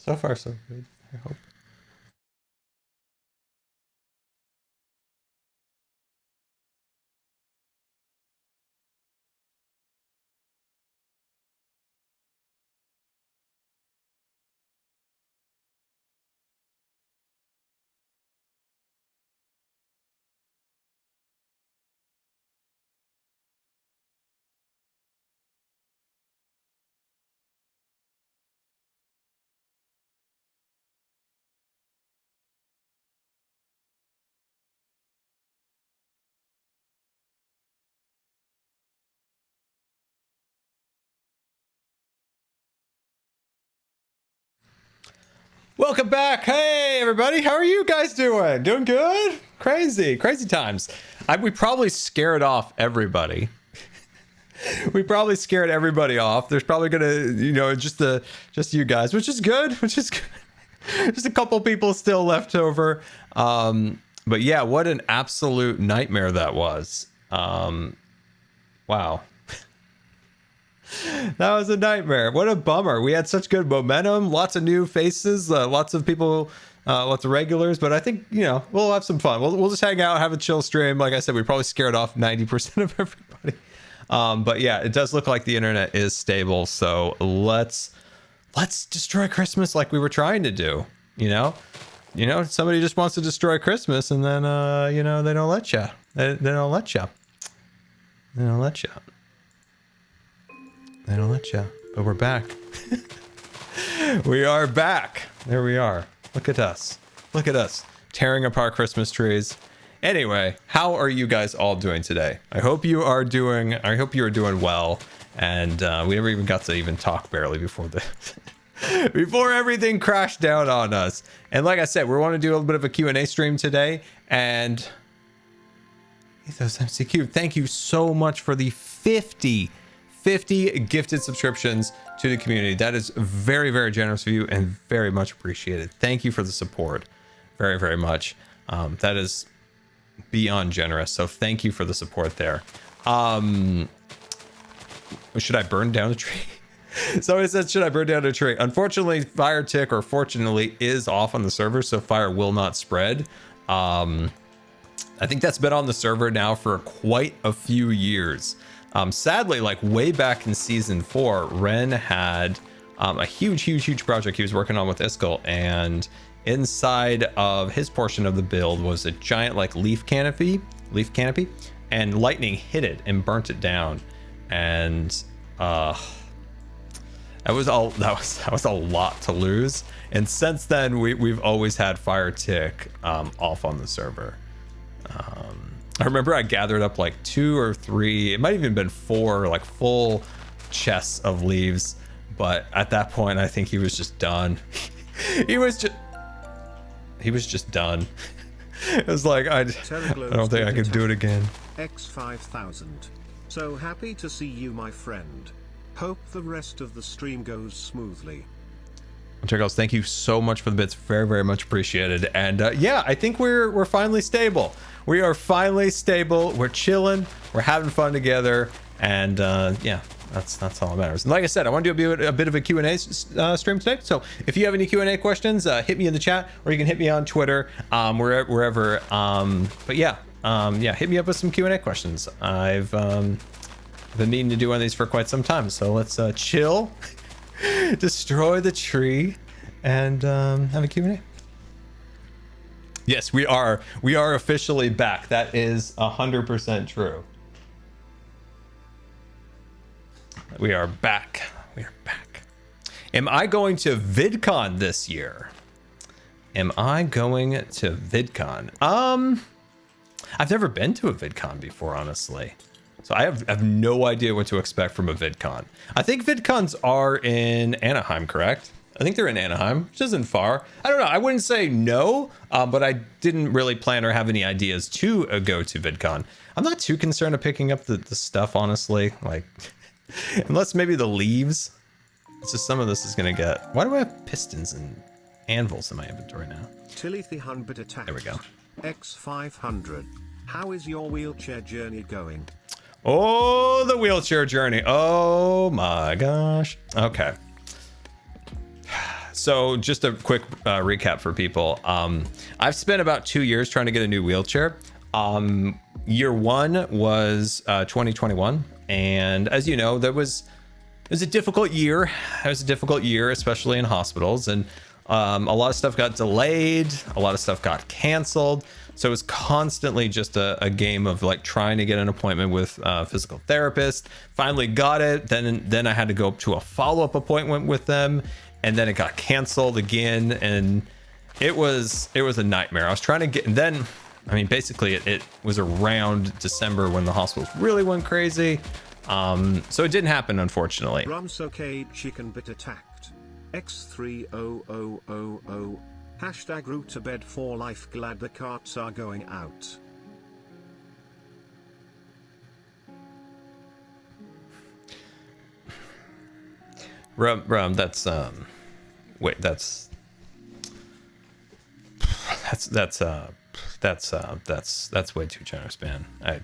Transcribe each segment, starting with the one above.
So far, so good. I hope. Welcome back. Hey, everybody. How are you guys doing? Doing good? Crazy times. We probably scared off everybody. We probably scared everybody off. There's probably gonna, you know, just you guys, which is good. Just a couple people still left over. But yeah, what an absolute nightmare that was. Wow. That was a nightmare. What a bummer. We had such good momentum, lots of new faces, lots of people, lots of regulars, but I think, you know, we'll have some fun. We'll just hang out, have a chill stream. Like I said, we probably scared off 90% of everybody. But yeah, it does look like the internet is stable. So let's destroy Christmas like we were trying to do. You know, somebody just wants to destroy Christmas, and then you know, they don't let you. They don't let you. They don't let you. They don't let you. But we're back. We are back. There we are. Look at us. Look at us tearing apart Christmas trees. Anyway, how are you guys all doing today? I hope you are doing well. And we never even got to even talk barely before before everything crashed down on us. And like I said, we want to do a little bit of a Q&A stream today. And Ethos MCQ, thank you so much for the 50 gifted subscriptions to the community. That is very, very generous of you and very much appreciated. Thank you for the support. Very, very much. That is beyond generous. So thank you for the support there. Should I burn down a tree? Somebody said, should I burn down a tree? Unfortunately, fire tick, or fortunately, is off on the server, so fire will not spread. I think that's been on the server now for quite a few years. Sadly, like way back in season 4, Ren had a huge project he was working on with Iskall, and inside of his portion of the build was a giant like leaf canopy, and lightning hit it and burnt it down. And that was a lot to lose. And since then, we've always had fire tick off on the server. I remember I gathered up like 2 or 3, it might have even been 4, like full chests of leaves. But at that point, I think he was just done. he was just done. It was like, I don't think I could do it again. X5000. So happy to see you, my friend. Hope the rest of the stream goes smoothly. Turgles, thank you so much for the bits. Very, very much appreciated. And yeah, I think we're finally stable. We are finally stable. We're chilling. We're having fun together. And yeah, that's all that matters. And like I said, I want to do a bit of a Q&A stream today. So if you have any Q&A questions, hit me in the chat, or you can hit me on Twitter, wherever. But yeah, hit me up with some Q&A questions. I've been meaning to do one of these for quite some time. So let's chill, destroy the tree, and have a Q&A. Yes, we are officially back. That is 100% true. We are back. We are back. Am I going to VidCon this year? Am I going to VidCon? I've never been to a VidCon before, honestly. So I have no idea what to expect from a VidCon. I think VidCons are in Anaheim, correct? I think they're in Anaheim, which isn't far. I don't know. I wouldn't say no, but I didn't really plan or have any ideas to go to VidCon. I'm not too concerned of picking up the stuff, honestly. Like, unless maybe the leaves. It's just some of this is going to get... Why do I have pistons and anvils in my inventory now? There we go. X500. How is your wheelchair journey going? Oh, the wheelchair journey. Oh my gosh. Okay. So just a quick recap for people. I've spent about 2 years trying to get a new wheelchair. Year one was 2021, and as you know, it was a difficult year. It was a difficult year, especially in hospitals, and a lot of stuff got delayed, a lot of stuff got canceled. So it was constantly just a game of like trying to get an appointment with a physical therapist. Finally got it. Then I had to go up to a follow-up appointment with them, and then it got canceled again, and it was a nightmare. I was trying to get, and then I mean basically it was around December when the hospitals really went crazy. So it didn't happen, unfortunately. Rumsokade chicken bit attacked. X30000. Hashtag root to bed for life. Glad the carts are going out. Rum, that's wait, that's way too generous, man. I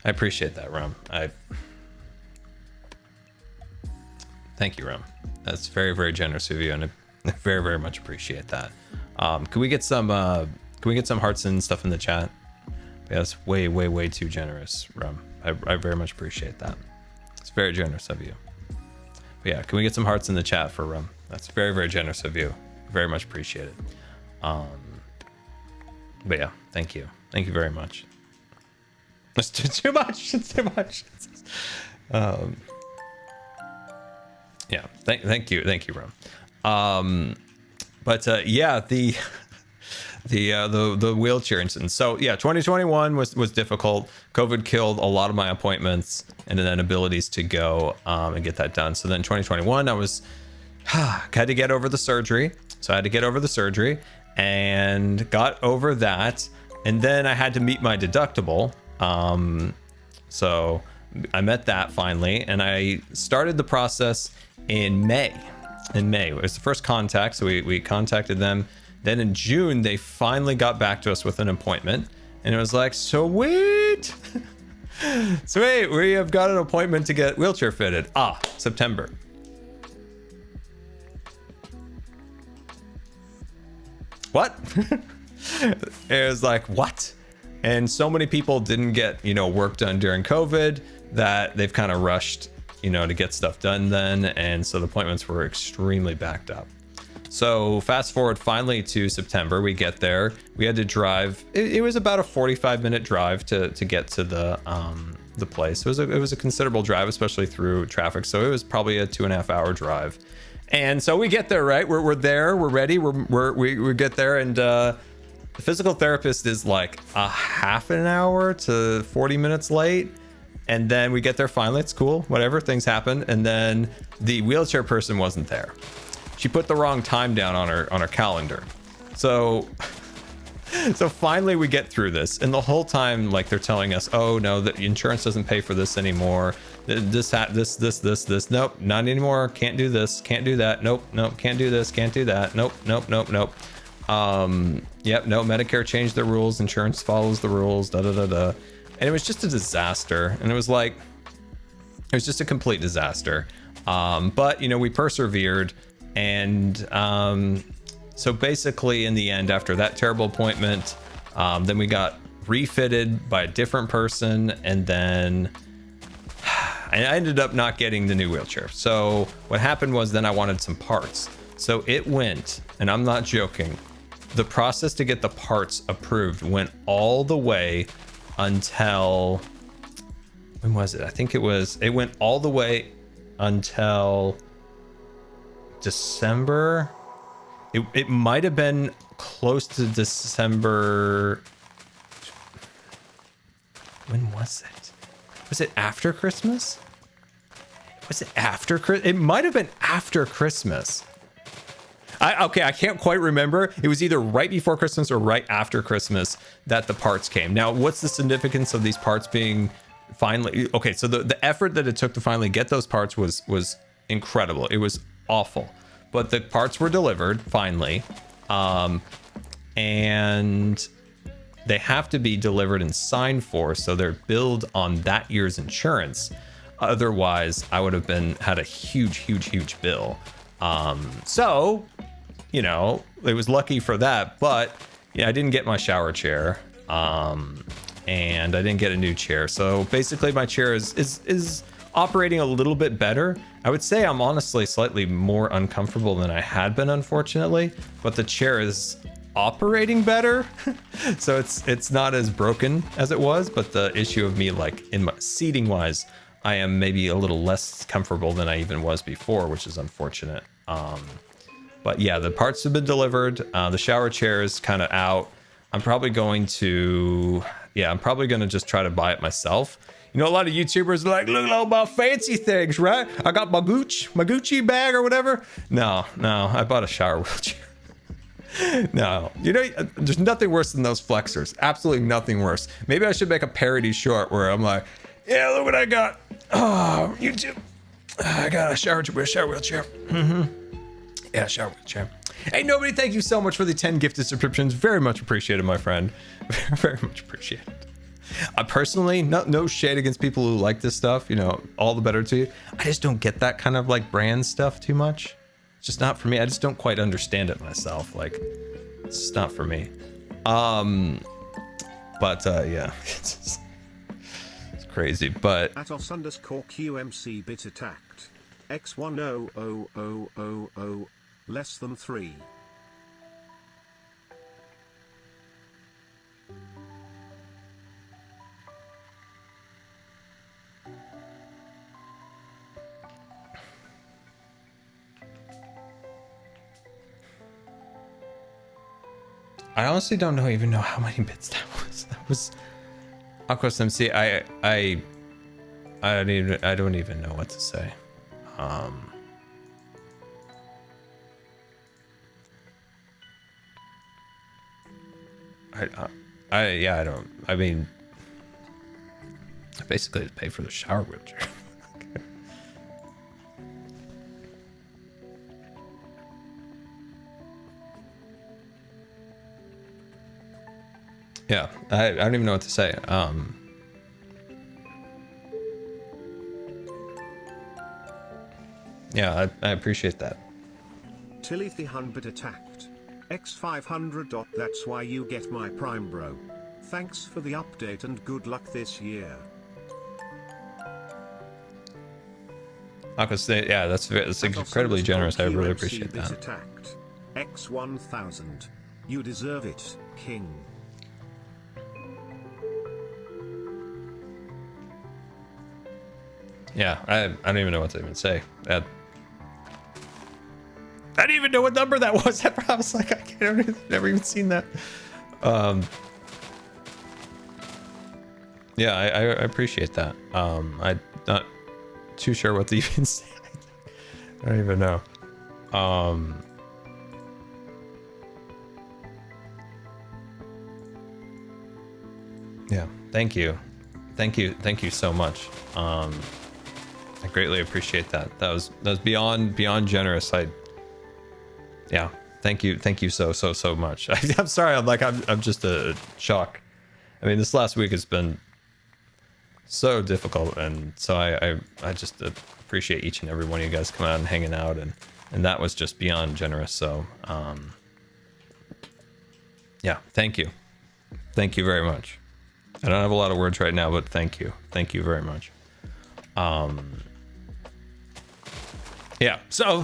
appreciate that, Rum. Thank you, Rum. That's very, very generous of you, and I very, very much appreciate that. Can we get some hearts and stuff in the chat? Yeah, that's way, way, way too generous, Rum. I very much appreciate that. It's very generous of you. But yeah, can we get some hearts in the chat for Rum? That's very, very generous of you. Very much appreciate it. But yeah, thank you. Thank you very much. It's too much. It's too much. Yeah, thank you, Rum. But yeah, the wheelchair incident. So yeah, 2021 was difficult. COVID killed a lot of my appointments and then abilities to go and get that done. So then 2021, I had to get over the surgery. So I had to get over the surgery and got over that, and then I had to meet my deductible. So I met that finally, and I started the process in May. It was the first contact, so we contacted them. Then in June, they finally got back to us with an appointment, and it was like, sweet, sweet, we have got an appointment to get wheelchair fitted. September. What? It was like, what? And so many people didn't get, work done during COVID that they've kind of rushed, to get stuff done then. And so the appointments were extremely backed up. So fast forward finally to September, we get there. We had to drive. It was about a 45-minute drive to get to the place. It was a considerable drive, especially through traffic. So it was probably a 2.5-hour drive. And so we get there, right? We're there. We're ready. We get there, and the physical therapist is like a half an hour to 40 minutes late. And then we get there finally. It's cool. Whatever. Things happen. And then the wheelchair person wasn't there. She put the wrong time down on her calendar. So finally we get through this. And the whole time, like, they're telling us, oh no, the insurance doesn't pay for this anymore. This. Nope, not anymore. Can't do this. Can't do that. Nope. Can't do this. Can't do that. Nope. Yep. No, Medicare changed their rules. Insurance follows the rules. And it was just a disaster. And it was just a complete disaster. But we persevered. And so basically in the end, after that terrible appointment, then we got refitted by a different person, and then I ended up not getting the new wheelchair. So what happened was, then I wanted some parts. So it went, and I'm not joking, the process to get the parts approved went all the way until, when was it? I think it went all the way until December. It might have been close to December. When was it? Was it after Christmas? It might have been after Christmas. I can't quite remember. It was either right before Christmas or right after Christmas that the parts came. Now, what's the significance of these parts being finally? Okay, so the effort that it took to finally get those parts was incredible. It was awful. But the parts were delivered finally. And they have to be delivered and signed for, so they're billed on that year's insurance. Otherwise, I would have had a huge bill. So, you know, it was lucky for that, but yeah, I didn't get my shower chair, and I didn't get a new chair. So basically my chair is operating a little bit better. I would say I'm honestly slightly more uncomfortable than I had been, unfortunately, but the chair is operating better. So it's not as broken as it was, but the issue of me, like, in my seating wise, I am maybe a little less comfortable than I even was before, which is unfortunate. But yeah, the parts have been delivered. The shower chair is kind of out. I'm probably going to just try to buy it myself. You know, a lot of YouTubers are like, look at all my fancy things, right? I got my Gucci bag or whatever. No, I bought a shower wheelchair. No, you know, there's nothing worse than those flexors. Absolutely nothing worse. Maybe I should make a parody short where I'm like, yeah, look what I got. Oh, YouTube. I got a shower wheelchair. Yeah, shower wheelchair. Hey, nobody, thank you so much for the 10 gifted subscriptions. Very much appreciated, my friend. Very much appreciated. Personally, no shade against people who like this stuff. You know, all the better to you. I just don't get that kind of like brand stuff too much. It's just not for me. I just don't quite understand it myself. Like, it's just not for me. But yeah, it's crazy. But @os_QMC bit attacked. X100000 less than 3. I honestly don't even know how many bits that was. That was, of course, MC. I don't even know what to say. I don't. I mean, I basically had to pay for the shower wheelchair. Yeah, I don't even know what to say. Yeah, I appreciate that. Tilly the Hunbit attacked. X500. That's why you get my prime, bro. Thanks for the update and good luck this year. Yeah, that's incredibly generous. I really appreciate that. Attacked. X1000. You deserve it, King. Yeah, I don't even know what to even say. I didn't even know what number that was. I was like, I've never even seen that. Yeah, I appreciate that. I'm not too sure what to even say. I don't even know. Yeah, thank you so much. I greatly appreciate that. That was beyond generous. Yeah, thank you so much. I'm sorry. I'm just a shock. I mean, this last week has been so difficult, and so I just appreciate each and every one of you guys coming out and hanging out, and that was just beyond generous. So yeah, thank you very much. I don't have a lot of words right now, but thank you very much. Yeah, so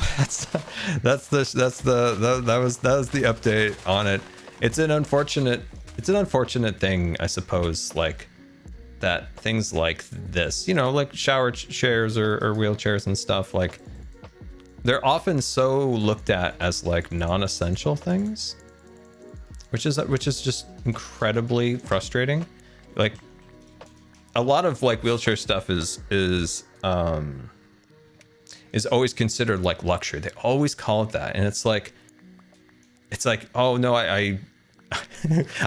that was the update on it. It's an unfortunate thing, I suppose, like that things like this, you know, like shower chairs or wheelchairs and stuff, like they're often so looked at as like non-essential things, which is just incredibly frustrating. Like a lot of like wheelchair stuff is always considered like luxury. They always call it that, and it's like, oh no, I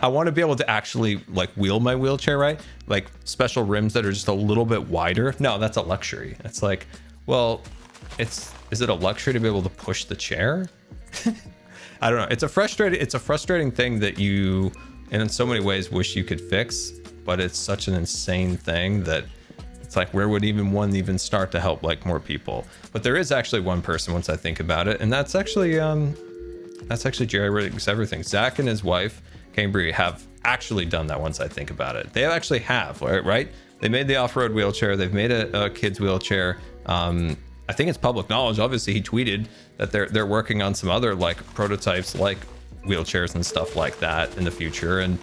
want to be able to actually like wheel my wheelchair, right? Like special rims that are just a little bit wider. No, that's a luxury. It's like, well, is it a luxury to be able to push the chair? I don't know. It's a frustrating thing that you, and in so many ways, wish you could fix, but it's such an insane thing that It's like, where would one even start to help like more people? But there is actually one person once I think about it, and that's actually Jerry Rigs Everything. Zach and his wife Cambry have actually done that once I think about it. They actually have, right? They made the off-road wheelchair. They've made a kid's wheelchair. I think it's public knowledge. Obviously, he tweeted that they're working on some other like prototypes, like wheelchairs and stuff like that in the future. And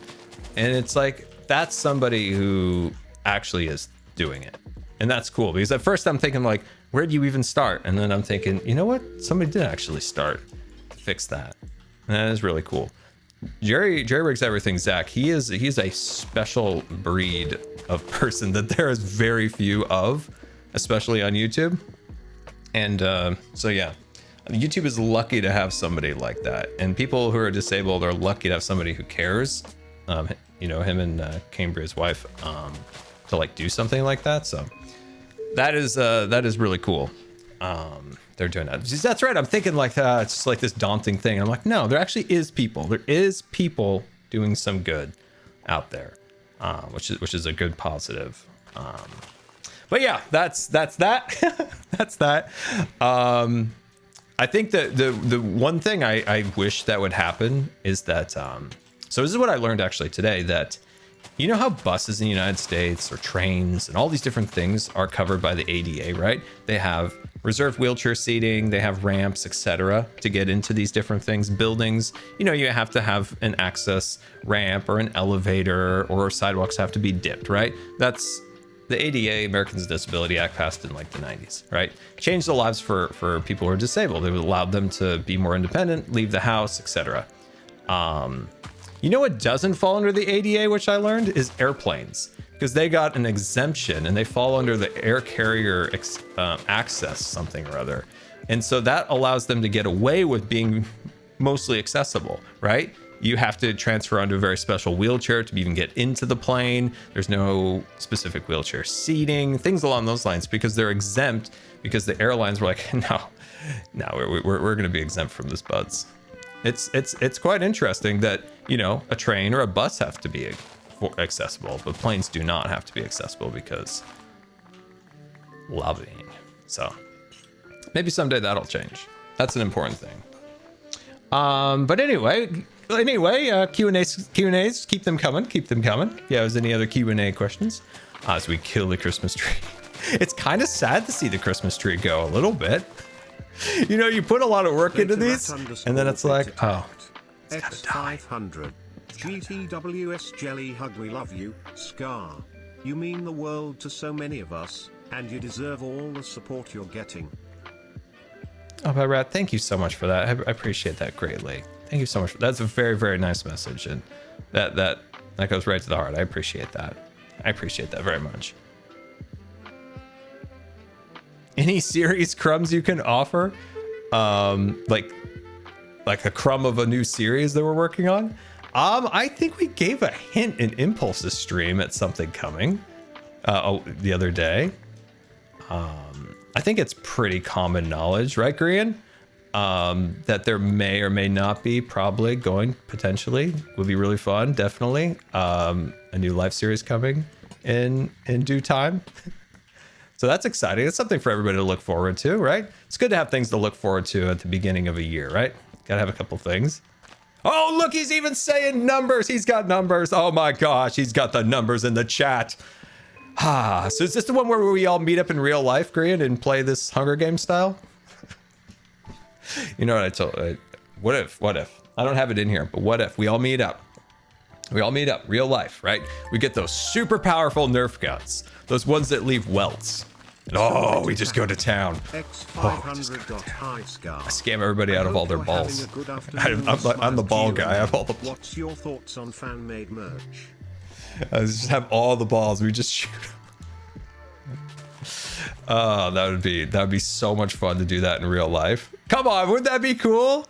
it's like, that's somebody who actually is doing it, and that's cool. Because at first I'm thinking like, where do you even start? And then I'm thinking, you know what? Somebody did actually start to fix that, and that is really cool. Jerry Rigs Everything, Zach, he's a special breed of person that there is very few of, especially on YouTube. And so yeah, YouTube is lucky to have somebody like that, and people who are disabled are lucky to have somebody who cares. You know, him and Cambry, his wife, to like do something like that. So that is really cool. They're doing that. That's right. I'm thinking like it's just like this daunting thing. I'm like, no, there actually is people. There is people doing some good out there, which is a good positive. But yeah, that's that. That's that. I think that the one thing I wish that would happen is that. So this is what I learned actually today, that you know how buses in the United States or trains and all these different things are covered by the ADA, right? They have reserved wheelchair seating, they have ramps, etc. to get into these different things. Buildings, you know, you have to have an access ramp or an elevator, or sidewalks have to be dipped, right? That's the ADA, Americans with Disability Act, passed in like the 90s, right? Changed the lives for people who are disabled. It allowed them to be more independent, leave the house, etc. You know what doesn't fall under the ADA, which I learned, is airplanes, because they got an exemption and they fall under the air carrier access something or other. And so that allows them to get away with being mostly accessible, right? You have to transfer onto a very special wheelchair to even get into the plane. There's no specific wheelchair seating, things along those lines, because they're exempt, because the airlines were like, no, we're going to be exempt from this, buds. It's quite interesting that, you know, a train or a bus have to be accessible, but planes do not have to be accessible because lobbying. So maybe someday that'll change. That's an important thing. But anyway, Q&As, keep them coming. Yeah, is any other Q&A questions as we kill the Christmas tree? It's kind of sad to see the Christmas tree go a little bit. You know, you put a lot of work into these, and then it's like, oh, it's gotta die. X500. GTWS Jelly Hug, we love you, Scar. You mean the world to so many of us, and you deserve all the support you're getting. Oh, but Rat, thank you so much for that. I appreciate that greatly. Thank you so much. That's a very, very nice message, and that goes right to the heart. I appreciate that. I appreciate that very much. Any series crumbs you can offer? Like a crumb of a new series that we're working on? I think we gave a hint in Impulse's stream at something coming the other day. I think it's pretty common knowledge, right, Grian? That there may or may not be, probably going, potentially. Would be really fun, definitely. A new live series coming in due time. So that's exciting. It's something for everybody to look forward to, right? It's good to have things to look forward to at the beginning of a year, right? Gotta have a couple things. Oh, look, he's even saying numbers. He's got numbers. Oh my gosh, he's got the numbers in the chat. So is this the one where we all meet up in real life, Grian, and play this Hunger Games style? You know what I told? What if? I don't have it in here, but what if we all meet up? We all meet up, real life, right? We get those super powerful Nerf guns, those ones that leave welts. And oh, we just go to town. X500.high Scar. I scam everybody out of all their balls. I'm the ball guy. I have all the. What's your thoughts on fan-made merch? I just have all the balls. We just shoot them. Oh, that would be so much fun to do that in real life. Come on, wouldn't that be cool?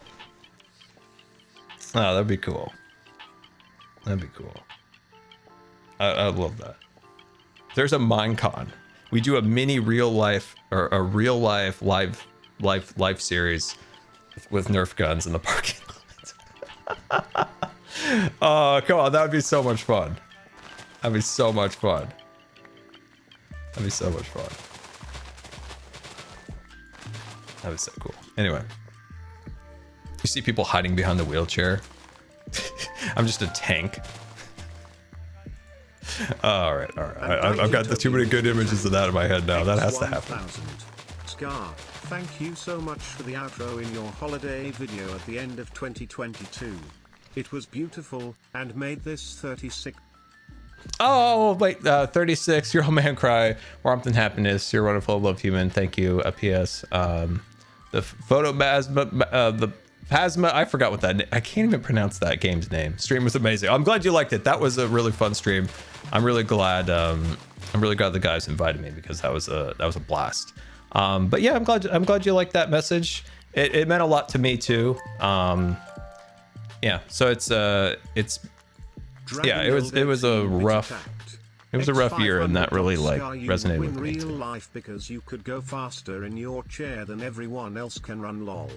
Oh, that'd be cool. That'd be cool. I'd love that. There's a Minecon. We do a mini real life or a real life live series with Nerf guns in the parking lot. Oh, come on, that would be so much fun. That'd be so much fun. That'd be so much fun. That'd be so cool. Anyway, you see people hiding behind the wheelchair. I'm just a tank. All right. I've got too many good images of that in my head now. That has to happen. Scar, thank you so much for the outro in your holiday video at the end of 2022. It was beautiful and made this 36. Oh, wait, 36. Your old man cry. Warmth and happiness. You're wonderful, love human. Thank you. P.S. The photomasma, the Phasma, I forgot what that, I can't even pronounce that game's name. Stream was amazing. I'm glad you liked it. That was a really fun stream. I'm really glad the guys invited me because that was a blast. But yeah, I'm glad you liked that message. It meant a lot to me too. Yeah, so it was a rough year, and that really like resonated with me. In real life because you could go faster in your chair than everyone else can run. Lol.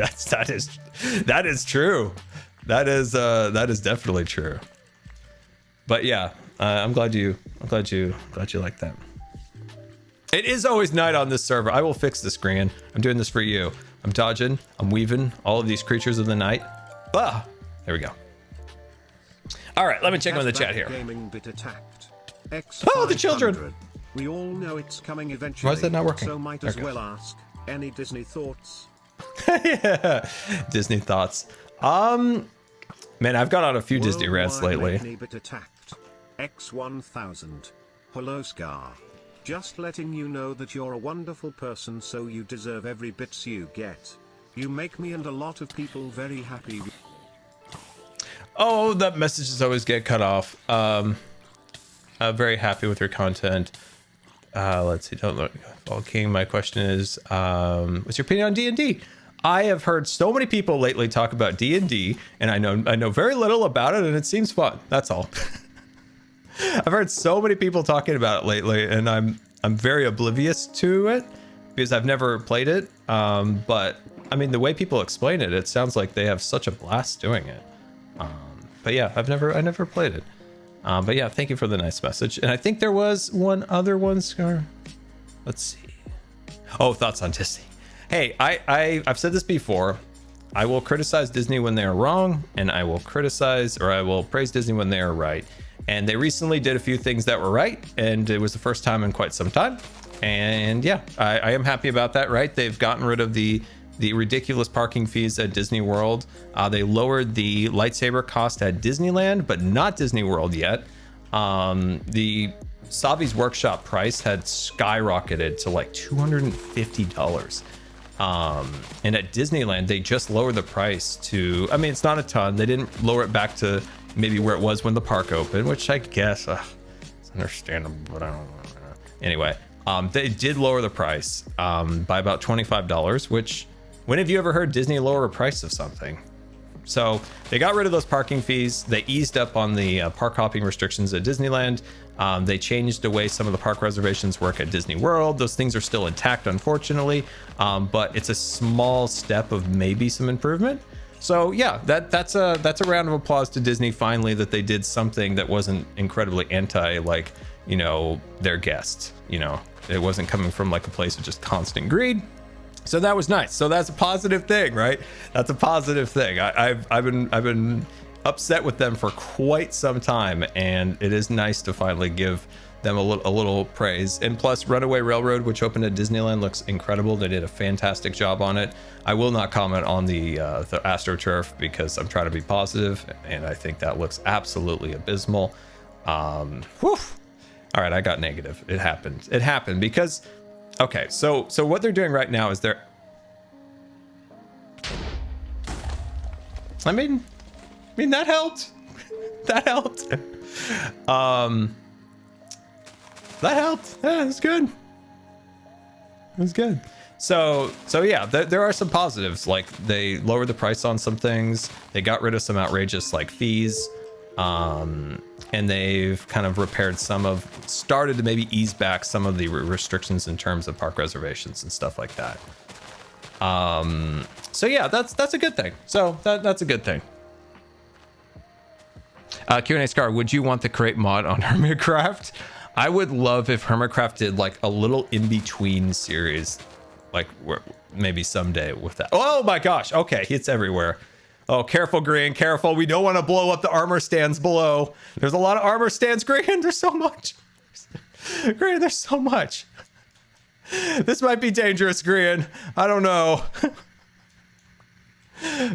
that is true. That is definitely true. But yeah, I'm glad you like that. It is always night on this server. I will fix the screen. I'm doing this for you. I'm dodging. I'm weaving all of these creatures of the night. Ah, there we go. All right, let me check on the chat here. Oh, the children! We all know it's coming eventually. Why is that not working? So might as well ask. Any Disney thoughts? Yeah, Disney thoughts. Man, I've gone on a few Disney rants lately. X1000. Hello, Scar. Just letting you know that you're a wonderful person, so you deserve every bits you get. You make me and a lot of people very happy. Oh, that messages always get cut off. Very happy with your content. Let's see. Don't look. Fall King. My question is, what's your opinion on D&D? I have heard so many people lately talk about D&D, and I know very little about it, and it seems fun. That's all. I've heard so many people talking about it lately, and I'm very oblivious to it because I've never played it. But I mean, the way people explain it, it sounds like they have such a blast doing it. But yeah, I never played it. But yeah, thank you for the nice message. And I think there was one other one, Scar. Let's see. Oh, thoughts on Disney. Hey, I've said this before. I will criticize Disney when they are wrong, and I will praise Disney when they are right. And they recently did a few things that were right, and it was the first time in quite some time. And yeah, I am happy about that, right? They've gotten rid of the ridiculous parking fees at Disney World. They lowered the lightsaber cost at Disneyland, but not Disney World yet. The Savi's Workshop price had skyrocketed to like $250. And at Disneyland, they just lowered the price to, I mean, it's not a ton. They didn't lower it back to maybe where it was when the park opened, which I guess it's understandable, but I don't know. Anyway, they did lower the price by about $25, which, when have you ever heard Disney lower a price of something? So they got rid of those parking fees. They eased up on the park hopping restrictions at Disneyland. They changed the way some of the park reservations work at Disney World. Those things are still intact, unfortunately, but it's a small step of maybe some improvement. So yeah, that's a round of applause to Disney finally, that they did something that wasn't incredibly anti, like, you know, their guests. You know, it wasn't coming from like a place of just constant greed. So that was nice. So that's a positive thing, right? That's a positive thing. I've been upset with them for quite some time, and it is nice to finally give them a little praise. And plus, Runaway Railroad, which opened at Disneyland, looks incredible. They did a fantastic job on it. I will not comment on the AstroTurf because I'm trying to be positive, and I think that looks absolutely abysmal. Whew. All right, I got negative. It happened because, okay, so what they're doing right now is I mean that helped. That helped. That helped. Yeah, it's good. It was good. So yeah, there are some positives. Like, they lowered the price on some things. They got rid of some outrageous like fees. And they've kind of started to maybe ease back some of the restrictions in terms of park reservations and stuff like that. So yeah, that's a good thing. So that's a good thing. Q&A Scar, would you want the create mod on Hermitcraft? I would love if Hermitcraft did like a little in-between series, like maybe someday with that. Oh my gosh. Okay. It's everywhere. Oh, careful, Green. Careful. We don't want to blow up the armor stands below. There's a lot of armor stands, Green. There's so much. Green, there's so much. This might be dangerous, Green. I don't know.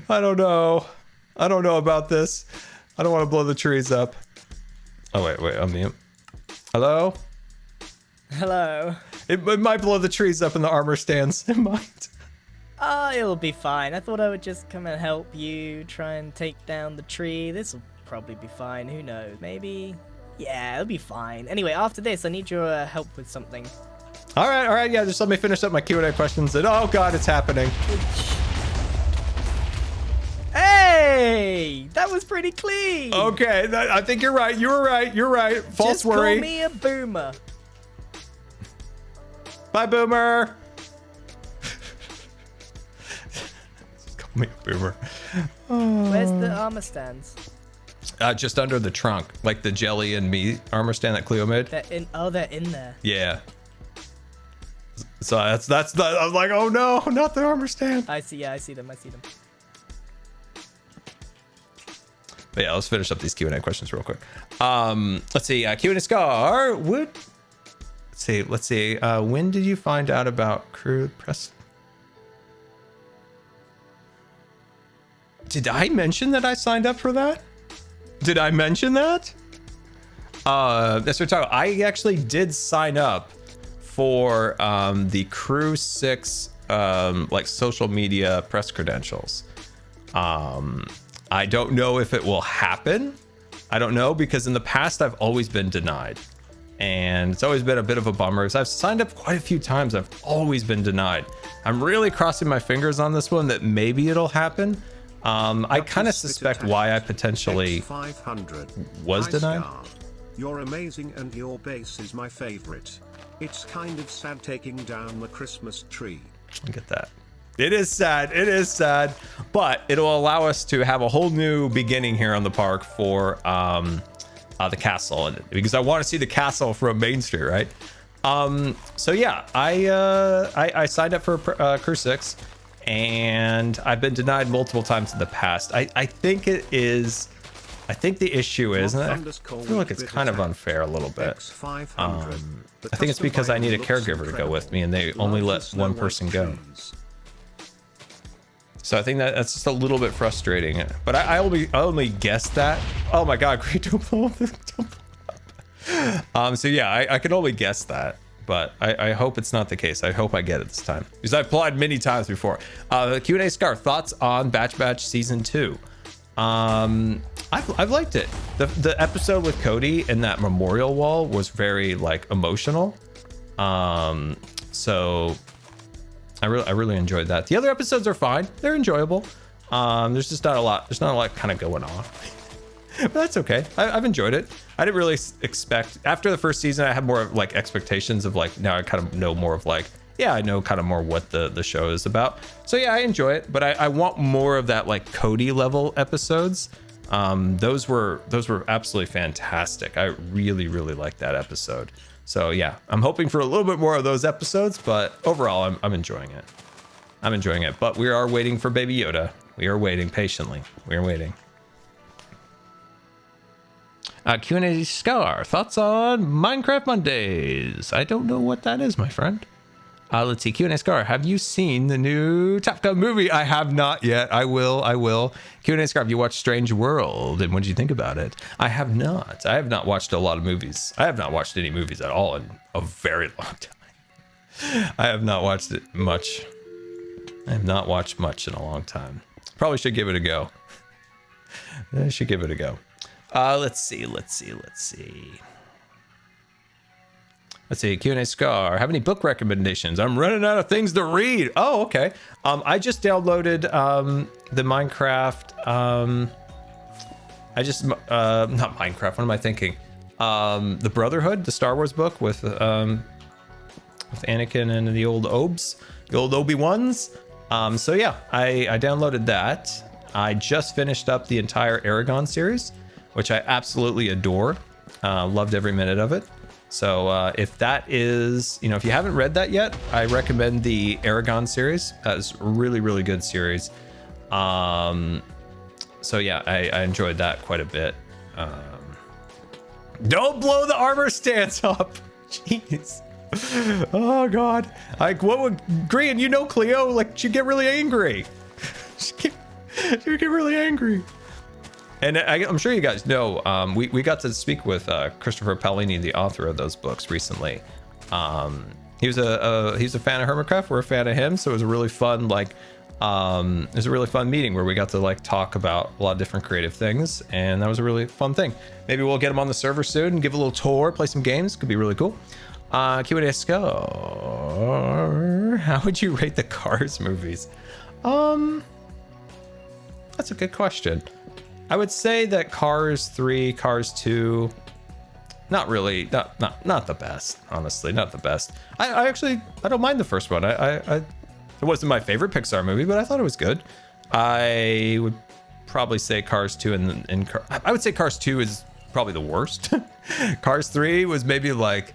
I don't know. I don't know about this. I don't want to blow the trees up. Oh, wait. I'm mute. Hello? Hello. It might blow the trees up in the armor stands. It might. Oh, it'll be fine. I thought I would just come and help you try and take down the tree. This'll probably be fine. Who knows? Maybe? Yeah, it'll be fine. Anyway, after this, I need your help with something. All right. Yeah, just let me finish up my Q&A questions. And oh God, it's happening. Hey, that was pretty clean. Okay, I think you're right. You were right. You're right. False just worry. Call me a boomer. Bye, Boomer. Just call me a Boomer. Where's the armor stands? Just under the trunk, like the jelly and me armor stand that Cleo made. They're in. Oh, they're in there. Yeah. So that's the. I was like, oh no, not the armor stand. I see. Yeah, I see them. I see them. But yeah, let's finish up these Q&A questions real quick. Let's see. Q&A Scar. Let's see. When did you find out about crew press? Did I mention that I signed up for that? Did I mention that? That's what I'm talking. I actually did sign up for the Crew 6 like social media press credentials. I don't know if it will happen. I don't know, because in the past I've always been denied, and it's always been a bit of a bummer because I've signed up quite a few times. I've always been denied. I'm really crossing my fingers on this one that maybe it'll happen. I kind of suspect why I potentially was denied. You're amazing and your base is my favorite. It's kind of sad taking down the Christmas tree. Look at that. It is sad. It is sad, but it'll allow us to have a whole new beginning here on the park for the castle, because I want to see the castle from Main Street, right? So yeah, I signed up for Crew 6, and I've been denied multiple times in the past. I think it is. I think the issue is, and I feel like it's kind of unfair a little bit. I think it's because I need a caregiver to go with me, and they only let one person go. So I think that's just a little bit frustrating. But I only guessed that. Oh my God, great, don't blow up. So yeah, I can only guess that. But I hope it's not the case. I hope I get it this time, because I've applied many times before. Q&A Scar, thoughts on Batch Season 2? I've liked it. The episode with Cody and that memorial wall was very like emotional. So I really enjoyed that. The other episodes are fine. They're enjoyable. There's just not a lot. There's not a lot kind of going on. But that's okay. I've enjoyed it. I didn't really expect, after the first season, I had more of like expectations of like, now I kind of know more of like, yeah, I know kind of more what the show is about. So yeah, I enjoy it, but I want more of that like Cody level episodes. Those were absolutely fantastic. I really liked that episode. So yeah, I'm hoping for a little bit more of those episodes, but overall I'm enjoying it. I'm enjoying it, but we are waiting for Baby Yoda. We are waiting patiently. We are waiting. Q&A Scar, thoughts on Minecraft Mondays? I don't know what that is, my friend. Let's see, Q&A Scar, have you seen the new Top Gun movie? I have not yet. I will. Q&A Scar, have you watched Strange World, and what did you think about it? I have not. I have not watched a lot of movies. I have not watched any movies at all in a very long time. I have not watched it much. I have not watched much in a long time. Probably should give it a go. I should give it a go. Let's see. Q&A Scar, have any book recommendations? I'm running out of things to read. Oh, okay. I just downloaded the Minecraft. Not Minecraft. What am I thinking? The Brotherhood, the Star Wars book with Anakin and the old Obes, the old Obi-Wans. So yeah, I downloaded that. I just finished up the entire Aragon series, which I absolutely adore. Loved every minute of it. So if that is, you know, if you haven't read that yet, I recommend the Aragon series. That's a really, really good series. So yeah, I enjoyed that quite a bit. Don't blow the armor stance up. Jeez. Oh God. Like, what would Green? You know, Cleo, like, she'd get really angry. She would get really angry. And I'm sure you guys know, we got to speak with Christopher Paolini, the author of those books, recently. He's a fan of Hermitcraft. We're a fan of him, so it was a really fun it was a really fun meeting where we got to like talk about a lot of different creative things, and that was a really fun thing. Maybe we'll get him on the server soon and give a little tour, play some games. Could be really cool. Q&A Scar, how would you rate the Cars movies? That's a good question. I would say that Cars 3, Cars 2, not really, not the best, honestly, not the best. I actually don't mind the first one. It wasn't my favorite Pixar movie, but I thought it was good. I would probably say Cars 2 I would say Cars 2 is probably the worst. Cars 3 was maybe like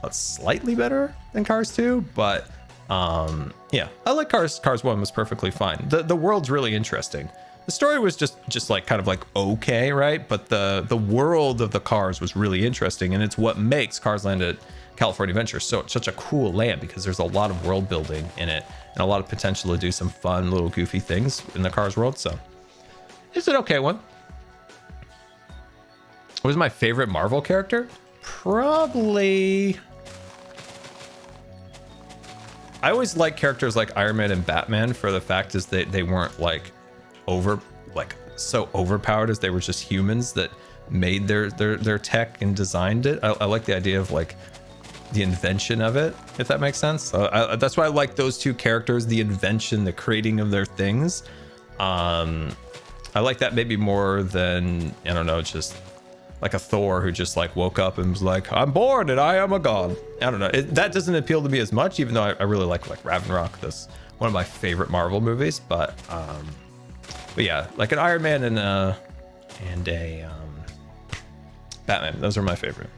slightly better than Cars 2, but yeah, I like Cars 1 was perfectly fine. The world's really interesting. The story was just like kind of like okay, right? But the world of the Cars was really interesting, and it's what makes Cars Land at California Adventure such a cool land, because there's a lot of world building in it and a lot of potential to do some fun little goofy things in the Cars world. So it's an okay one. What was my favorite Marvel character? Probably, I always like characters like Iron Man and Batman for the fact is that they weren't like so overpowered, as they were just humans that made their tech and designed it. I like the idea of like the invention of it, if that makes sense. That's why I like those two characters, the invention, the creating of their things. I like that maybe more than, I don't know, just like a Thor who just like woke up and was like, I'm born and I am a god. I don't know, that doesn't appeal to me as much, even though I really like Ragnarok. That's one of my favorite Marvel movies. But yeah, like an Iron Man and a Batman, those are my favorite.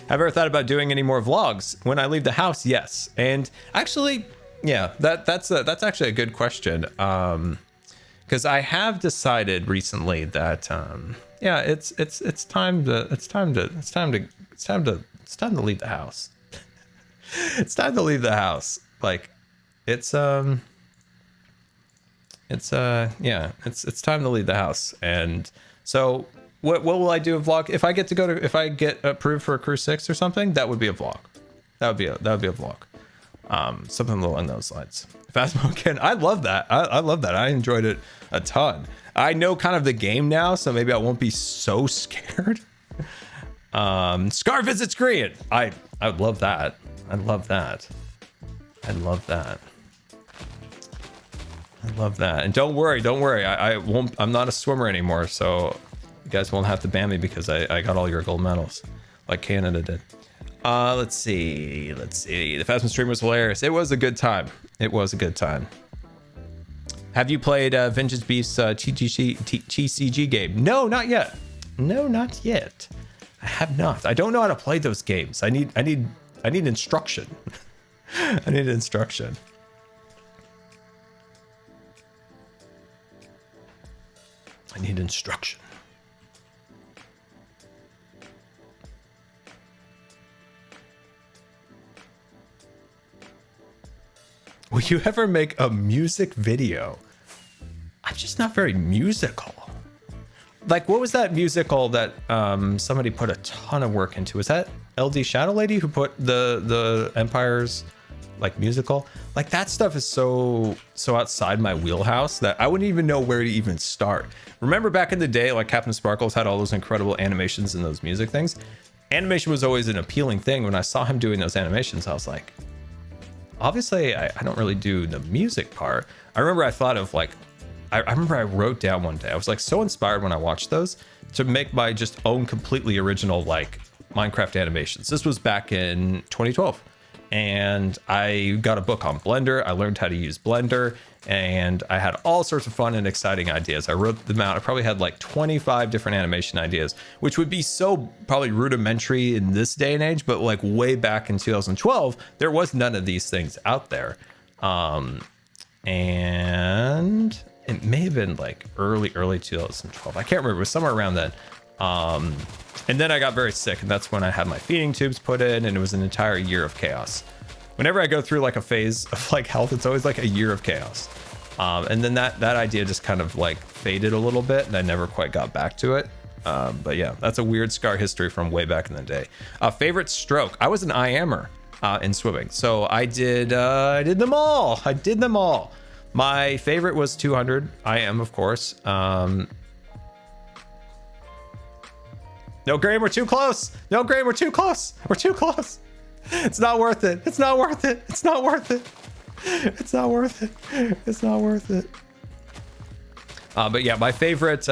Have I ever thought about doing any more vlogs when I leave the house? Yes. And actually, yeah, that's actually a good question. Because I have decided recently that yeah, it's time to leave the house. It's time to leave the house. Like it's yeah, it's time to leave the house. And so what will I do a vlog? If I get approved for a Crew 6 or something, that would be a vlog. That would be a vlog. Something along those lines. Phasmo again. I love that. I love that. I enjoyed it a ton. I know kind of the game now, so maybe I won't be so scared. Scar visits Korean. I would love that. I'd love that. I love that. I love that. And don't worry. I'm not a swimmer anymore, so you guys won't have to ban me because I got all your gold medals like Canada did. Let's see. The Phasma stream was hilarious. It was a good time. Have you played Vengeance Beast's TCG game? No, not yet. I have not. I don't know how to play those games. I need instruction. I need instruction. Will you ever make a music video? I'm just not very musical. Like, what was that musical that somebody put a ton of work into? Was that LD Shadow Lady who put the Empire's like musical? Like, that stuff is so outside my wheelhouse that I wouldn't even know where to even start. Remember back in the day, like Captain Sparkles had all those incredible animations and those music things. Animation was always an appealing thing. When I saw him doing those animations, I was like, obviously I don't really do the music part. I remember I thought of like, I remember I wrote down one day, I was like so inspired when I watched those to make my just own completely original like Minecraft animations. This was back in 2012. and I got a book on Blender. I learned how to use Blender, and I had all sorts of fun and exciting ideas. I wrote them out. I probably had like 25 different animation ideas, which would be so probably rudimentary in this day and age, but like way back in 2012, there was none of these things out there. And it may have been like early 2012. I can't remember. It was somewhere around then. And then I got very sick, and that's when I had my feeding tubes put in, and it was an entire year of chaos. Whenever I go through like a phase of like health, it's always like a year of chaos. And then that idea just kind of like faded a little bit, and I never quite got back to it. But yeah, that's a weird Scar history from way back in the day. Favorite stroke. I was an IMer in swimming, so I did them all. I did them all. My favorite was 200 IM, of course. No, Graham, we're too close. No, Graham, we're too close. We're too close. It's not worth it. It's not worth it. It's not worth it. It's not worth it. It's not worth it. But yeah, my favorite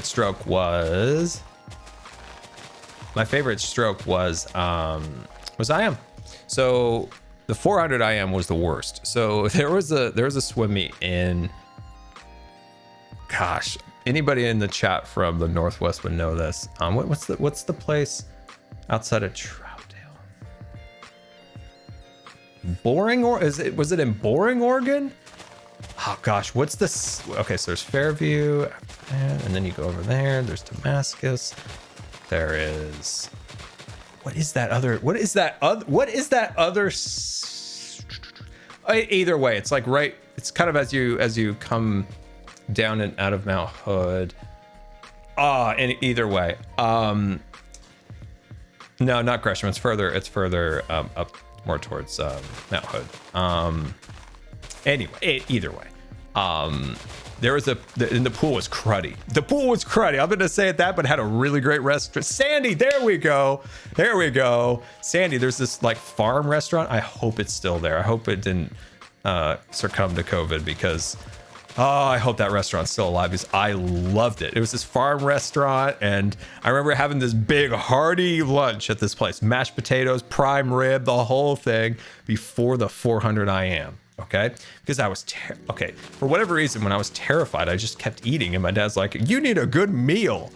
stroke was IM. So the 400 IM was the worst. So there was a swim meet in, gosh, anybody in the chat from the Northwest would know this. What's the place outside of Troutdale? Boring, or was it in Boring, Oregon? Oh gosh, what's this? Okay, so there's Fairview, and then you go over there. There's Damascus. There is. What is that other? Either way, it's like right. It's kind of as you come down and out of Mount Hood. And either way. No, not Gresham. It's further up more towards Mount Hood. Anyway, either way. There was and the pool was cruddy. The pool was cruddy. I'm gonna say it that, but it had a really great restaurant. Sandy, there we go. There we go. Sandy, there's this like farm restaurant. I hope it's still there. I hope it didn't succumb to COVID, because I hope that restaurant's still alive, because I loved it. It was this farm restaurant, and I remember having this big hearty lunch at this place. Mashed potatoes, prime rib, the whole thing, before the 400 IM. Okay, because I was for whatever reason, when I was terrified, I just kept eating, and my dad's like, "You need a good meal."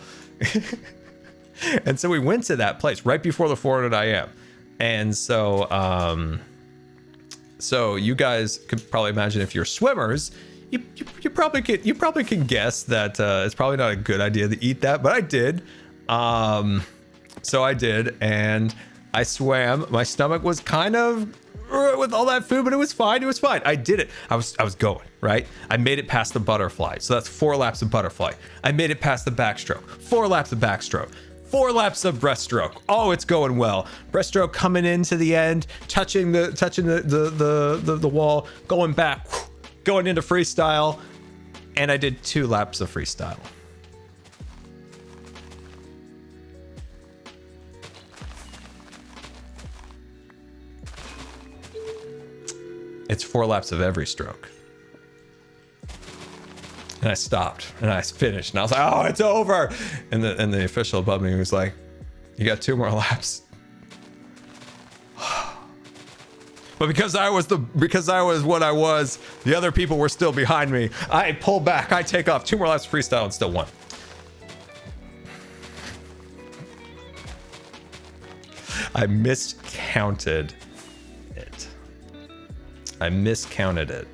And so we went to that place right before the 400 IM, and so you guys could probably imagine, if you're swimmers, you probably can guess that it's probably not a good idea to eat that, but I did. So I did, and I swam. My stomach was kind of with all that food, but it was fine. It was fine. I did it. I was going, right? I made it past the butterfly. So that's 4 laps of butterfly. I made it past the backstroke. 4 laps of backstroke. 4 laps of breaststroke. Oh, it's going well. Breaststroke coming into the end, touching the wall, going back, going into freestyle, and I did 2 laps of freestyle. It's 4 laps of every stroke. And I stopped, and I finished, and I was like, "Oh, it's over!" And the official above me was like, "You got 2 more laps." But because I was what I was, the other people were still behind me. I pull back, I take off, 2 more laps of freestyle, and still won. I miscounted it. I miscounted it.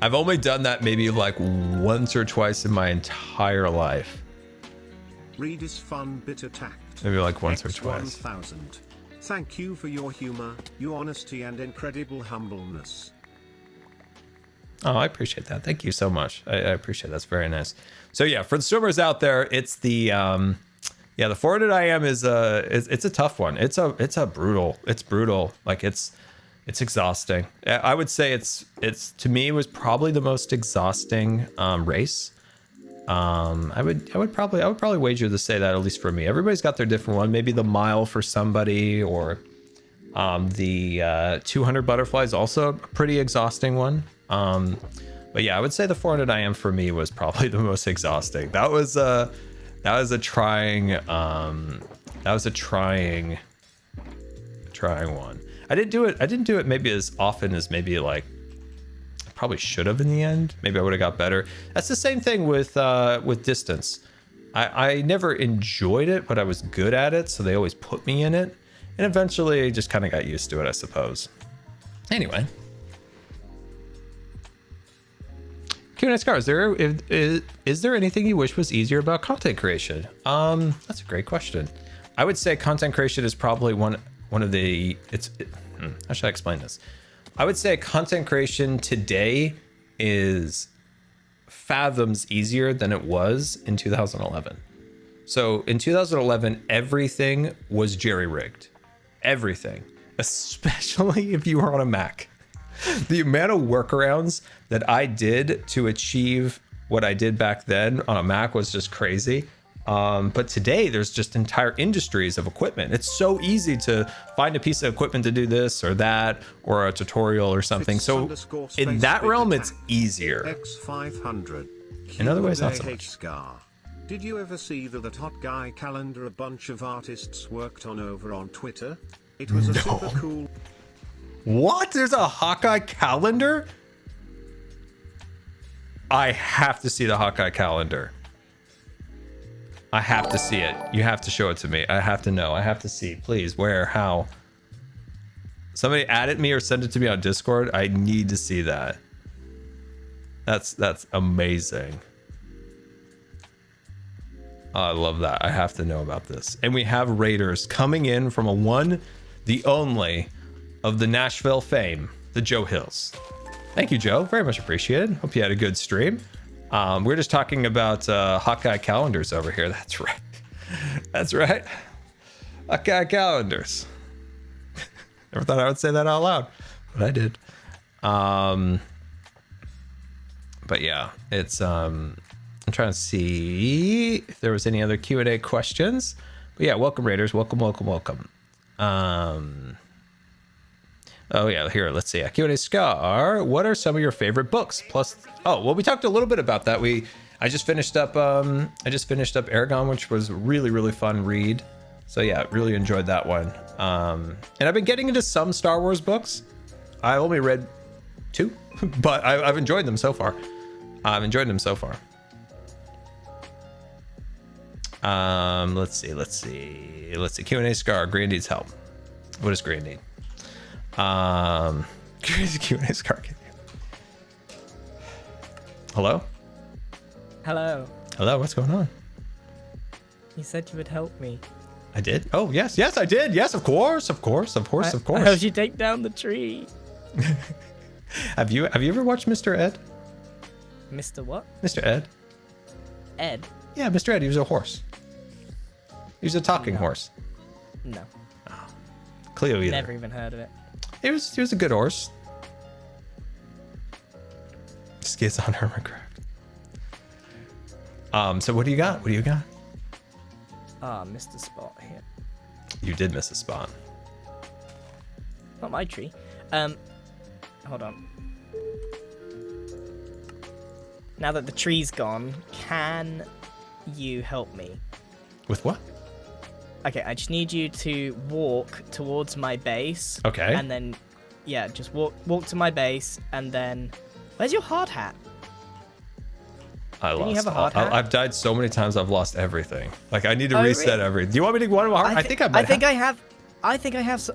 I've only done that maybe like once or twice in my entire life. Read is fun bit attacked. Maybe like once or twice. 1000. Thank you for your humor, your honesty, and incredible humbleness. Oh, I appreciate that. Thank you so much. I appreciate that. That's very nice. So yeah, for the swimmers out there, it's the the 400 IM is it's a tough one. It's brutal. Like it's exhausting. I would say it's to me, it was probably the most exhausting race. I would probably wager to say that, at least for me. Everybody's got their different one. Maybe the mile for somebody, or the 200 butterflies, also a pretty exhausting one. But yeah, I would say the 400 IM for me was probably the most exhausting. That was a trying That was a trying one. I didn't do it maybe as often as maybe like I probably should have in the end. Maybe I would have got better. That's the same thing with distance. I never enjoyed it, but I was good at it, so they always put me in it. And eventually I just kind of got used to it, I suppose. Anyway. Q&A Scar, is there anything you wish was easier about content creation? That's a great question. I would say content creation is probably one of the how should I explain this? I would say content creation today is fathoms easier than it was in 2011. So in 2011, everything was jerry-rigged. Everything, especially if you were on a Mac. The amount of workarounds that I did to achieve what I did back then on a Mac was just crazy. But today there's just entire industries of equipment. It's so easy to find a piece of equipment to do this or that, or a tutorial or something. So in that realm, it's easier. X500. In other ways, not so much. Scar. Did you ever see that hot guy calendar a bunch of artists worked on over on Twitter? It was a super cool. What? There's a Hawkeye calendar? I have to see the Hawkeye calendar. I have to see it. You have to show it to me. I have to know. I have to see. Please, where, how? Somebody add it me or send it to me on Discord. I need to see that. That's amazing. Oh, I love that. I have to know about this. And we have raiders coming in from a one, the only of the Nashville fame, the Joe Hills. Thank you, Joe. Very much appreciated. Hope you had a good stream. We're just talking about Hawkeye calendars over here. That's right. That's right. Hawkeye calendars. Never thought I would say that out loud, but I did. But yeah, it's I'm trying to see if there was any other Q&A questions. But yeah, welcome Raiders. Welcome. Oh yeah, here, let's see. Q&A Scar, what are some of your favorite books? Plus, oh, well, we talked a little bit about that. I just finished up Aragon, which was really fun read. So yeah, really enjoyed that one. And I've been getting into some Star Wars books. I only read 2, but I've enjoyed them so far. Let's see. Q&A Scar, Grand needs help. What does Grand need? Q&A Scar. Hello? Hello, what's going on? You said you would help me. I did? Oh, yes, I did. Yes, of course. I helped you take down the tree. Have you ever watched Mr. Ed? Mr. what? Mr. Ed. Ed? Yeah, Mr. Ed. He was a horse. He was a talking horse. No. Oh. Cleo either. Never even heard of it. He was a good horse. Skids on Hermitcraft. So what do you got? Ah, missed a spot here. You did miss a spot. Not my tree. Hold on. Now that the tree's gone, can you help me? With what? Okay, I just need you to walk towards my base. Okay. And then, yeah, just walk to my base, and then... Where's your hard hat? Didn't you have a hard hat? I've died so many times I've lost everything. Like I need to reset everything. Do you want me to go on? I think I have. I think I have.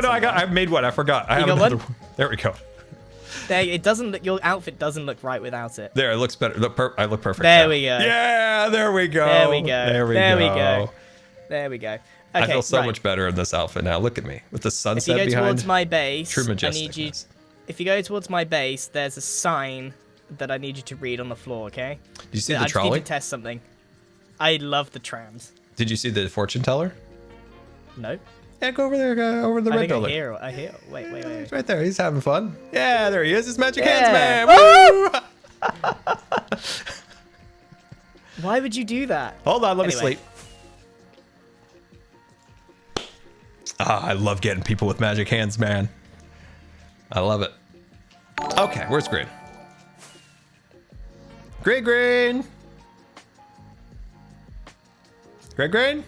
No. I made one. I forgot. I have another one. There we go. There, it doesn't look. Your outfit doesn't look right without it. There, it looks better. I look perfect. There we go. Yeah, there we go. There we go. Okay, I feel so much better in this outfit now. Look at me with the sunset behind. If you go towards my base, true majesticness. I need you. If you go towards my base, there's a sign that I need you to read on the floor. Okay. Did you see the I trolley? just need to test something. I love the trams. Did you see the fortune teller? No. Yeah, go over there, over the red building. I hear. Wait. He's right there. He's having fun. Yeah, there he is. It's Magic Hands Man. Woo! Why would you do that? Hold on, let me sleep. I love getting people with magic hands, man. I love it. Okay, where's Green? Green. Green?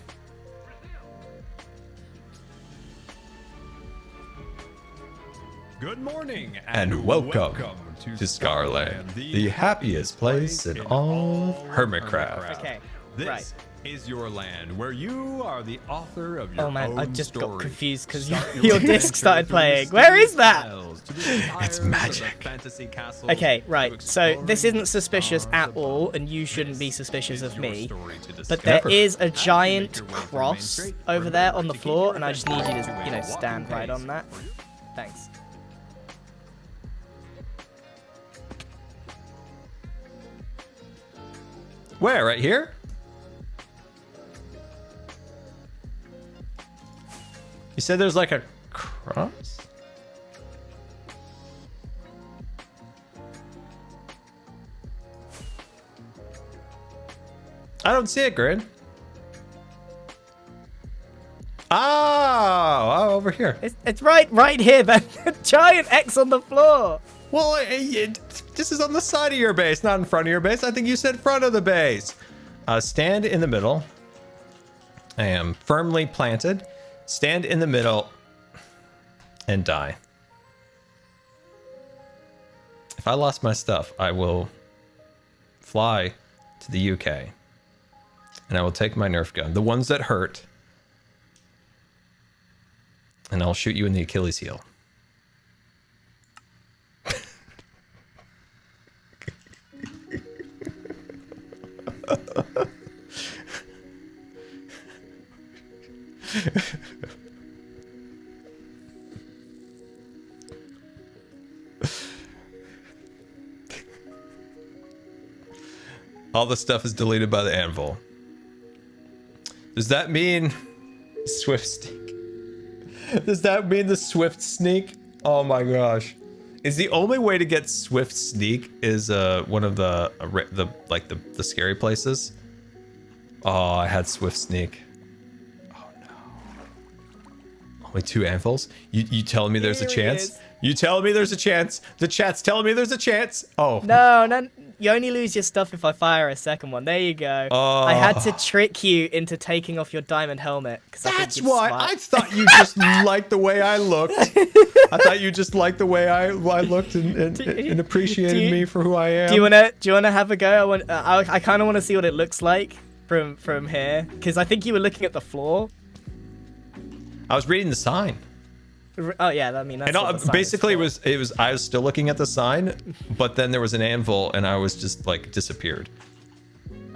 Good morning and welcome to Scarland, the happiest place in all of Hermitcraft. Okay, This right. is your land where you are the author of your Oh man, own I just got story. confused because Start your disc adventure started through playing. Where is that? styles to the It's empires of the magic. fantasy castles, Okay, to right. So this exploring isn't suspicious stars at above. all, and you shouldn't be This suspicious is of your me. story to But there discover. is a As you make giant your way through Main cross Street, over there remember on the to keep floor, your and I just need you adventure to, to you know, a walking stand right pace. on that. Thanks. Where? Right here? You said there's like a cross? I don't see it, Grid. Oh, over here. It's right here, man. Giant X on the floor. Well, this is on the side of your base, not in front of your base. I think you said front of the base. Stand in the middle. I am firmly planted. Stand in the middle and die. If I lost my stuff, I will fly to the UK and I will take my Nerf gun, the ones that hurt, and I'll shoot you in the Achilles heel. All the stuff is deleted by the anvil. Does that mean swift sneak? Does that mean the swift sneak? Oh my gosh. Is the only way to get swift sneak is one of the scary places? Oh, I had swift sneak. Oh no. Only 2 anvils? You telling me there's a Here he chance? is. You telling me there's a chance? The chat's telling me there's a chance. Oh. No, you only lose your stuff if I fire a second one. There you go. I had to trick you into taking off your diamond helmet. That's why I thought you just liked the way I looked. I thought you just liked the way I looked and appreciated me for who I am. Do you wanna have a go? I kind of want to see what it looks like from here, because I think you were looking at the floor. I was reading the sign. Oh yeah, I mean that's what the sign is Basically for. it was I was still looking at the sign, but then there was an anvil and I was just like disappeared.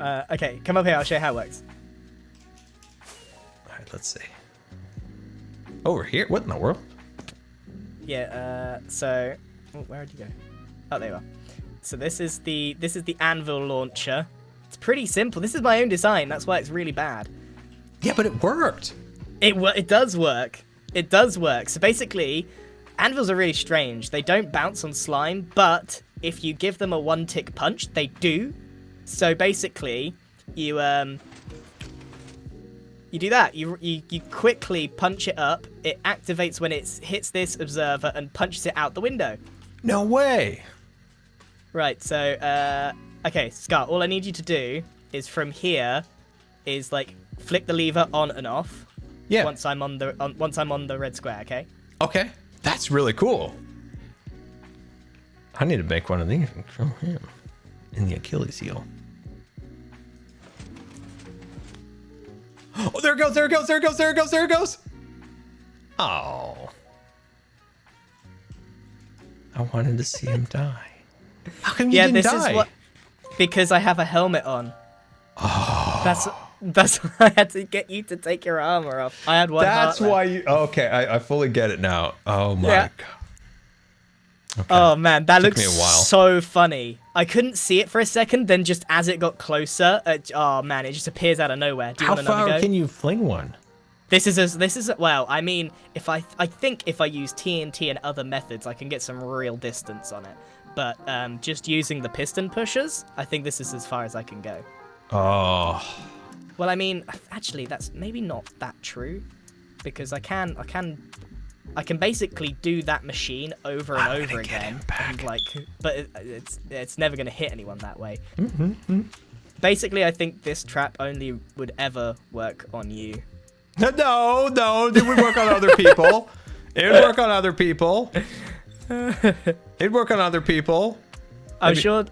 Okay, come up here. I'll show you how it works. All right, let's see. Over here? What in the world? Yeah. So, where did you go? Oh, there you are. So this is the anvil launcher. It's pretty simple. This is my own design. That's why it's really bad. Yeah, but it worked. It does work. It does work. So basically, anvils are really strange. They don't bounce on slime, but if you give them a 1-tick punch, they do. So basically, you do that. You quickly punch it up. It activates when it hits this observer and punches it out the window. No way. Right. So okay, Scar. All I need you to do is from here, is like flick the lever on and off. Yeah. Once I'm on the red square, okay? Okay. That's really cool. I need to make one of these and throw him in the Achilles heel. Oh, there it goes, there it goes, there it goes, there it goes, there it goes. Oh. I wanted to see him die. How come you didn't this die? is what, because I have a helmet on. Oh. That's why I had to get you to take your armor off. I had one. That's heart why left. you. Okay, I fully get it now. Oh my Yeah. god. Okay. Oh man, that Took looks me a while. so funny. I couldn't see it for a second, then just as it got closer, oh man, it just appears out of nowhere. Do you How want another far go? can you fling one? This is well, I mean, I think if I use TNT and other methods, I can get some real distance on it. But just using the piston pushers, I think this is as far as I can go. Oh. Well, I mean, actually, that's maybe not that true, because I can basically do that machine over and over again, and but it's never gonna hit anyone that way. Basically, I think this trap only would ever work on you. No, it would work on other people. It would work on other people. It'd work on other people. I'm sure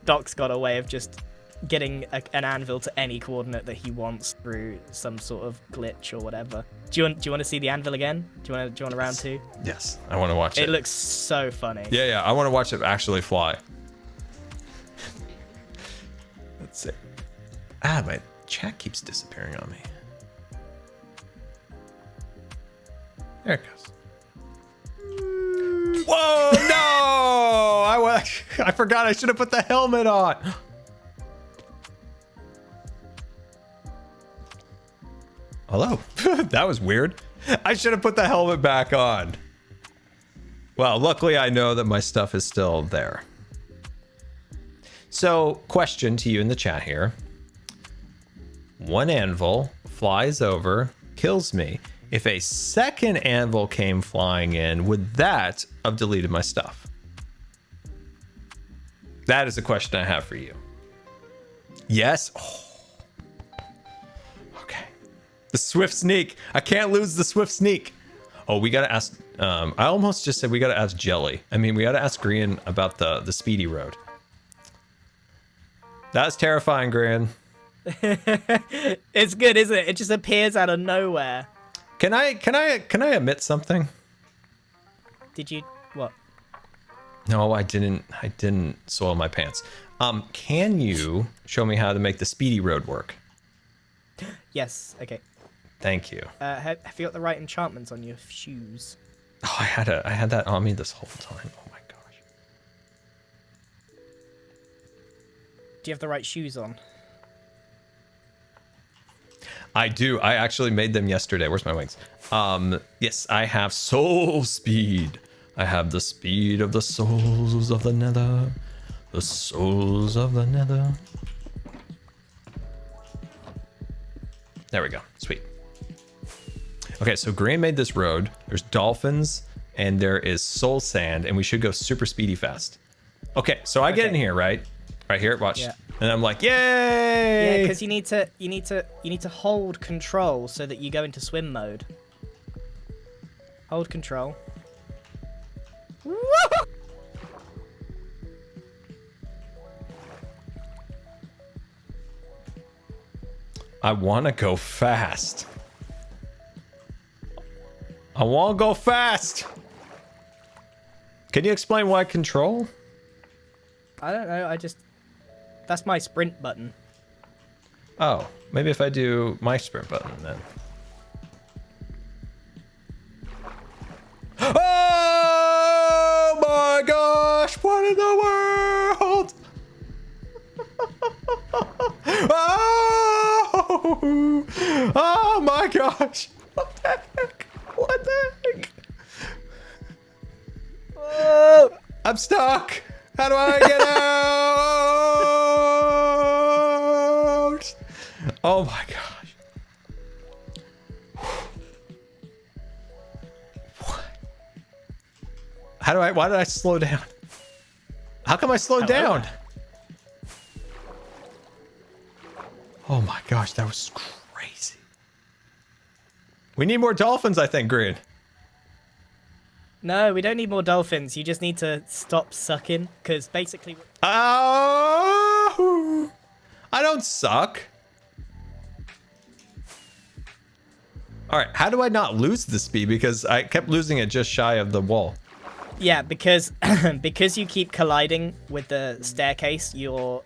Doc's got a way of just getting an anvil to any coordinate that he wants through some sort of glitch or whatever. Do you want to see the anvil again? Do you want a round 2? Yes, I want to watch it. It looks so funny. Yeah, I want to watch it actually fly. Let's see. My chat keeps disappearing on me. There it goes. Whoa, no! I forgot I should have put the helmet on. Hello. That was weird. I should have put the helmet back on. Well, luckily I know that my stuff is still there. So, question to you in the chat here. One anvil flies over, kills me. If a second anvil came flying in, would that have deleted my stuff? That is a question I have for you. Yes? Oh. Okay. The swift sneak. I can't lose the swift sneak. Oh, we gotta ask... I almost just said we gotta ask Jelly. I mean, we gotta ask Grian about the speedy road. That's terrifying, Grian. It's good, isn't it? It just appears out of nowhere. Can I admit something? Did you what? No, I didn't soil my pants. Can you show me how to make the speedy road work? Yes. Okay. Thank you. Have you got the right enchantments on your shoes? Oh, I had that on me this whole time. Oh my gosh. Do you have the right shoes on? I do. I actually made them yesterday. Where's my wings? Yes, I have soul speed. I have the speed of the souls of the nether. The souls of the nether. There we go. Sweet. Okay, so Graham made this road. There's dolphins and there is soul sand, and we should go super speedy fast. Okay, so I get in here, right? Right here, watch. Yeah. And I'm like, yay! Yeah, because you need to hold control so that you go into swim mode. Hold control. I want to go fast. I want to go fast. Can you explain why control? I don't know. That's my sprint button. Oh, maybe if I do my sprint button then. Oh my gosh! What in the world? Oh my gosh! What the heck? What the heck? Oh, I'm stuck. How do I get out? Oh my gosh. What? Why did I slow down? How come I slowed down? Oh my gosh, that was crazy. We need more dolphins, I think, Green. No, we don't need more dolphins. You just need to stop sucking, because basically... Oh! I don't suck. All right, how do I not lose the speed? Because I kept losing it just shy of the wall. Yeah, because because you keep colliding with the staircase, you're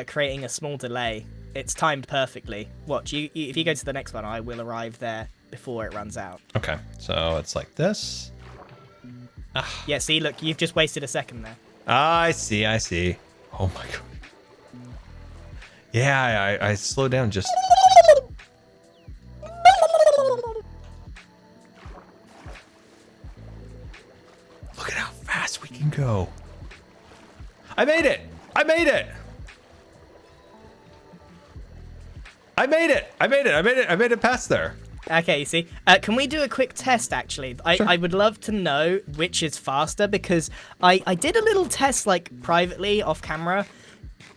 creating a small delay. It's timed perfectly. Watch, if you go to the next one, I will arrive there before it runs out. Okay, so it's like this. Yeah, see, look, you've just wasted a second there. I see. Oh my god. Yeah, I slowed down just... Look at how fast we can go. I made it! I made it! I made it! I made it past there. Okay, you see. Can we do a quick test, actually? Sure. I would love to know which is faster, because I did a little test, like, privately, off camera,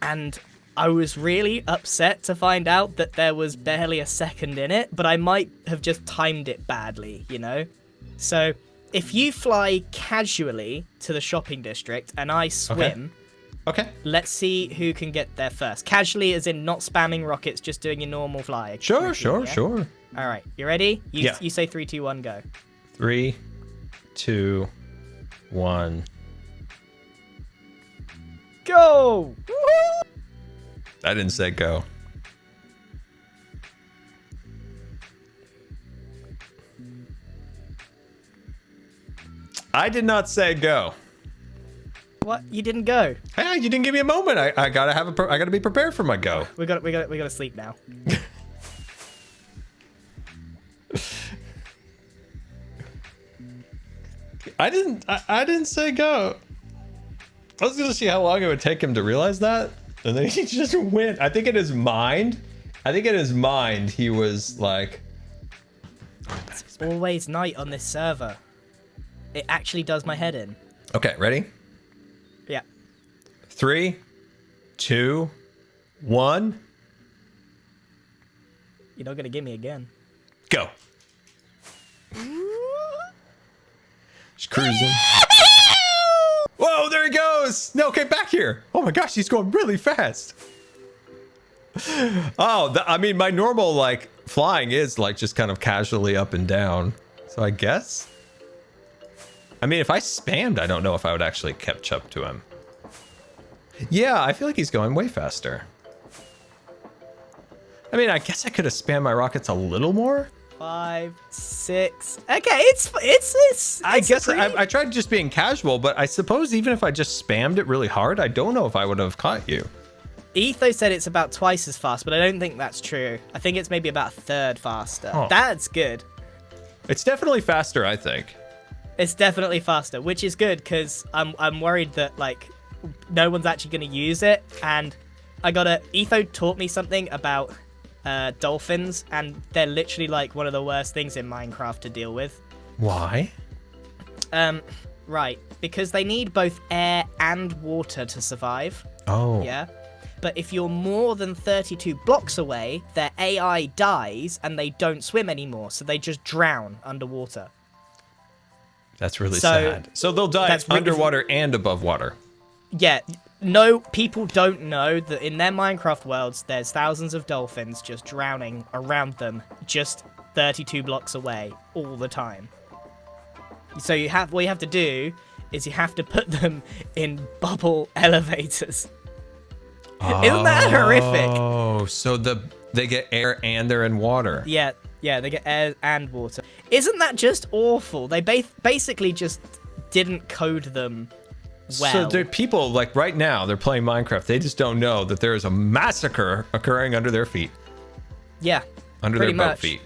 and I was really upset to find out that there was barely a second in it, but I might have just timed it badly, you know? So, if you fly casually to the shopping district and I swim, Okay. let's see who can get there first. Casually as in not spamming rockets, just doing your normal fly. Sure, routine, sure. All right, you ready? Yeah. You say 3, 2, 1, go. 3, 2, 1. Go! I didn't say go. I did not say go. What? You didn't go? Hey, you didn't give me a moment. I gotta have I gotta be prepared for my go. We gotta sleep now. I didn't say go. I was gonna see how long it would take him to realize that, and then he just went. I think in his mind, he was like, It's always night on this server. It actually does my head in. okay, ready? Yeah. 3, 2, 1, You're not gonna give me again. go. Just cruising. Whoa, there he goes. No, okay, back here. Oh my gosh, he's going really fast. Oh, I mean, my normal like flying is like just kind of casually up and down. So I guess. I mean, if I spammed, I don't know if I would actually catch up to him. Yeah, I feel like he's going way faster. I mean, I guess I could have spammed my rockets a little more. 5, 6. Okay, it's I guess pretty- I tried just being casual, but I suppose even if I just spammed it really hard, I don't know if I would have caught you. Etho said it's about twice as fast, but I don't think that's true. I think it's maybe about a third faster. Huh. That's good. It's definitely faster, I think. It's definitely faster, which is good because I'm worried that like no one's actually going to use it. And Etho taught me something about dolphins, and they're literally like one of the worst things in Minecraft to deal with. Why? Right, because they need both air and water to survive. Oh. Yeah. But if you're more than 32 blocks away, their AI dies and they don't swim anymore, so they just drown underwater. That's really So- sad. So they'll die that's really- underwater and above water. Yeah, no, people don't know that in their Minecraft worlds, there's thousands of dolphins just drowning around them, just 32 blocks away all the time. So what you have to do is you have to put them in bubble elevators. Isn't that horrific? Oh, so they get air and they're in water. Yeah, they get air and water. Isn't that just awful? They basically just didn't code them well. So there are people like right now, they're playing Minecraft. They just don't know that there is a massacre occurring under their feet. Yeah, Under pretty their boat much. feet.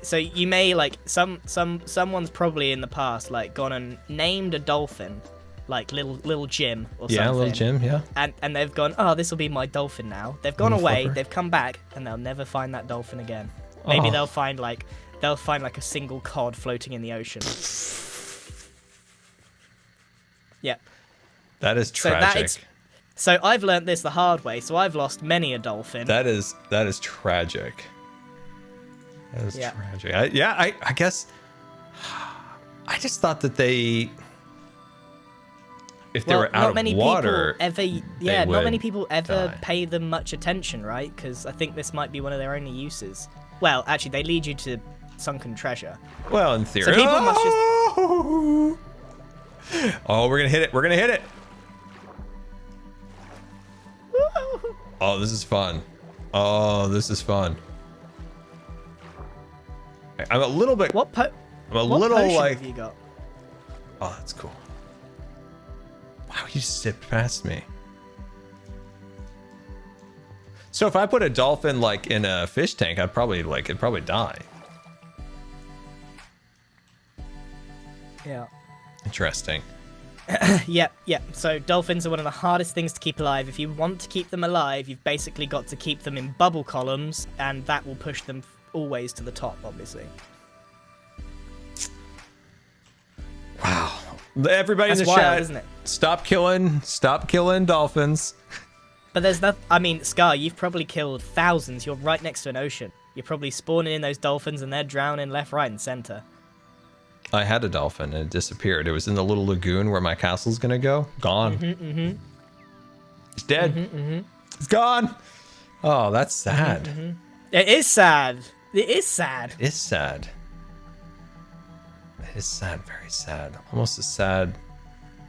So you may like someone's probably in the past like gone and named a dolphin, like little Jim or something. Yeah, little Jim, yeah. And they've gone, oh, this will be my dolphin now. They've gone Little away, flipper. they've come back, and they'll never find that dolphin again. Maybe Oh. they'll find like a single cod floating in the ocean. Yeah. That is So tragic. So I've learnt this the hard way. So I've lost many a dolphin. That is tragic. That is Yeah. tragic. I guess I just thought that if they were out not many of water, people ever, not many would people ever die. pay them much attention, right? Because I think this might be one of their only uses. Well, actually, they lead you to sunken treasure. well, in theory. So people must just. Oh, we're gonna hit it. We're gonna hit it. Oh, this is fun. Oh, this is fun. I'm a little bit. What I'm a what little potion like. have you got? Oh, that's cool. Wow, you zipped past me. So if I put a dolphin like in a fish tank, it'd probably die. Yeah. Interesting. Yep. So dolphins are one of the hardest things to keep alive. If you want to keep them alive, you've basically got to keep them in bubble columns, and that will push them always to the top, obviously. Wow. Everybody That's in the wild, chat, isn't it? stop killing dolphins. But there's nothing. I mean, Scar, you've probably killed thousands. You're right next to an ocean. You're probably spawning in those dolphins, and they're drowning left, right, and center. I had a dolphin and it disappeared. It was in the little lagoon where my castle's gonna go. Gone. It's dead. It's gone. Oh, that's sad. It is sad. It is sad. It is sad. It is sad. Very sad. Almost as sad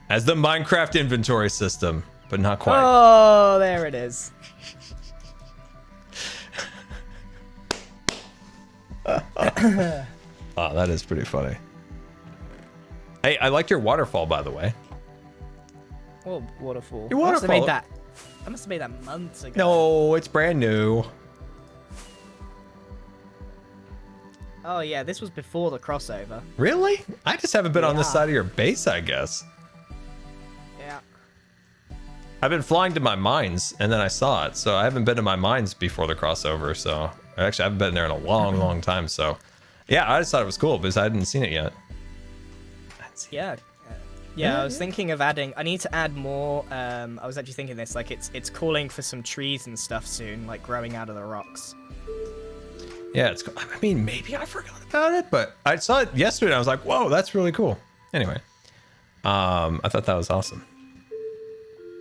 as the Minecraft inventory system, but not quite. Oh, there it is. Oh, that is pretty funny. Hey, I liked your waterfall, by the way. What waterfall? Your waterfall. I must have made that months ago. No, it's brand new. Oh yeah, this was before the crossover. Really? I just haven't been on this Yeah. side of your base, I guess. Yeah. I've been flying to my mines, and then I saw it, so I haven't been to my mines before the crossover, so... Actually, I haven't been there in a long, long time, so... Yeah, I just thought it was cool, because I hadn't seen it yet. Yeah. Yeah, I was thinking of adding... I need to add more... I was actually thinking this, like, it's calling for some trees and stuff soon, like, growing out of the rocks. Yeah, it's cool. I mean, maybe I forgot about it, but I saw it yesterday, and I was like, whoa, that's really cool. Anyway. I thought that was awesome.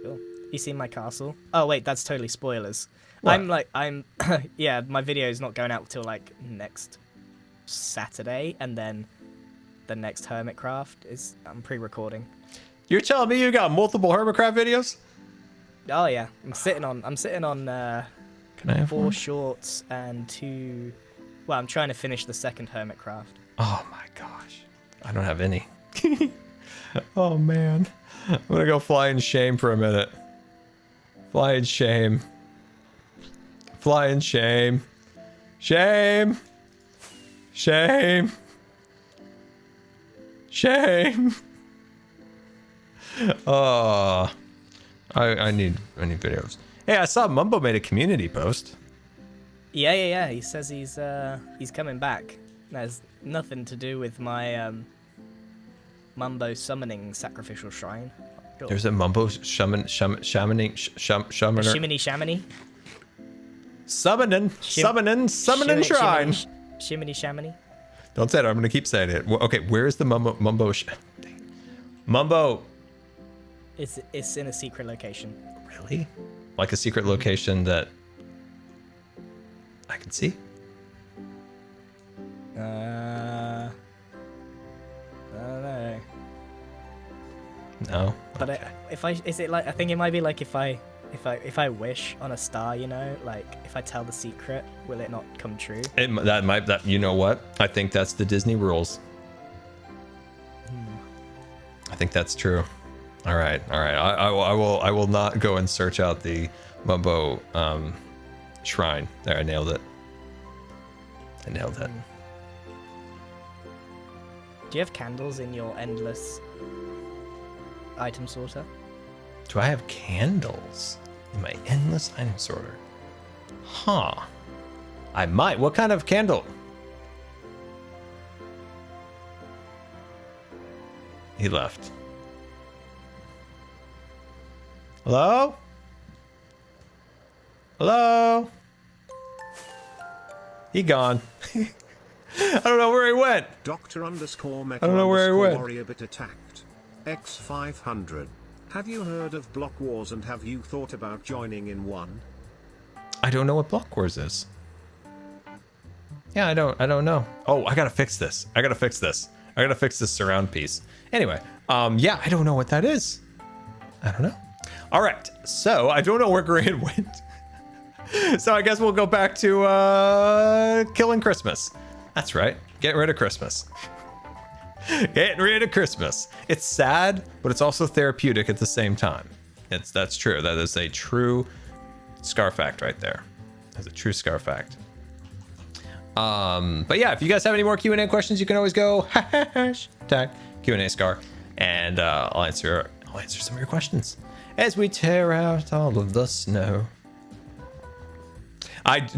Cool. You seen my castle? Oh, wait, that's totally spoilers. What? Yeah, my video is not going out till, like, next Saturday, and then the next Hermitcraft is... I'm pre-recording. You're telling me you got multiple Hermitcraft videos? Oh, yeah. I'm sitting on Can I have 4 one? shorts and 2... Well, I'm trying to finish the second Hermitcraft. Oh my gosh. I don't have any. Oh man. I'm gonna go fly in shame for a minute. Fly in shame. Fly in shame. Shame. Shame. Shame. Oh. I need videos. Hey, I saw Mumbo made a community post. Yeah. He says he's coming back. There's nothing to do with my Mumbo summoning sacrificial shrine. Sure. There's a Mumbo shammaning Shiminy shaminy. summoning shrine. Shiminy shaminy. Don't say it. I'm gonna keep saying it. Okay, where's the Mumbo? Mumbo. It's in a secret location. Really? Like a secret location that I can see? I don't know. No. But Okay. is it like, I think it might be like if I wish on a star, you know, like if I tell the secret, will it not come true? That you know what? I think that's the Disney rules. I think that's true. All right. I will not go and search out the Mumbo shrine. There, I nailed it. Do you have candles in your endless item sorter? Do I have candles in my endless item sorter? Huh. I might. What kind of candle? He left. Hello? Hello? He gone. I don't know where he went. Doctor underscore metal I don't know where he went. warrior bit attacked. X500. Have you heard of Block Wars and have you thought about joining in one? I don't know what Block Wars is. Yeah, I don't know. Oh, I gotta fix this. I gotta fix this surround piece. Anyway, yeah, I don't know what that is. I don't know. All right, so I don't know where Grant went. So I guess we'll go back to killing Christmas. That's right. Get rid of Christmas. Getting rid of Christmas. It's sad, but it's also therapeutic at the same time. That's true. That is a true Scar fact right there. That's a true Scar fact. But yeah, if you guys have any more Q&A questions, you can always go hashtag Q&A Scar, and I'll answer some of your questions as we tear out all of the snow.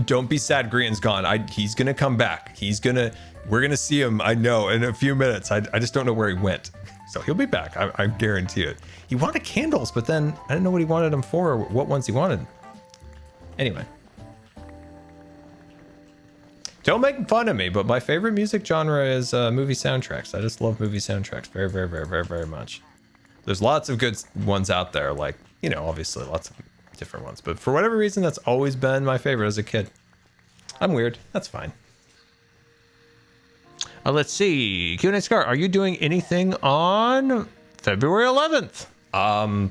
Don't be sad. Grian's gone. He's gonna come back. We're gonna see him. I know in a few minutes. I just don't know where he went. So he'll be back. I guarantee it. He wanted candles, but then I didn't know what he wanted them for or what ones he wanted. Anyway. Don't make fun of me, but my favorite music genre is movie soundtracks. I just love movie soundtracks very, very, very, very, very much. There's lots of good ones out there, like, you know, obviously lots of different ones. But for whatever reason, that's always been my favorite as a kid. I'm weird. That's fine. Let's see. Q&A Scar, are you doing anything on February 11th? I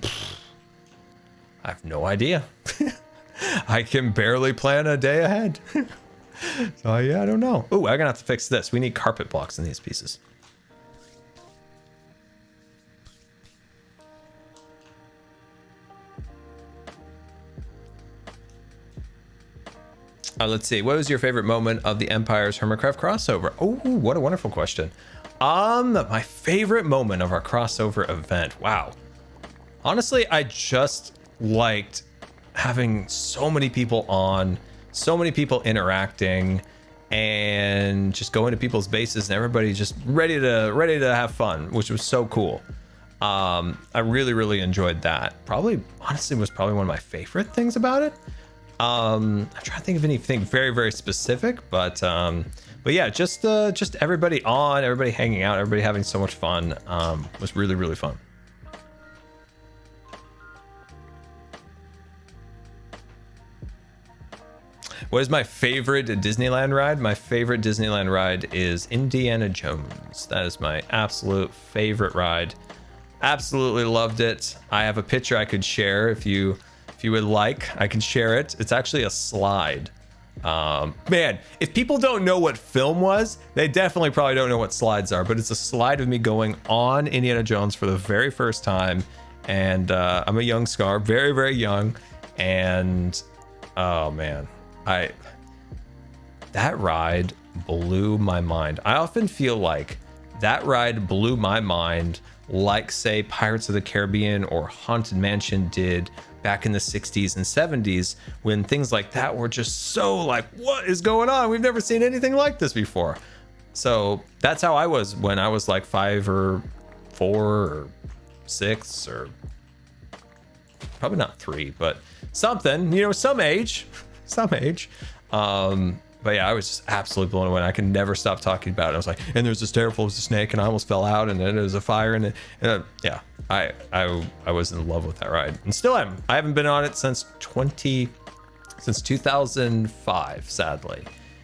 have no idea. I can barely plan a day ahead. So yeah, I don't know. Oh, I'm gonna have to fix this. We need carpet blocks in these pieces. Let's see. What was your favorite moment of the Empire's Hermitcraft crossover? Oh, what a wonderful question. My favorite moment of our crossover event. Wow. Honestly, I just liked having so many people on, so many people interacting, and just going to people's bases and everybody just ready to have fun, which was so cool. I really, really enjoyed that. Honestly, was probably one of my favorite things about it. I'm trying to think of anything very, very specific, but yeah, just everybody on, everybody hanging out, everybody having so much fun, was really, really fun. What is my favorite Disneyland ride? My favorite Disneyland ride is Indiana Jones. That is my absolute favorite ride. Absolutely loved it. I have a picture I could share if you would like. I can share it. It's actually a slide. Man, if people don't know what film was, they definitely probably don't know what slides are, but it's a slide of me going on Indiana Jones for the very first time. And I'm a young Scar, very, very young. And oh man, that ride blew my mind. I often feel like that ride blew my mind, like say Pirates of the Caribbean or Haunted Mansion did back in the 60s and 70s, when things like that were just so like, what is going on? We've never seen anything like this before. So that's how I was when I was like 5 or 4 or 6, or probably not 3, but something, you know, some age. But yeah, I was just absolutely blown away. I can never stop talking about it. I was like, and there's this terrible snake, and I almost fell out, and then there was a fire, and yeah, I was in love with that ride, and still am. I haven't been on it since 2005, sadly,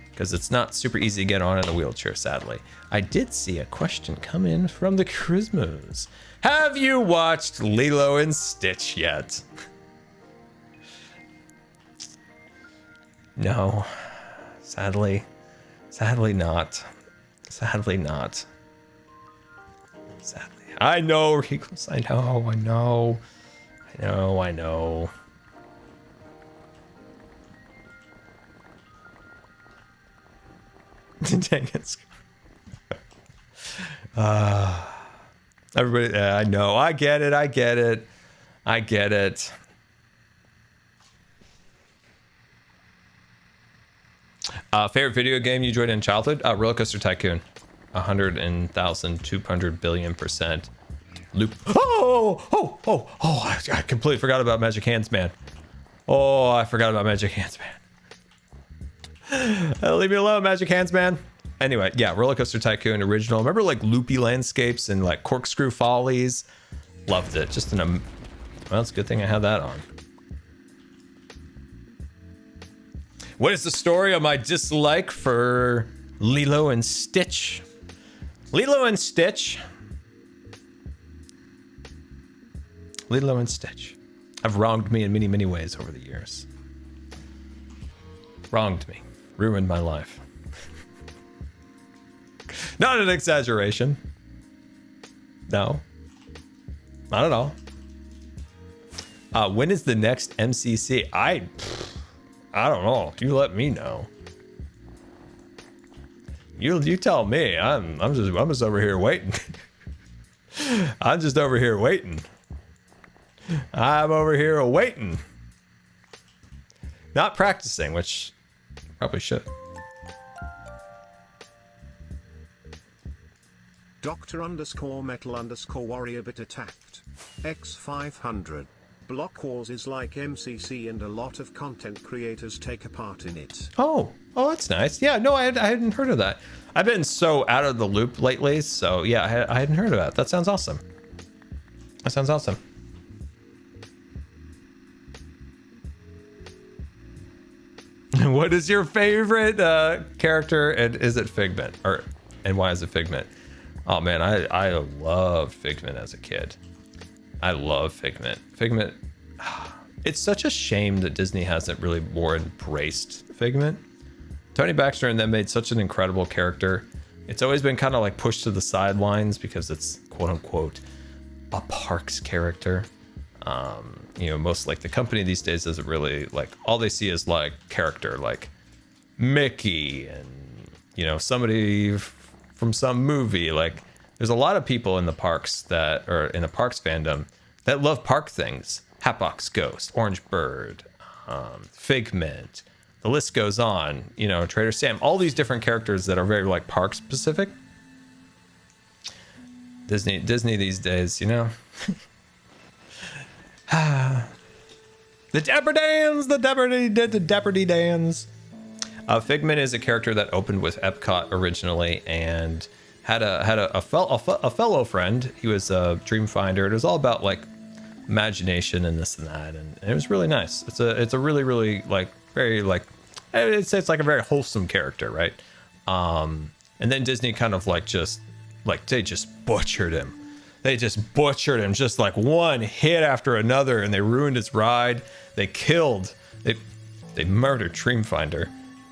because it's not super easy to get on in a wheelchair, sadly. I did see a question come in from the Christmas. Have you watched Lilo and Stitch yet? No. Sadly not. Sadly. I know, Regals. I know. Dang it. Everybody, I know. I get it. Favorite video game you enjoyed in childhood? Roller Coaster Tycoon. 100,200 billion%. Loop. I completely forgot about Magic Hands Man. Oh, I forgot about Magic Hands Man. Leave me alone, Magic Hands Man. Anyway, yeah, Roller Coaster Tycoon original. Remember like loopy landscapes and like corkscrew follies? Loved it. Just well, it's a good thing I had that on. What is the story of my dislike for Lilo and Stitch? Lilo and Stitch have wronged me in many, many ways over the years. Wronged me. Ruined my life. Not an exaggeration. No. Not at all. When is the next MCC? I don't know. You let me know. You tell me. I'm just over here waiting. I'm over here waiting. Not practicing, which probably should. Dr_metal_warrior bit attacked. X500. Block Wars is like MCC and a lot of content creators take a part in it. Oh, that's nice. Yeah, no, I hadn't heard of that. I've been so out of the loop lately, so yeah, I hadn't heard of that. That sounds awesome. That sounds awesome. What is your favorite character, and is it Figment, and why is it Figment? Oh man, I loved Figment as a kid. I love Figment. Figment. It's such a shame that Disney hasn't really more embraced Figment. Tony Baxter and them made such an incredible character. It's always been kind of like pushed to the sidelines because it's quote unquote a parks character. You know, most like the company these days doesn't really like, all they see is like character like Mickey and, you know, somebody from some movie. Like there's a lot of people in the parks that are in the parks fandom that love park things. Hatbox Ghost, Orange Bird, Figment, the list goes on, you know, Trader Sam, all these different characters that are very like park specific. Disney these days, you know. The Dapper Dans, the Dapper Dans. Figment is a character that opened with Epcot originally and had a fellow friend. He was a Dreamfinder. It was all about like imagination and this and that, and it was really nice. It's a really like very like, I'd say it's like a very wholesome character, right? And then Disney kind of like they just butchered him. They just butchered him, just like one hit after another, and they ruined his ride. They murdered Dreamfinder.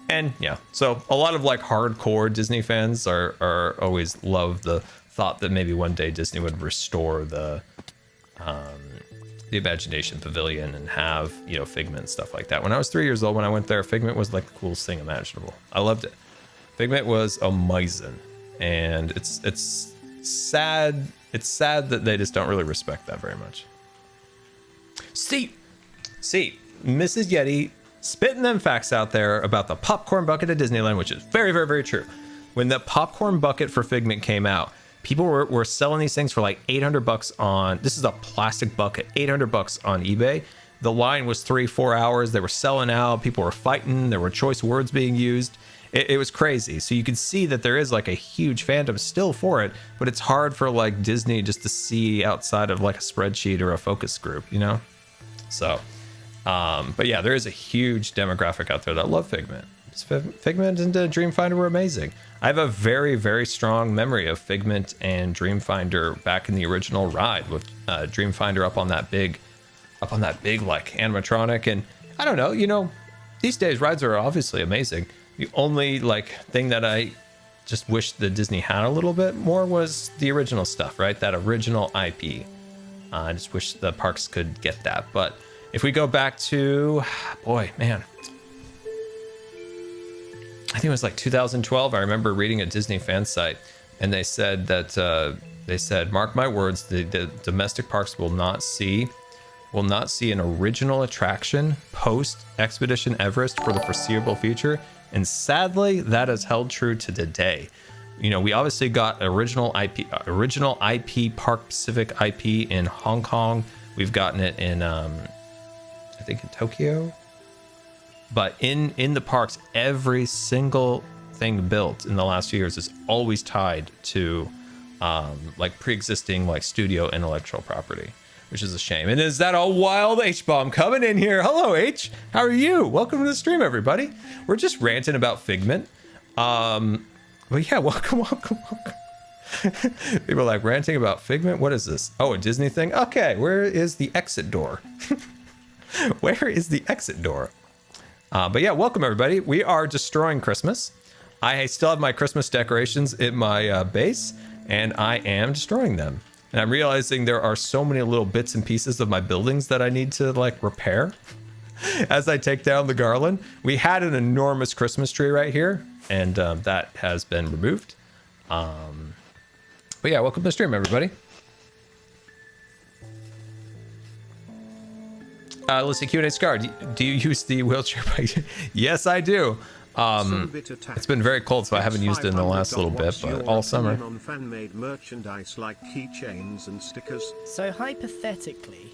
And yeah, so a lot of like hardcore Disney fans are always love the thought that maybe one day Disney would restore the Imagination Pavilion and have, you know, Figment and stuff like that. When I was 3 years old, when I went there, Figment was like the coolest thing imaginable. I loved it. Figment was amazing, and it's sad. It's sad that they just don't really respect that very much. See, Mrs. Yeti spitting them facts out there about the popcorn bucket at Disneyland, which is very, very, very true. When the popcorn bucket for Figment came out, people were selling these things for like $800 on, this is a plastic bucket, $800 on eBay. The line was 3-4 hours. They were selling out. People were fighting. There were choice words being used. It was crazy. So you can see that there is like a huge fandom still for it, but it's hard for like Disney just to see outside of like a spreadsheet or a focus group, you know? So, but yeah, there is a huge demographic out there that love Figment. Figment and Dreamfinder were amazing. I have a very, very strong memory of Figment and Dreamfinder back in the original ride with Dreamfinder up on that big like animatronic. And I don't know, you know, these days rides are obviously amazing. The only like thing that I just wish that Disney had a little bit more was the original stuff, right? That original IP. I just wish the parks could get that. But if we go back to, boy, man, I think it was like 2012. I remember reading a Disney fan site, and they said that mark my words, the domestic parks will not see an original attraction post Expedition Everest for the foreseeable future. And sadly, that has held true to today. You know, we obviously got original IP Park Pacific IP in Hong Kong. We've gotten it in, I think in Tokyo. But in the parks, every single thing built in the last few years is always tied to like pre-existing like studio intellectual property, which is a shame. And is that a wild H-bomb coming in here? Hello, H. How are you? Welcome to the stream, everybody. We're just ranting about Figment. But yeah, welcome. People are like ranting about Figment. What is this? Oh, a Disney thing? Okay, where is the exit door? Where is the exit door? But yeah, welcome, everybody. We are destroying Christmas. I still have my Christmas decorations in my base, and I am destroying them. And I'm realizing there are so many little bits and pieces of my buildings that I need to like repair as I take down the garland. We had an enormous Christmas tree right here, and that has been removed. But yeah, welcome to the stream, everybody. Let's see, Q&A Scar, do you use the wheelchair bike? Yes, I do. It's been very cold, so I haven't used it in the last little bit, but all summer. On fan-made merchandise like keychains and stickers. So hypothetically,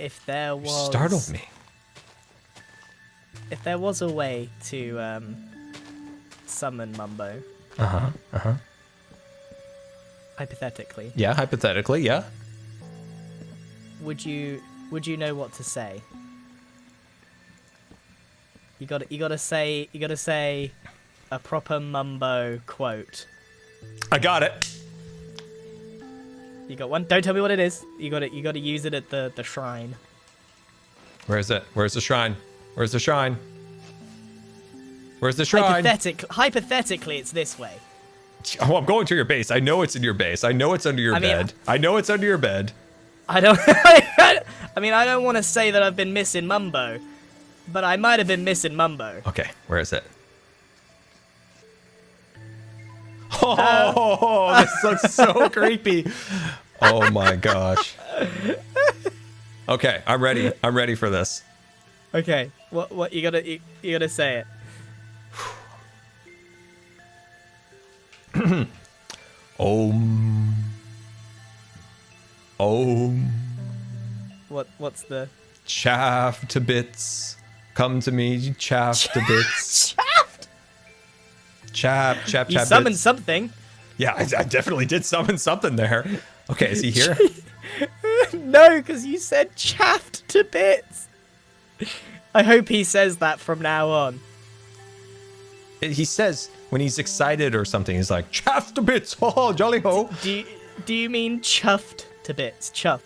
if there was... Startled me. If there was a way to summon Mumbo, hypothetically, Yeah, hypothetically, yeah. would you know what to say? You gotta say a proper Mumbo quote. I got it. You got one? Don't tell me what it is. You gotta use it at the shrine. Where is it? Where's the shrine? Where's the shrine? Where's the shrine? Hypothetically, it's this way. Oh, I'm going to your base. I know it's in your base. I know it's under your bed. I know it's under your bed. I don't. I mean, I don't want to say that I've been missing Mumbo, but I might have been missing Mumbo. Okay, where is it? Oh, this looks so creepy. Oh my gosh. Okay, I'm ready. I'm ready for this. Okay, what you gotta say it. Om. What's the Chaff to bits. Come to me, chaff to bits. Shaft? Chap. You summoned bits. something. Yeah, I definitely did summon something there. Okay, is he here? No, because you said chaffed to bits. I hope he says that from now on. He says when he's excited or something, he's like, chaff to bits. Oh, jolly ho. Do you mean chuffed to bits? Chuff.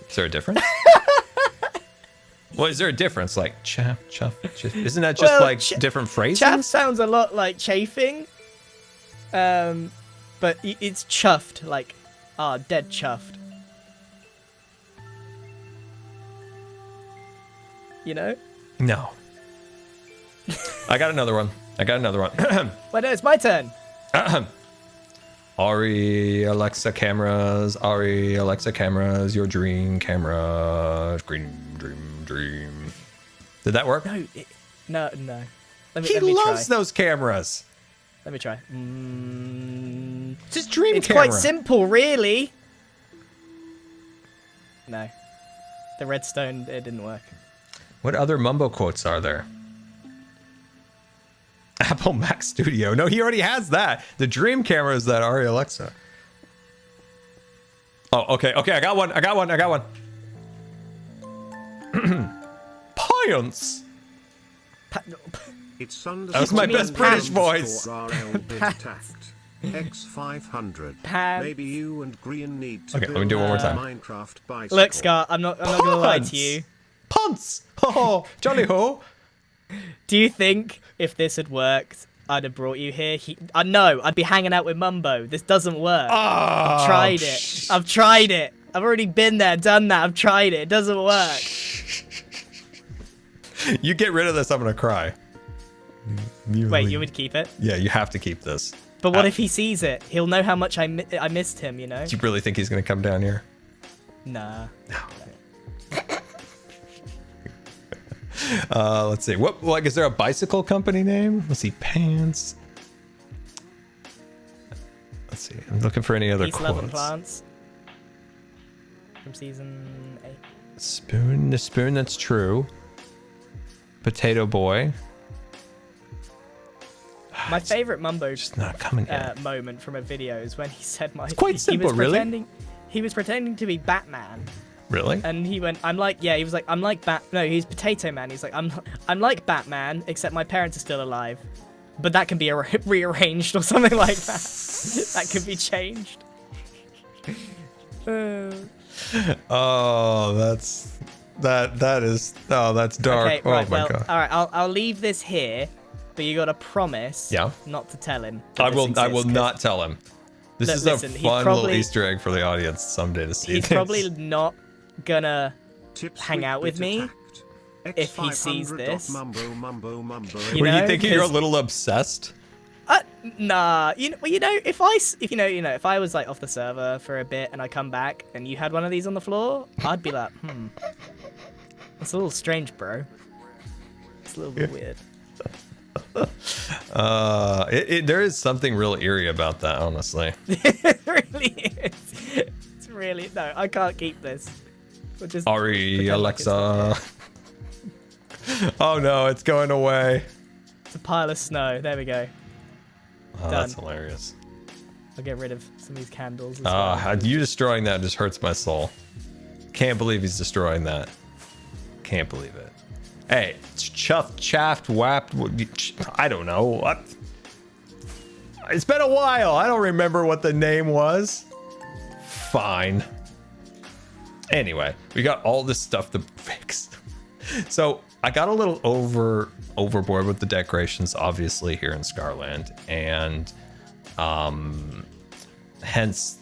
Is there a difference? Well, is there a difference? Like chaff. Isn't that just like different phrases? Chaff sounds a lot like chafing. But it's chuffed, like, dead chuffed. You know? No. I got another one. Well, no, it's my turn. Ari Alexa cameras, your dream camera, dream. Did that work? No. Let He me loves try. those cameras. Let me try. It's his dream It's camera. quite simple, really. No. The redstone, it didn't work. What other Mumbo quotes are there? Apple Mac Studio. No, he already has that. The dream camera is that Ari Alexa. Oh, okay. I got one. Piance. It's Sunday. That was my best British voice. X500. Pants. Maybe you and Green need to Okay, build let me do it one more a time. Minecraft bicycle. Look, Scar, I'm not gonna lie to you. Punts. Oh, jolly ho. Do you think if this had worked, I'd have brought you here? No, I'd be hanging out with Mumbo. This doesn't work. I've tried it. I've already been there, done that. I've tried it. It doesn't work. You get rid of this, I'm gonna cry. Wait, you would keep it? Yeah, you have to keep this. But what if he sees it? He'll know how much I missed him, you know? Do you really think he's gonna come down here? Nah. Let's see. What? Like, is there a bicycle company name? Let's see. Pants. Let's see. I'm looking for any other Peace, Love, and quotes. Plants. From season 8. Spoon. The spoon. That's true. Potato Boy. My favorite Mumbo Just not coming in. moment from a video is when he said It's quite simple, really. He was pretending to be Batman. Really? And he went, he was like, I'm like no, he's Potato Man. He's like, I'm like Batman, except my parents are still alive. But that can be rearranged or something like that. That can be changed. Oh, that's dark. Okay, Oh right, my well, god. all right, I'll leave this here, but you gotta promise not to tell him. I will not tell him. This is listen, a he's fun probably- little Easter egg for the audience someday to see. He's this. probably not gonna Tips hang out with me attacked. if he sees this. Mumbo. You Were know, you thinking you're a 'cause- little obsessed? Nah, if I was like off the server for a bit and I come back and you had one of these on the floor, I'd be like, that's a little strange, bro. It's a little bit weird. There is something real eerie about that, honestly. It really is. No, I can't keep this. We'll just Ari, pretend like it's not Alexa. Oh no, it's going away. It's a pile of snow. There we go. Oh, Done. that's hilarious. I'll get rid of some of these candles as well. You destroying that just hurts my soul. Can't believe he's destroying that. Can't believe it. Hey, it's chaffed, whapped. I don't know. What? It's been a while. I don't remember what the name was. Fine. Anyway, we got all this stuff to fix. So I got a little overboard with the decorations, obviously, here in Scarland, and hence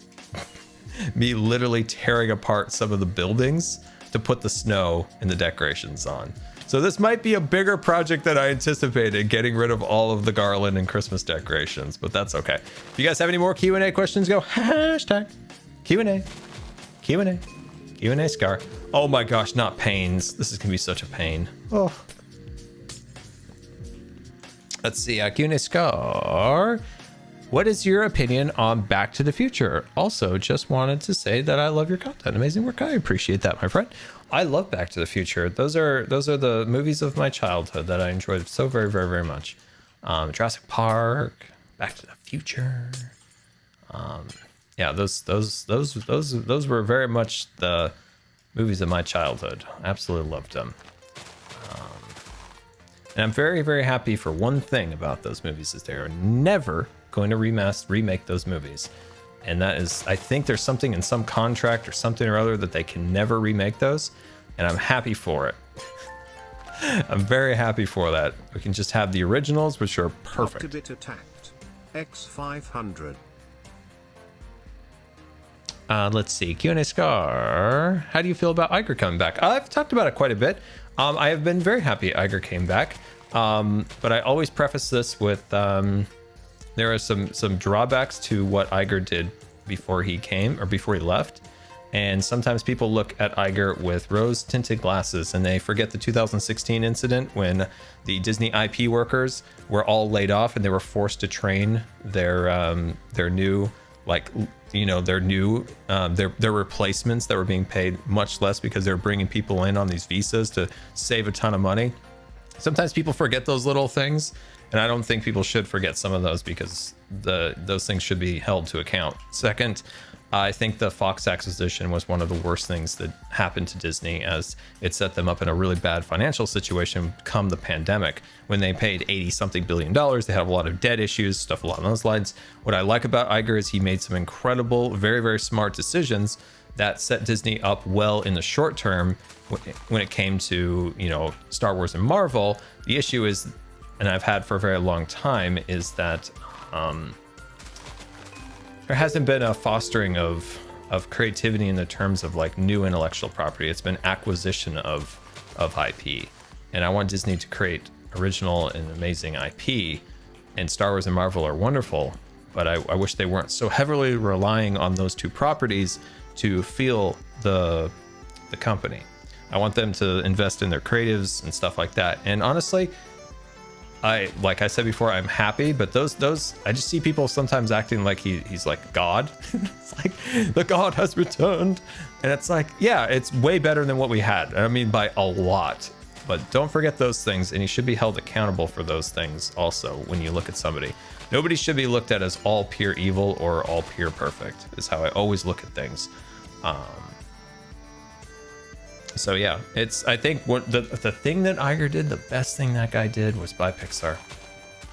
me literally tearing apart some of the buildings to put the snow and the decorations on. So this might be a bigger project than I anticipated, getting rid of all of the garland and Christmas decorations, but that's okay. If you guys have any more Q&A questions, go hashtag Q&A, Q&A, Q&A Scar. Oh my gosh, not pains. This is gonna be such a pain. Oh. Let's see, Q&A Scar. What is your opinion on Back to the Future? Also, just wanted to say that I love your content. Amazing work. I appreciate that, my friend. I love Back to the Future. Those are the movies of my childhood that I enjoyed so very, very, very much. Jurassic Park, Back to the Future. Yeah, those were very much the movies of my childhood. Absolutely loved them. And I'm very, very happy for one thing about those movies is they are never going to remake those movies. And that is, I think there's something in some contract or something or other that they can never remake those. And I'm happy for it. I'm very happy for that. We can just have the originals, which are perfect. Octobit attacked. X500. Let's see. Q&A Scar. How do you feel about Iger coming back? I've talked about it quite a bit. I have been very happy Iger came back. But I always preface this with there are some drawbacks to what Iger did before he came or before he left. And sometimes people look at Iger with rose-tinted glasses and they forget the 2016 incident when the Disney IP workers were all laid off and they were forced to train their new, like, you know, their replacements that were being paid much less because they were bringing people in on these visas to save a ton of money. Sometimes people forget those little things, and I don't think people should forget some of those because those things should be held to account. Second, I think the Fox acquisition was one of the worst things that happened to Disney, as it set them up in a really bad financial situation come the pandemic. When they paid $80-something billion, they had a lot of debt issues, stuff along those lines. What I like about Iger is he made some incredible, very, very smart decisions that set Disney up well in the short term when it came to, you know, Star Wars and Marvel. The issue is, and I've had for a very long time, is that there hasn't been a fostering of creativity in the terms of like new intellectual property. It's been acquisition of IP, and I want Disney to create original and amazing IP. And Star Wars and Marvel are wonderful, but I wish they weren't so heavily relying on those two properties to fuel the company. I want them to invest in their creatives and stuff like that. And honestly, like I said before, I'm happy, but those I just see people sometimes acting like he's like God. It's like the God has returned, and it's like, yeah, it's way better than what we had. I mean, by a lot. But don't forget those things, and you should be held accountable for those things also when you look at somebody. Nobody should be looked at as all pure evil or all pure perfect, is how I always look at things. So yeah, I think what the thing that Iger did, the best thing that guy did was buy Pixar.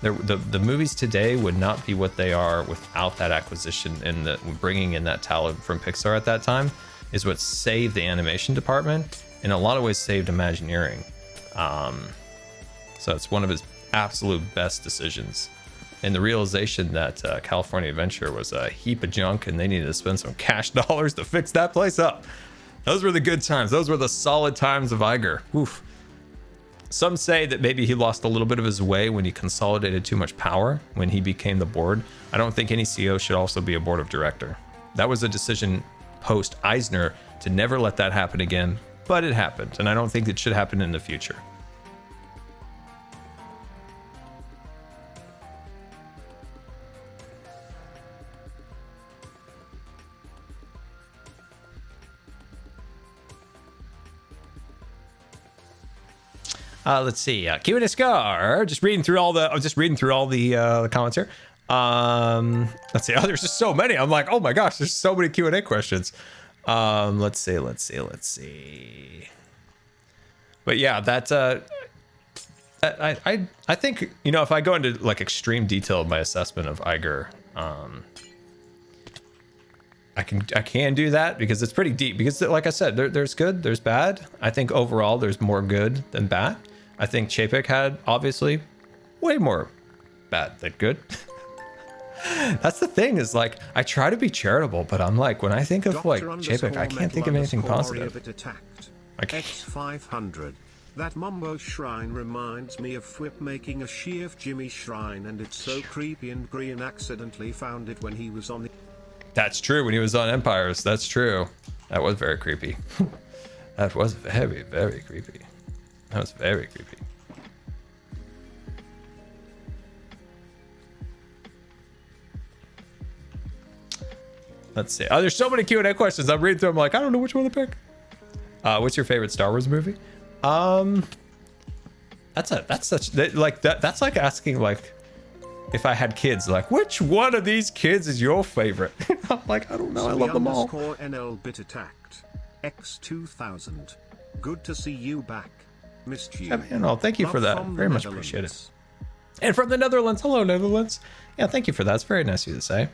The movies today would not be what they are without that acquisition, and bringing in that talent from Pixar at that time is what saved the animation department, in a lot of ways saved Imagineering. So it's one of his absolute best decisions. And the realization that California Adventure was a heap of junk and they needed to spend some cash dollars to fix that place up. Those were the good times. Those were the solid times of Iger. Oof. Some say that maybe he lost a little bit of his way when he consolidated too much power when he became the board. I don't think any CEO should also be a board of director. That was a decision post Eisner to never let that happen again, but it happened, and I don't think it should happen in the future. Let's see. Q&A Scar. Just reading through all the. I'm just reading through all the comments here. Let's see. Oh, there's just so many. I'm like, oh my gosh, there's so many Q&A questions. Let's see. But yeah, that's I think, you know, if I go into like extreme detail of my assessment of Iger, I can do that because it's pretty deep. Because like I said, there's good, there's bad. I think overall there's more good than bad. I think Chapek had obviously way more bad than good. That's the thing, is like I try to be charitable, but I'm like, when I think of like Chapek, I can't think of anything positive. Okay. X500. That Mumbo shrine reminds me of Whip making a Sheaf Jimmy shrine, and it's so creepy, and Green accidentally found it when he was on the... That's true, when he was on Empires. That's true. That was very creepy. That was very, very creepy. That was very creepy. Let's see. Oh, there's so many Q&A questions. I'm reading through them like, I don't know which one to pick. What's your favorite Star Wars movie? That's like asking like if I had kids, like which one of these kids is your favorite? I'm like, I don't know. I love them all. NL bit attacked. X2000. Good to see you back. Missed you. Oh, thank you for that. Very much appreciate it. And from the Netherlands, hello Netherlands. Yeah, thank you for that. It's very nice of you to say.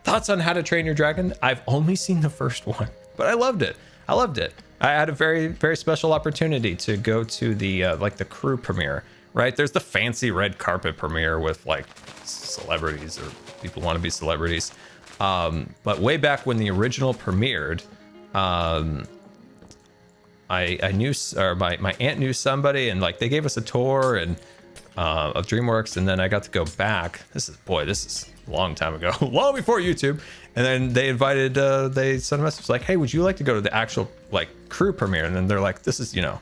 Thoughts on How to Train Your Dragon? I've only seen the first one, but I loved it. I had a very, very special opportunity to go to the like the crew premiere, right? There's the fancy red carpet premiere with like celebrities or people who want to be celebrities. But way back when the original premiered, I knew, or my aunt knew somebody, and like they gave us a tour and of DreamWorks, and then I got to go back. This is a long time ago, long before YouTube. And then they invited, they sent a message like, hey, would you like to go to the actual like crew premiere? And then they're like, this is, you know,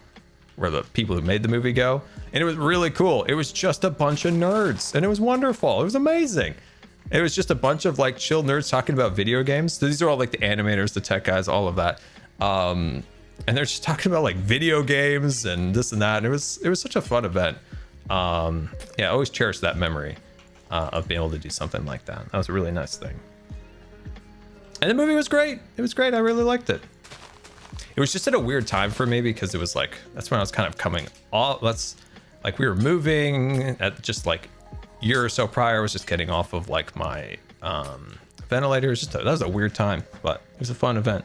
where the people who made the movie go. And it was really cool. It was just a bunch of nerds, and it was wonderful. It was amazing. It was just a bunch of like chill nerds talking about video games. So these are all like the animators, the tech guys, all of that. And they're just talking about like video games and this and that. And it was such a fun event. Yeah, I always cherish that memory of being able to do something like that. That was a really nice thing. And the movie was great. It was great. I really liked it. It was just at a weird time for me because it was like, that's when I was kind of coming off. That's like, we were moving at just like a year or so prior. I was just getting off of like my ventilator. It was just that was a weird time, but it was a fun event.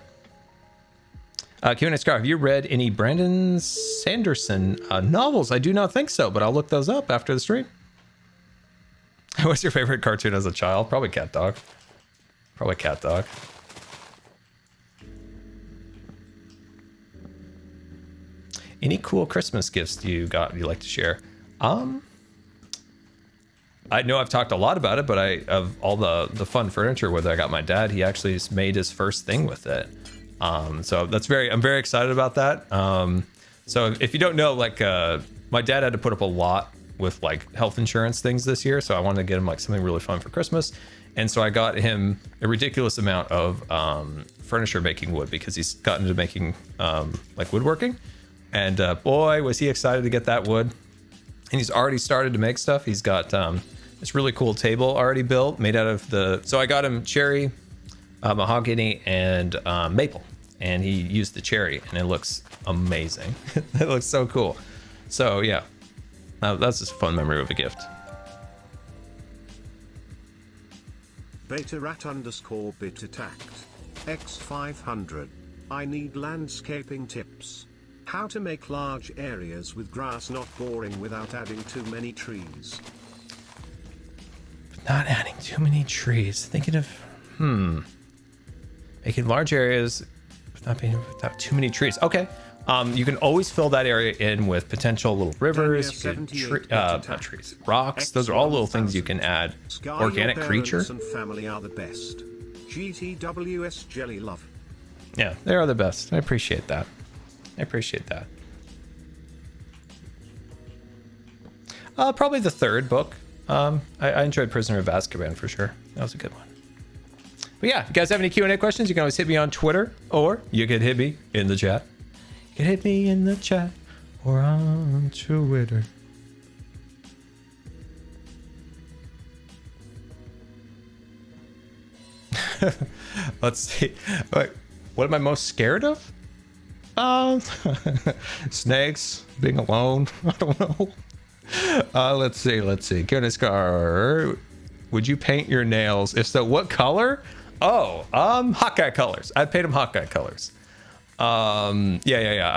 Q&A Scar, have you read any Brandon Sanderson novels? I do not think so, but I'll look those up after the stream. What's your favorite cartoon as a child? Probably Cat Dog. Probably Cat Dog. Any cool Christmas gifts you like to share? I know I've talked a lot about it, but of all the fun furniture with it, I got my dad. He actually just made his first thing with it. So I'm very excited about that. So if you don't know, like my dad had to put up a lot with like health insurance things this year, so I wanted to get him like something really fun for Christmas. And so I got him a ridiculous amount of furniture making wood because he's gotten into making like woodworking. And boy, was he excited to get that wood. And he's already started to make stuff. He's got this really cool table already built, made out of so I got him cherry, mahogany, and maple. And he used the cherry, and it looks amazing. It looks so cool. So yeah, that's just a fun memory of a gift. Beta rat _ bit attacked. X500. I need landscaping tips. How to make large areas with grass not boring without adding too many trees. Not adding too many trees. Thinking of, making large areas without too many trees. Okay. You can always fill that area in with potential little rivers, you can not trees, rocks. Those are all little things you can add. Organic creature. And family are the best. GTWS Jelly Love. Yeah, they are the best. I appreciate that. Probably the third book. I enjoyed Prisoner of Azkaban for sure. That was a good one. But yeah, if you guys have any Q&A questions, you can always hit me on Twitter, or you can hit me in the chat. You can hit me in the chat, or on Twitter. Let's see. Wait, what am I most scared of? Snakes, being alone. I don't know. Let's see. GoodTimesWithScar, would you paint your nails? If so, what color? Oh, Hawkeye colors. I'd paint them Hawkeye colors. Yeah.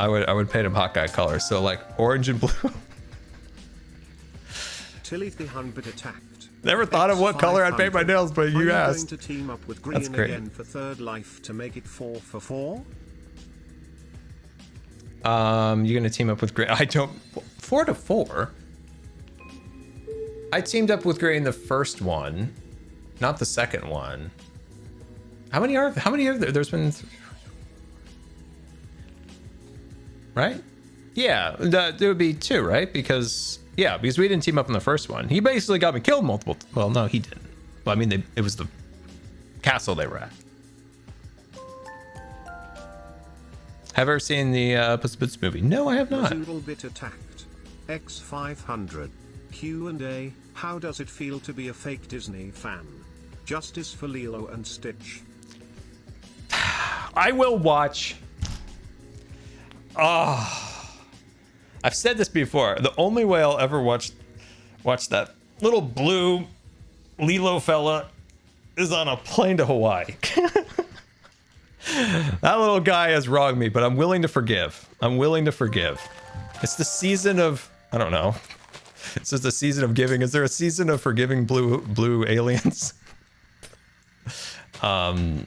I would paint them Hawkeye colors. So like orange and blue. Tilly the Hunbit attacked. Never thought of what color I'd paint my nails, but you asked. Going to team up with Green again for third life to make it 4 for 4? You're gonna team up with Green. I don't. 4 to 4. I teamed up with Green the first one, not the second one. How many are there? There's been. Right? Yeah, there would be 2, right? Because we didn't team up in the first one. He basically got me killed multiple. Well, no, he didn't. Well, I mean, it was the castle they were at. Have ever seen the Puss in Boots movie? No, I have not. Bit attacked. X500. Q&A. How does it feel to be a fake Disney fan? Justice for Lilo and Stitch. I will watch. I've said this before. The only way I'll ever watch that little blue Lilo fella is on a plane to Hawaii. That little guy has wronged me, but I'm willing to forgive. It's the season of, I don't know. It's just the season of giving. Is there a season of forgiving blue aliens? Yeah.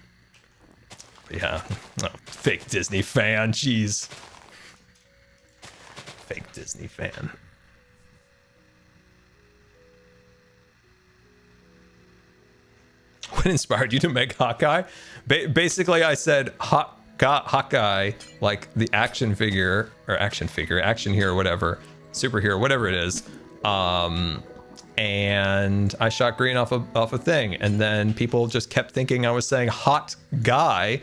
Oh, fake Disney fan. Jeez. Fake Disney fan. What inspired you to make Hawkeye? Basically, I said Hawkeye, like the action hero, whatever, superhero, whatever it is. And I shot Green off a thing, and then people just kept thinking I was saying hot guy,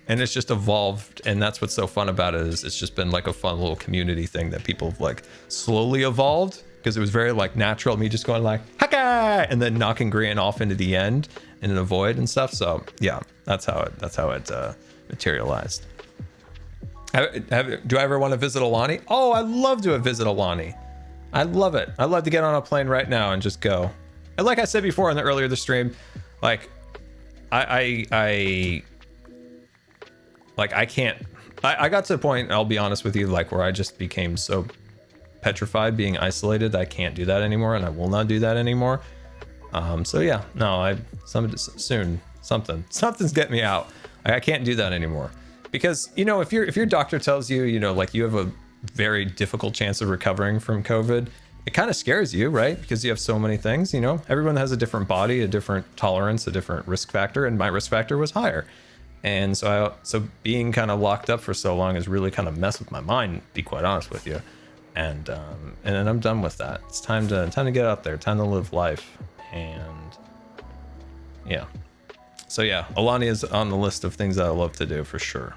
and it's just evolved. And that's what's so fun about it, is it's just been like a fun little community thing that people have like slowly evolved, because it was very like natural, me just going like Hawkeye and then knocking Green off into the end and in a void and stuff. So yeah, that's how it materialized. Do I ever want to visit Alani? Oh, I'd love to visit Alani. I love it. I'd love to get on a plane right now and just go. And like I said before in the earlier the stream, like I can't. I got to the point, I'll be honest with you, like where I just became so petrified being isolated. I can't do that anymore, and I will not do that anymore. So yeah, no, something's getting me out. I can't do that anymore, because you know, if your doctor tells you, you know, like you have a very difficult chance of recovering from COVID, it kind of scares you, right? Because you have so many things, you know, everyone has a different body, a different tolerance, a different risk factor, and my risk factor was higher. And so being kind of locked up for so long has really kind of messed with my mind, to be quite honest with you. And then I'm done with that. It's time to get out there, time to live life. And yeah. So yeah, Alani is on the list of things that I love to do for sure.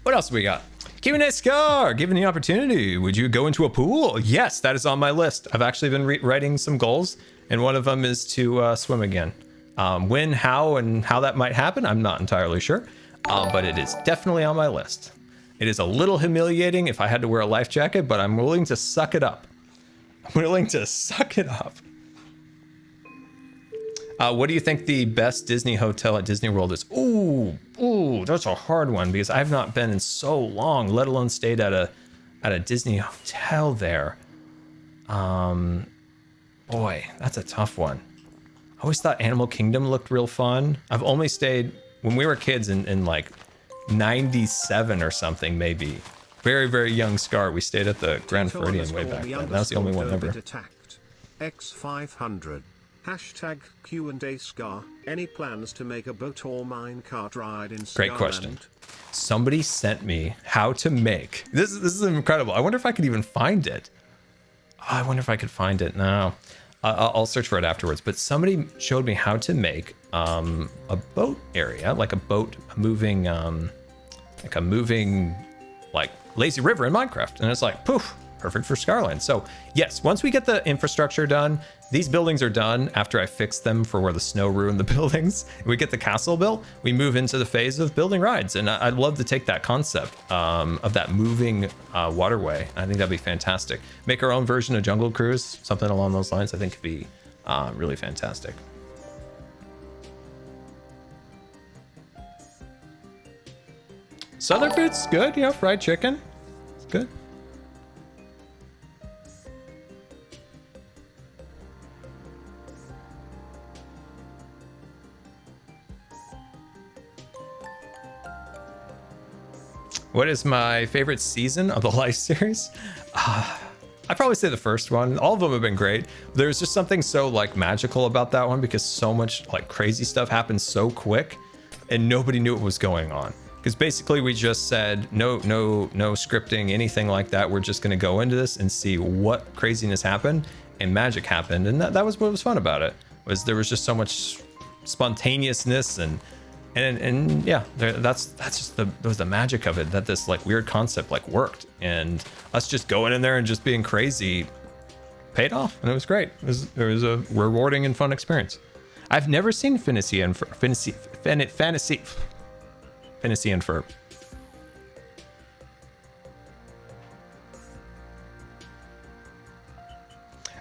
What else we got? GoodTimesWithScar, given the opportunity, would you go into a pool? Yes, that is on my list. I've actually been writing some goals, and one of them is to swim again. When, how, and how that might happen, I'm not entirely sure, but it is definitely on my list. It is a little humiliating if I had to wear a life jacket, but I'm willing to suck it up. What do you think the best Disney hotel at Disney World is? Ooh, that's a hard one, because I've not been in so long, let alone stayed at a Disney hotel there. Boy, that's a tough one. I always thought Animal Kingdom looked real fun. I've only stayed when we were kids in like 97 or something, maybe. Very, very young Scar. We stayed at the Grand Floridian way back then. That was the only one ever. X500. Hashtag Q&A Scar. Any plans to make a boat or minecart ride in Scarland? Great question. Somebody sent me how to make. This is incredible. I wonder if I could even find it. Oh, I wonder if I could find it. No. I'll search for it afterwards. But somebody showed me how to make a boat area, like a boat moving, like a moving like lazy river in Minecraft. And it's like, poof, perfect for Scarland. So yes, once we get the infrastructure done, these buildings are done after I fix them for where the snow ruined the buildings. We get the castle built, we move into the phase of building rides. And I'd love to take that concept of that moving waterway. I think that'd be fantastic. Make our own version of Jungle Cruise, something along those lines, I think could be really fantastic. Southern food's good, you know, fried chicken, it's good. What is my favorite season of the Life series? I'd probably say the first one. All of them have been great. There's just something so like magical about that one because so much like crazy stuff happened so quick and nobody knew what was going on. Because basically we just said no scripting, anything like that. We're just gonna go into this and see what craziness happened, and magic happened. And that was what was fun about it, was there was just so much spontaneousness and yeah, that's just that was the magic of it, that this like weird concept like worked, and us just going in there and just being crazy paid off, and it was great. It was a rewarding and fun experience. I've never seen Fantasy and Fantasy and Ferb.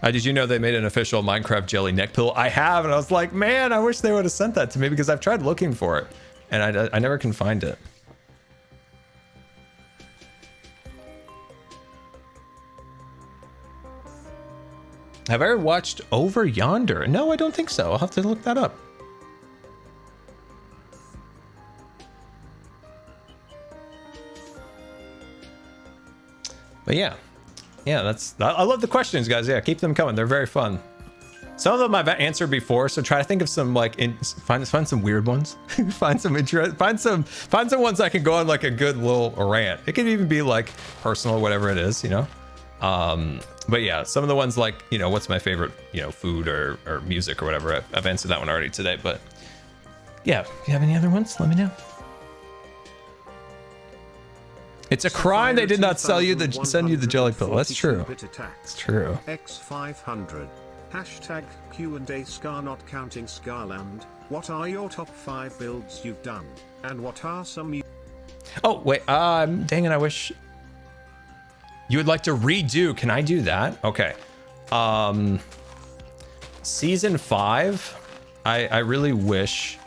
Did you know they made an official Minecraft jelly neck pillow? I have, and I was like, man, I wish they would have sent that to me because I've tried looking for it, and I never can find it. Have I ever watched Over Yonder? No, I don't think so. I'll have to look that up. But yeah, I love the questions, guys. Yeah, keep them coming. They're very fun. Some of them I've answered before, so try to think of some like find some weird ones. find some ones I can go on like a good little rant. It can even be like personal, whatever it is, you know. But yeah, some of the ones like, you know, what's my favorite, you know, food or music or whatever. I've answered that one already today, but yeah, if you have any other ones, let me know. It's a crime they did not send you the jelly pill. That's true. It's true. X500. Hashtag Q&A Scar not counting Scarland. What are your top 5 builds you've done? And what are some you... Oh, wait. Dang it. I wish you would like to redo. Can I do that? Okay. Season 5. I really wish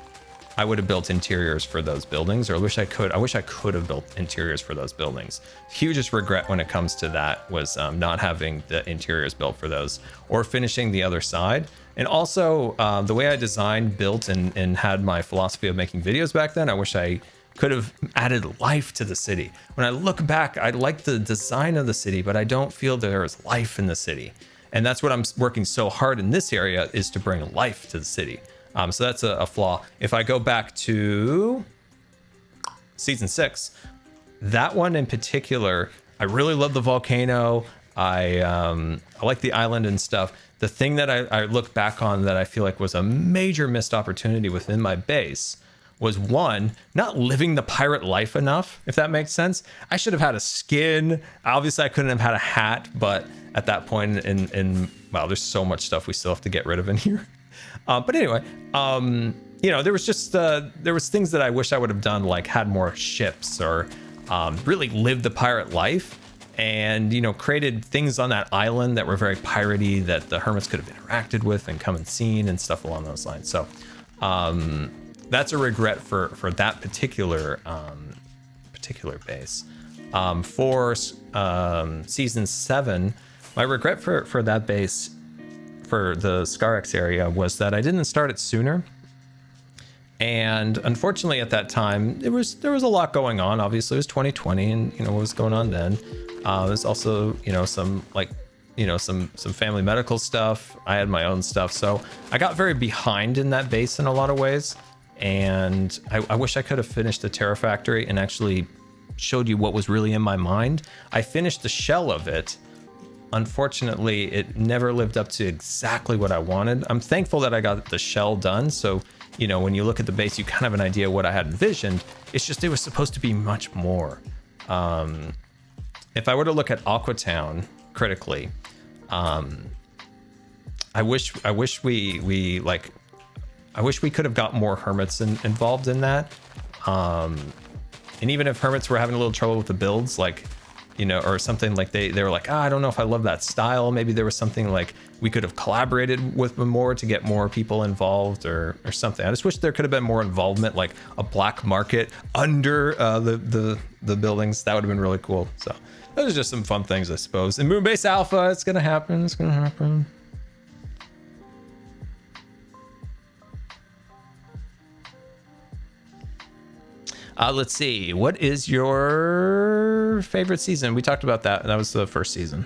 I would have built interiors for those buildings, or I wish I could have built interiors for those buildings. Hugest regret when it comes to that was not having the interiors built for those, or finishing the other side. And also the way I designed, built, and had my philosophy of making videos back then, I wish I could have added life to the city. When I look back, I like the design of the city, but I don't feel there is life in the city. And that's what I'm working so hard in this area, is to bring life to the city. So that's a flaw. If I go back to season 6, that one in particular, I really love the volcano. I like the island and stuff. The thing that I look back on that I feel like was a major missed opportunity within my base was, one, not living the pirate life enough, if that makes sense. I should have had a skin. Obviously I couldn't have had a hat, but at that point wow, there's so much stuff we still have to get rid of in here. But anyway, you know, there was just there was things that I wish I would have done, like had more ships, or really lived the pirate life, and, you know, created things on that island that were very piratey that the hermits could have interacted with and come and seen and stuff along those lines. So that's a regret for that particular base. For season 7, my regret for that base, for the ScarX area, was that I didn't start it sooner. And unfortunately at that time, there was a lot going on. Obviously it was 2020, and, you know, what was going on then. There's also, you know, some family medical stuff. I had my own stuff. So I got very behind in that base in a lot of ways. And I wish I could have finished the Terra Factory and actually showed you what was really in my mind. I finished the shell of it. Unfortunately, it never lived up to exactly what I wanted. I'm thankful that I got the shell done. So, you know, when you look at the base, you kind of have an idea what I had envisioned. It's just, it was supposed to be much more. If I were to look at Aquatown critically, I wish we could have got more hermits involved in that. And even if hermits were having a little trouble with the builds, like, you know, or something, like they were like, I don't know if I love that style. Maybe there was something like we could have collaborated with them more to get more people involved or something. I just wish there could have been more involvement, like a black market under the buildings. That would have been really cool. So those are just some fun things, I suppose. In Moonbase Alpha, it's gonna happen. It's gonna happen. Let's see. What is your favorite season? We talked about that. That was the first season.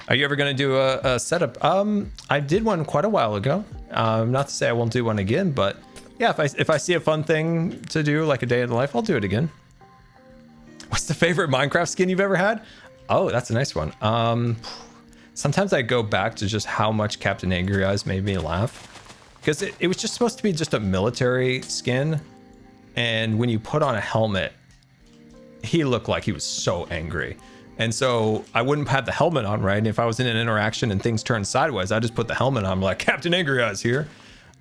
Are you ever going to do a setup? I did one quite a while ago. Not to say I won't do one again, but yeah, if I see a fun thing to do, like a day in the life, I'll do it again. What's the favorite Minecraft skin you've ever had? Oh, that's a nice one. Sometimes I go back to just how much Captain Angry Eyes made me laugh. Because it was just supposed to be just a military skin. And when you put on a helmet, he looked like he was so angry. And so I wouldn't have the helmet on, right? And if I was in an interaction and things turned sideways, I just put the helmet on. I'm like, Captain Angry Eyes here.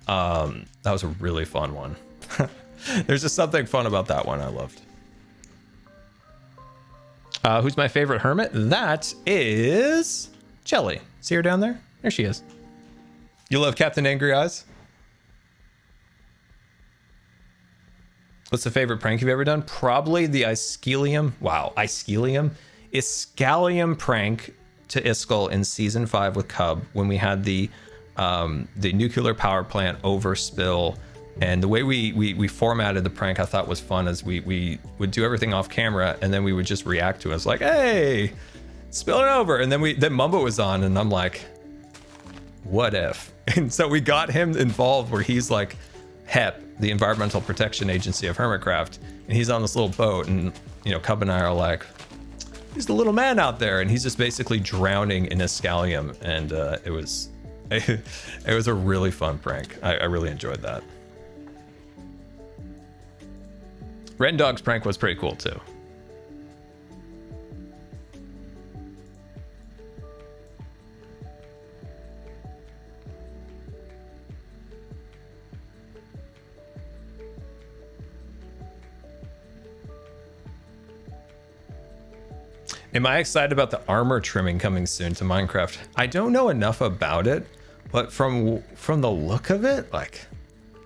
That was a really fun one. There's just something fun about that one I loved. Who's my favorite hermit? That is Jelly. See her down there? There she is. You love Captain Angry Eyes? What's the favorite prank you've ever done? Probably the Iskelium. Wow, Iskelium. Iskalium prank to Iskall in season 5 with Cub when we had the nuclear power plant overspill, and the way we formatted the prank I thought was fun as we would do everything off camera and then we would just react to it. It's like, hey, spill it over, and then Mumbo was on and I'm like, what if? And so we got him involved where he's like HEP, the Environmental Protection Agency of Hermitcraft, and he's on this little boat, and you know, Cub and I are like, he's the little man out there, and he's just basically drowning in Iskalium, and it was a really fun prank. I really enjoyed that. Ren Dog's prank was pretty cool too. Am I excited about the armor trimming coming soon to Minecraft? I don't know enough about it, but from the look of it, like,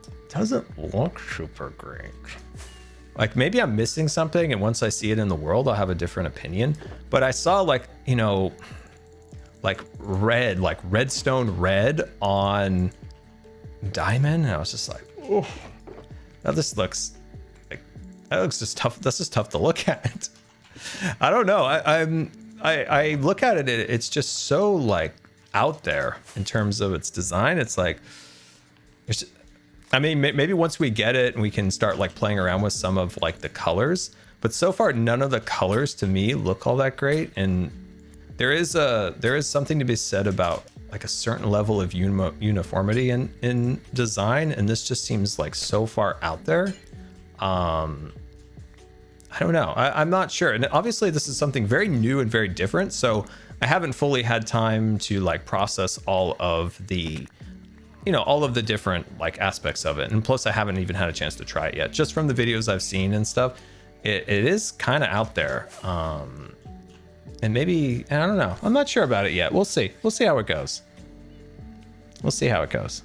it doesn't look super great. Like, maybe I'm missing something, and once I see it in the world, I'll have a different opinion. But I saw, like, you know, like red, like redstone red on diamond, and I was just like, oh, now this looks like, that looks just tough. That's just tough to look at. I don't know. I look at it. It's just so like out there in terms of its design. It's like, I mean, maybe once we get it and we can start like playing around with some of like the colors. But so far, none of the colors to me look all that great. And there is something to be said about like a certain level of uniformity in design, and this just seems like so far out there. I don't know. I'm not sure. And obviously this is something very new and very different. So I haven't fully had time to like process all of the, you know, all of the different like aspects of it. And plus I haven't even had a chance to try it yet. Just from the videos I've seen and stuff, it is kind of out there. And maybe, I don't know. I'm not sure about it yet. We'll see. We'll see how it goes. We'll see how it goes.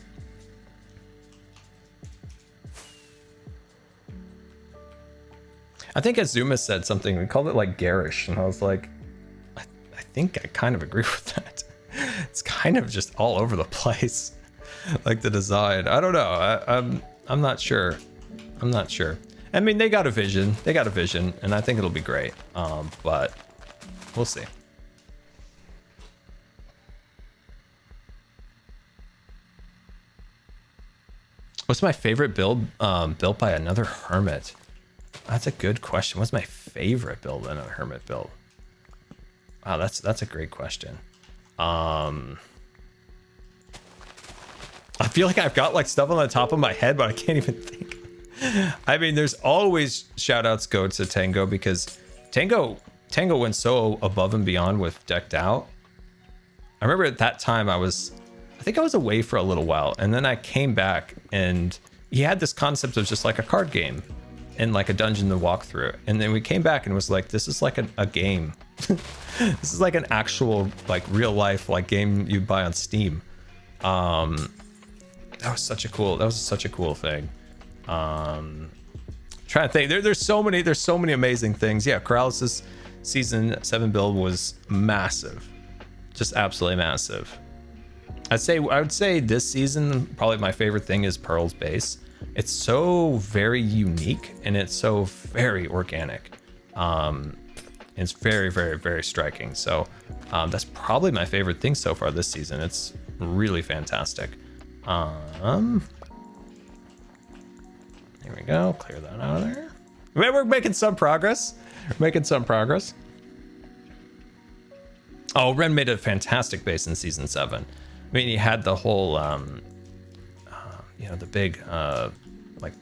I think Azuma said something, we called it like garish, and I was like, I think I kind of agree with that. It's kind of just all over the place, like the design. I don't know. I'm not sure. I'm not sure. I mean, they got a vision. They got a vision, and I think it'll be great. But we'll see. What's my favorite build built by another hermit? That's a good question. What's my favorite build in a hermit build? Wow, that's a great question. I feel like I've got like stuff on the top of my head, but I can't even think. I mean, there's always shout outs go to Tango, because Tango went so above and beyond with Decked Out. I remember at that time I think I was away for a little while, and then I came back and he had this concept of just like a card game and like a dungeon to walk through. And then we came back and was like, this is like a game. This is like an actual like real life like game you buy on Steam. That was such a cool thing. Trying to think, there's so many amazing things. Yeah, Corrales' season 7 build was massive, just absolutely massive. I would say this season probably my favorite thing is Pearl's base. It's so very unique and it's so very organic. It's very, very, very striking. So that's probably my favorite thing so far this season. It's really fantastic. Here we go. Clear that out of there. We're making some progress. Oh, Ren made a fantastic base in season 7. I mean, he had the whole, the big, like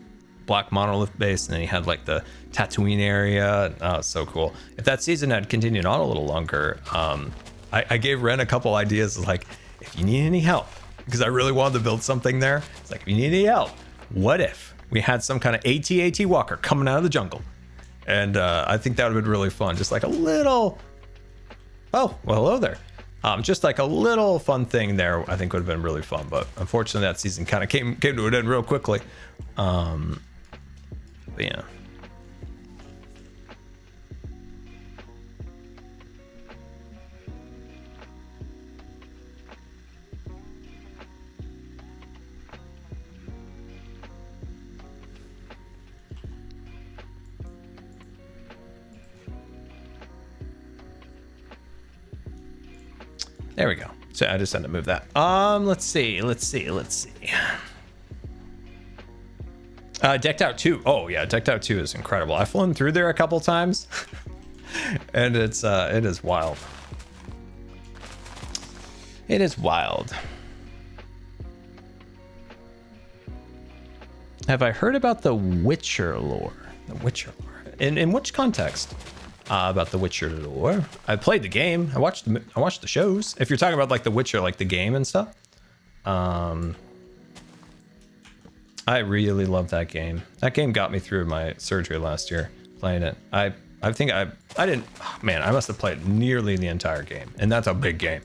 black monolith base, and then he had like the Tatooine area. Oh, so cool. If that season had continued on a little longer, I gave Ren a couple ideas, like, if you need any help, because I really wanted to build something there. It's like, if you need any help, what if we had some kind of AT-AT walker coming out of the jungle? And I think that would have been really fun. Just like a little, oh, well, hello there. Just like a little fun thing there, I think would have been really fun. But unfortunately, that season kind of came to an end real quickly. But yeah. There we go. So I just had to move that. Let's see. Decked Out 2. Oh yeah, Decked Out 2 is incredible. I've flown through there a couple times and it is wild. It is wild. Have I heard about the Witcher lore? The Witcher lore. In which context? About the Witcher lore. I played the game. I watched the shows. If you're talking about like the Witcher, like the game and stuff. I really love that game. That game got me through my surgery last year playing it. I think I didn't, oh, man, I must have played nearly the entire game, and that's a big game.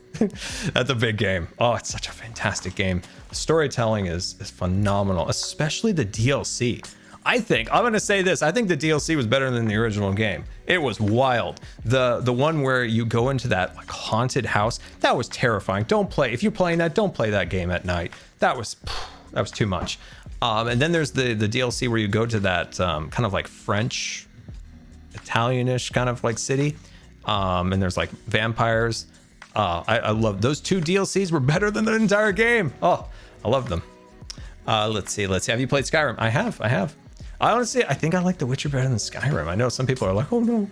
That's a big game. Oh, it's such a fantastic game. The storytelling is phenomenal, especially the DLC. I'm going to say this. I think the DLC was better than the original game. It was wild. The one where you go into that like haunted house, that was terrifying. If you're playing that, don't play that game at night. That was too much. And then there's the DLC where you go to that kind of like French, Italianish kind of like city. And there's like vampires. I love those 2 DLCs were better than the entire game. Oh, I love them. Let's see. Have you played Skyrim? I have. I think I like The Witcher better than Skyrim. I know some people are like, oh no,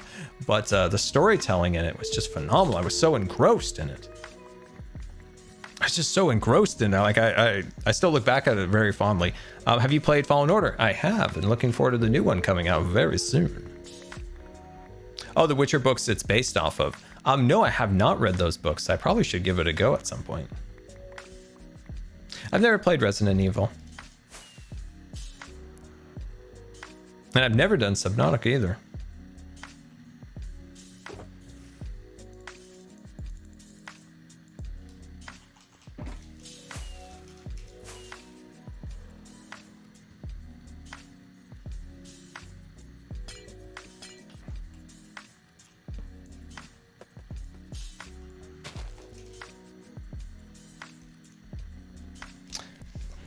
but the storytelling in it was just phenomenal. I was so engrossed in it. Like I still look back at it very fondly. Have you played Fallen Order? I have, and looking forward to the new one coming out very soon. Oh, the Witcher books it's based off of. No, I have not read those books. I probably should give it a go at some point. I've never played Resident Evil. And I've never done Subnautica either.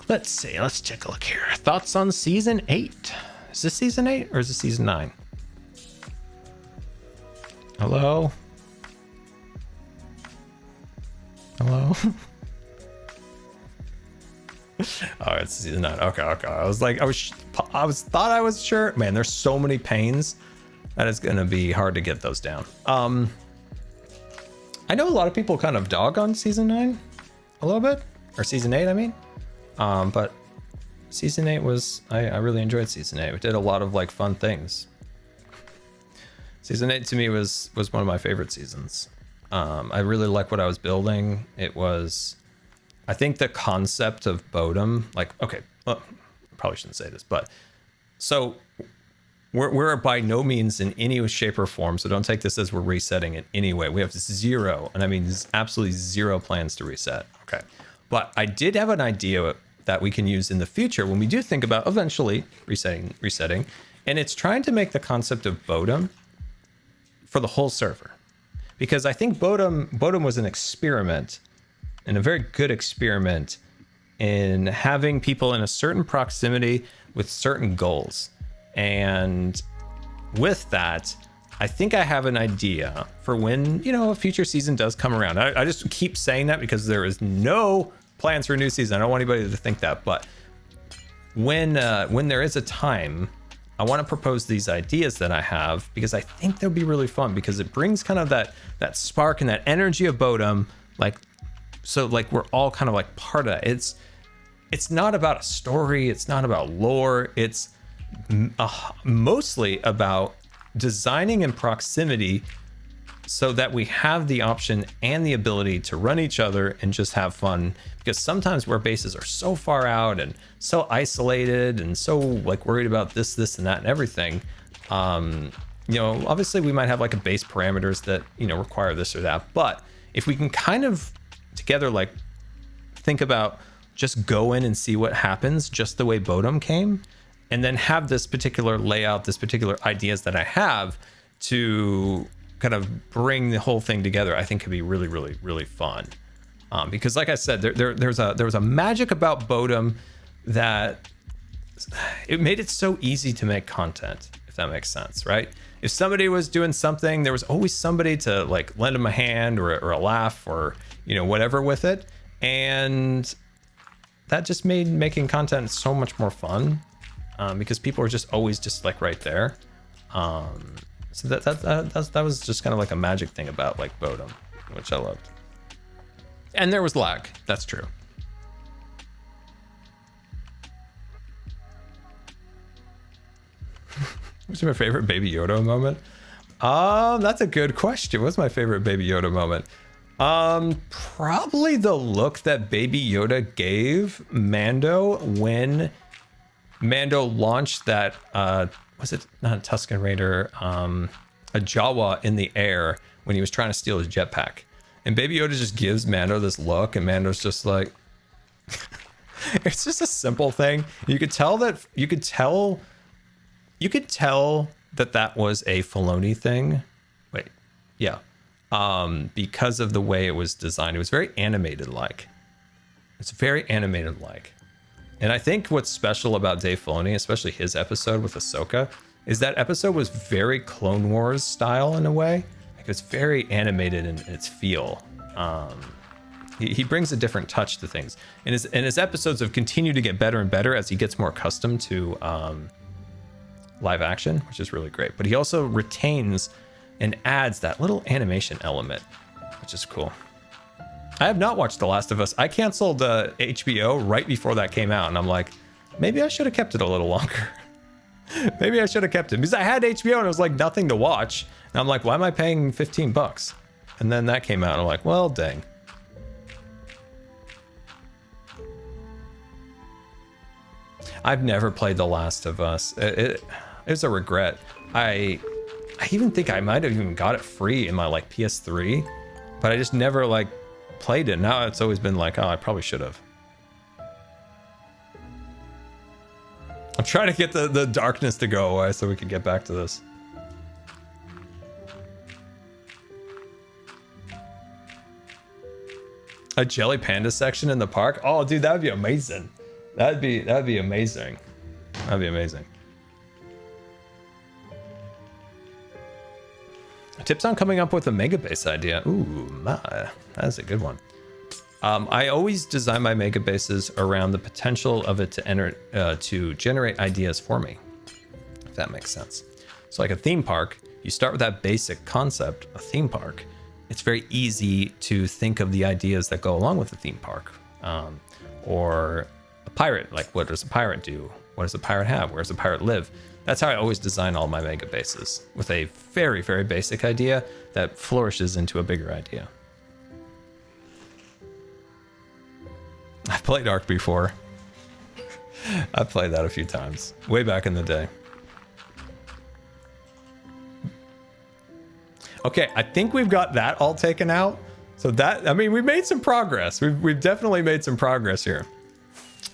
Let's see. Let's take a look here. Thoughts on season 8? Is this season 8 or is this season 9? Hello? Oh, it's season 9. Okay. I thought I was sure. Man, there's so many pains that it's gonna be hard to get those down. I know a lot of people kind of dog on season 9 a little bit, or season 8, I mean. But Season 8 was, I really enjoyed Season 8. We did a lot of like fun things. Season 8 to me was one of my favorite seasons. I really like what I was building. It was, I think the concept of Bodum, like, okay, well, probably shouldn't say this, but so we're by no means in any shape or form, so don't take this as we're resetting in any way. We have zero, and I mean absolutely zero plans to reset. Okay, but I did have an idea that we can use in the future when we do think about eventually resetting, and it's trying to make the concept of Bodum for the whole server, because I think Bodum was an experiment, and a very good experiment in having people in a certain proximity with certain goals. And with that, I think I have an idea for when, you know, a future season does come around. I just keep saying that because there is no plans for a new season. I don't want anybody to think that, but when there is a time, I want to propose these ideas that I have, because I think they'll be really fun, because it brings kind of that spark and that energy of Bodum, like, so like we're all kind of like part of it. It's not about a story, it's not about lore, it's mostly about designing in proximity so that we have the option and the ability to run each other and just have fun, because sometimes where bases are so far out and so isolated and so like worried about this and that and everything, you know, obviously we might have like a base parameters that, you know, require this or that, but if we can kind of together like think about just go in and see what happens just the way Bodum came, and then have this particular layout, this particular ideas that I have to kind of bring the whole thing together, I think could be really, really, really fun. Because like I said, there was a magic about Bodum that it made it so easy to make content, if that makes sense, right? If somebody was doing something, there was always somebody to like lend them a hand or a laugh or, you know, whatever with it. And that just made making content so much more fun. Because people are just always just like right there. So that was just kind of like a magic thing about like Bodum, which I loved. And there was lag, that's true. What's my favorite Baby Yoda moment? That's a good question. What's my favorite Baby Yoda moment? Probably the look that Baby Yoda gave Mando when Mando launched that, was it not a Tusken Raider, a Jawa in the air when he was trying to steal his jetpack. And Baby Yoda just gives Mando this look, and Mando's just like, it's just a simple thing. You could tell that that was a Filoni thing. Wait, yeah. Because of the way it was designed. It was very animated like. It's very animated like. And I think what's special about Dave Filoni, especially his episode with Ahsoka, is that episode was very Clone Wars style in a way. Like it's very animated in its feel. He brings a different touch to things. And his episodes have continued to get better and better as he gets more accustomed to live action, which is really great. But he also retains and adds that little animation element, which is cool. I have not watched The Last of Us. I canceled HBO right before that came out, and I'm like, maybe I should have kept it a little longer. Maybe I should have kept it, because I had HBO and it was like nothing to watch. And I'm like, why am I paying $15? And then that came out, and I'm like, well, dang. I've never played The Last of Us. It's a regret. I even think I might have even got it free in my like PS3, but I just never like played it. Now it's always been like, oh, I probably should have. I'm trying to get the darkness to go away so we can get back to this. A jelly panda section in the park? Oh, dude, that would be amazing. That'd be amazing. That'd be amazing. Tips on coming up with a mega base idea. Ooh, my, that's a good one. I always design my mega bases around the potential of it to generate ideas for me, if that makes sense. So like a theme park, you start with that basic concept, a theme park. It's very easy to think of the ideas that go along with the theme park. Or a pirate. Like, what does a pirate do? What does a pirate have? Where does a pirate live? That's how I always design all my mega bases, with a very, very basic idea that flourishes into a bigger idea. I've played Ark before. I've played that a few times, way back in the day. Okay, I think we've got that all taken out. So that, I mean, we made some progress. We've definitely made some progress here.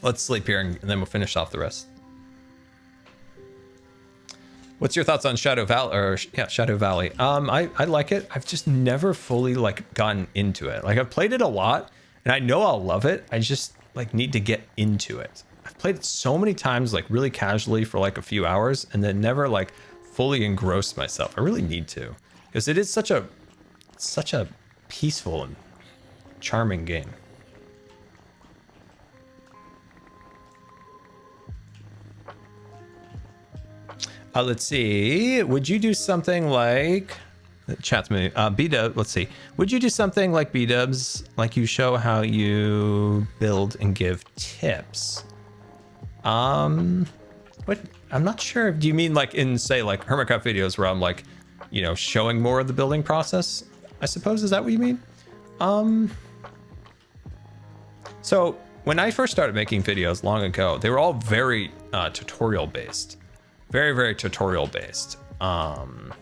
Let's sleep here and then we'll finish off the rest. What's your thoughts on Shadow Valley? Or yeah, Shadow Valley. I like it. I've just never fully like gotten into it. Like I've played it a lot and I know I'll love it. I just like need to get into it. I've played it so many times, like really casually for like a few hours and then never like fully engrossed myself. I really need to. Because it is such a peaceful and charming game. Let's see. Would you do something like chat's me? B-Dub. Let's see. Would you do something like B-Dubs, like you show how you build and give tips? What? I'm not sure. Do you mean like in say like Hermitcraft videos where I'm like, you know, showing more of the building process, I suppose? Is that what you mean? So when I first started making videos long ago, they were all very tutorial based, very, very tutorial based. And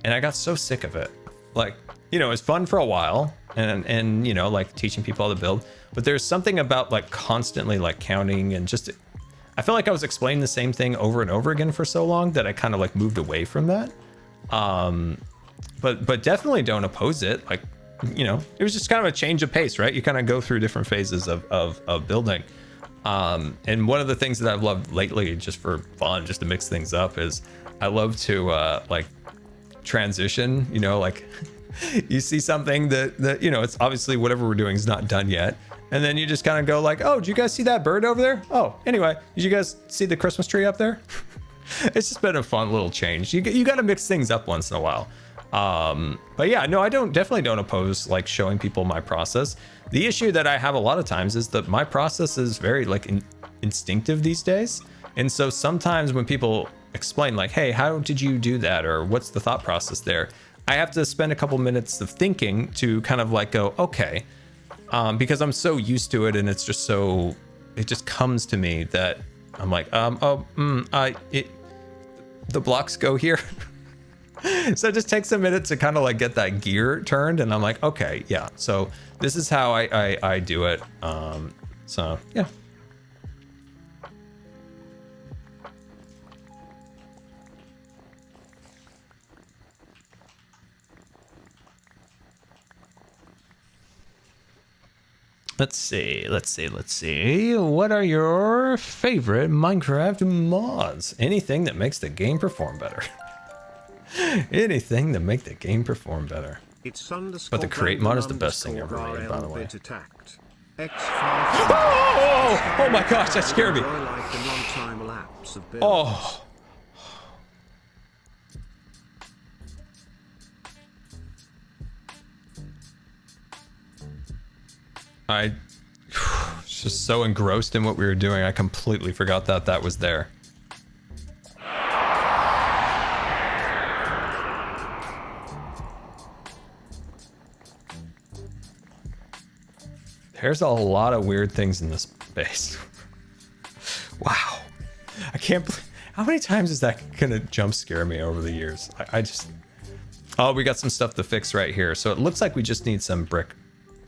I got so sick of it. Like, you know, it's fun for a while and, you know, like teaching people how to build, but there's something about like constantly like counting and just, I feel like I was explaining the same thing over and over again for so long that I kind of like moved away from that. But definitely don't oppose it. Like, you know, it was just kind of a change of pace, right? You kind of go through different phases of building. And one of the things that I've loved lately, just for fun, just to mix things up, is I love to like transition, you know, like you see something that, you know, it's obviously whatever we're doing is not done yet. And then you just kind of go like, oh, did you guys see that bird over there? Oh, anyway, did you guys see the Christmas tree up there? It's just been a fun little change. You got to mix things up once in a while. But yeah, no, I definitely don't oppose like showing people my process. The issue that I have a lot of times is that my process is very like instinctive these days. And so sometimes when people explain like, hey, how did you do that? Or what's the thought process there? I have to spend a couple minutes of thinking to kind of like go, okay, because I'm so used to it and it's just so, it just comes to me that I'm like, the blocks go here. So it just takes a minute to kind of like get that gear turned and I'm like, okay, yeah, so this is how I do it. So yeah. Let's see. What are your favorite Minecraft mods? Anything that makes the game perform better. Anything that make the game perform better. But the create mod is the best thing ever made, by the way. Oh my gosh, that scared me. Oh. I was just so engrossed in what we were doing, I completely forgot that that was there. There's a lot of weird things in this base. Wow. I can't believe, how many times is that gonna jump scare me over the years? I just, oh, we got some stuff to fix right here. So it looks like we just need some brick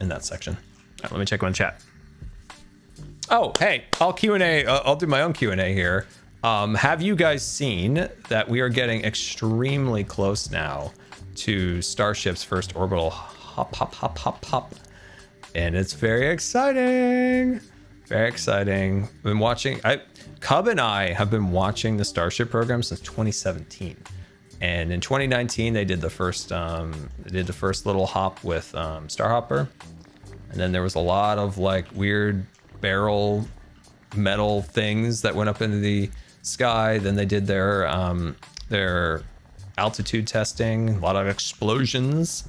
in that section. All right, let me check one chat. Oh, hey, I'll Q&A. I'll do my own Q&A here. Have you guys seen that we are getting extremely close now to Starship's first orbital hop? And it's very exciting. Very exciting. I've been watching, Cub and I have been watching the Starship program since 2017. And in 2019, they did the first little hop with Starhopper. And then there was a lot of like weird barrel metal things that went up into the sky. Then they did their altitude testing, a lot of explosions.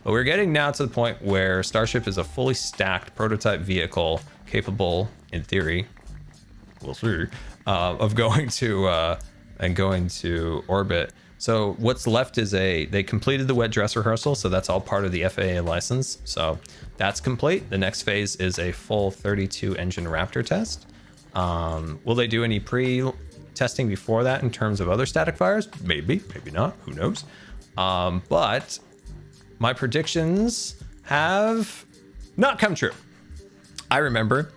But we're getting now to the point where Starship is a fully stacked prototype vehicle capable, in theory, we'll see, of going to orbit. So what's left is they completed the wet dress rehearsal, so that's all part of the FAA license. So that's complete. The next phase is a full 32 engine Raptor test. Will they do any pre-testing before that in terms of other static fires? Maybe, maybe not. Who knows? But my predictions have not come true. I remember.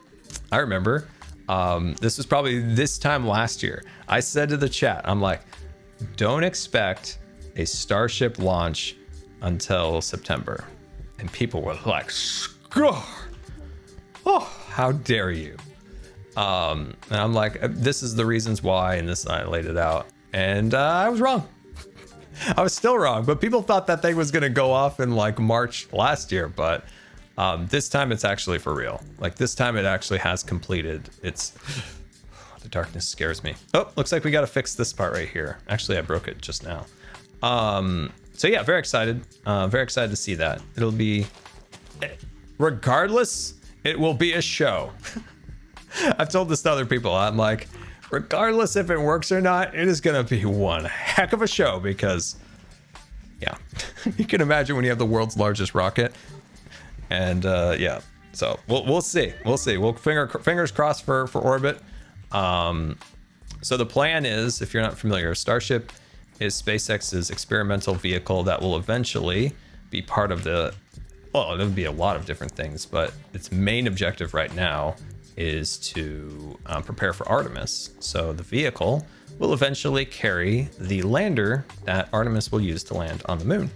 This was probably this time last year. I said to the chat, I'm like, don't expect a Starship launch until September. And people were like, score! Oh, how dare you? And I'm like, this is the reasons why, and this, I laid it out. And I was wrong. I was still wrong, but people thought that thing was going to go off in like March last year, but this time it's actually for real. Like this time it actually has completed. It's the darkness scares me. Oh, looks like we got to fix this part right here. Actually, I broke it just now. So yeah, very excited to see that. It'll be, regardless, it will be a show. I've told this to other people. I'm like, regardless if it works or not, it is going to be one heck of a show because, yeah, you can imagine when you have the world's largest rocket. And yeah, so we'll see. We'll see. We'll fingers crossed for orbit. So the plan is, if you're not familiar, Starship is SpaceX's experimental vehicle that will eventually be part of the, well, it'll be a lot of different things, but its main objective right now is to prepare for Artemis. So the vehicle will eventually carry the lander that Artemis will use to land on the moon.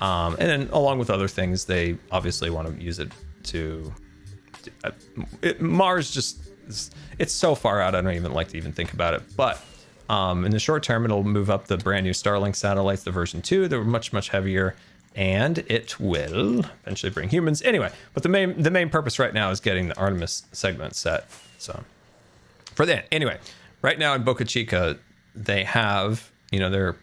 And then along with other things, they obviously want to use it to, Mars just, it's so far out, I don't even like to even think about it. But in the short term, it'll move up the brand new Starlink satellites, the version 2. They're much, much heavier, and it will eventually bring humans. Anyway, but the main purpose right now is getting the Artemis segment set. So for that, anyway, right now in Boca Chica, they have, you know, their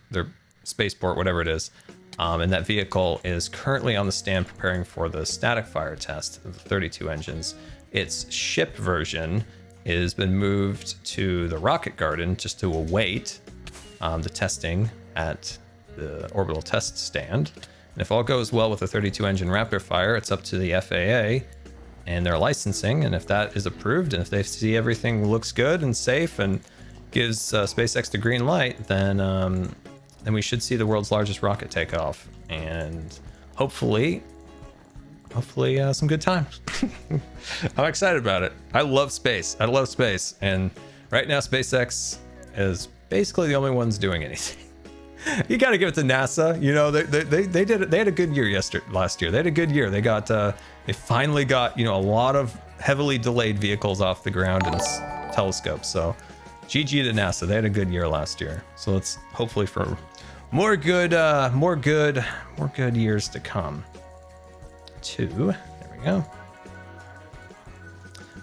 spaceport, whatever it is. And that vehicle is currently on the stand preparing for the static fire test of the 32 engines. Its ship version has been moved to the rocket garden just to await the testing at the orbital test stand. And if all goes well with the 32 engine Raptor fire, it's up to the FAA and their licensing. And if that is approved, and if they see everything looks good and safe and gives SpaceX the green light, then we should see the world's largest rocket take off, and hopefully some good times. I'm excited about it. I love space. And right now SpaceX is basically the only ones doing anything. You got to give it to NASA. You know, they did it. They had a good year last year. They had a good year. They finally got, you know, a lot of heavily delayed vehicles off the ground and telescopes. So GG to NASA. They had a good year last year. So let's hopefully for more good years to come. There we go.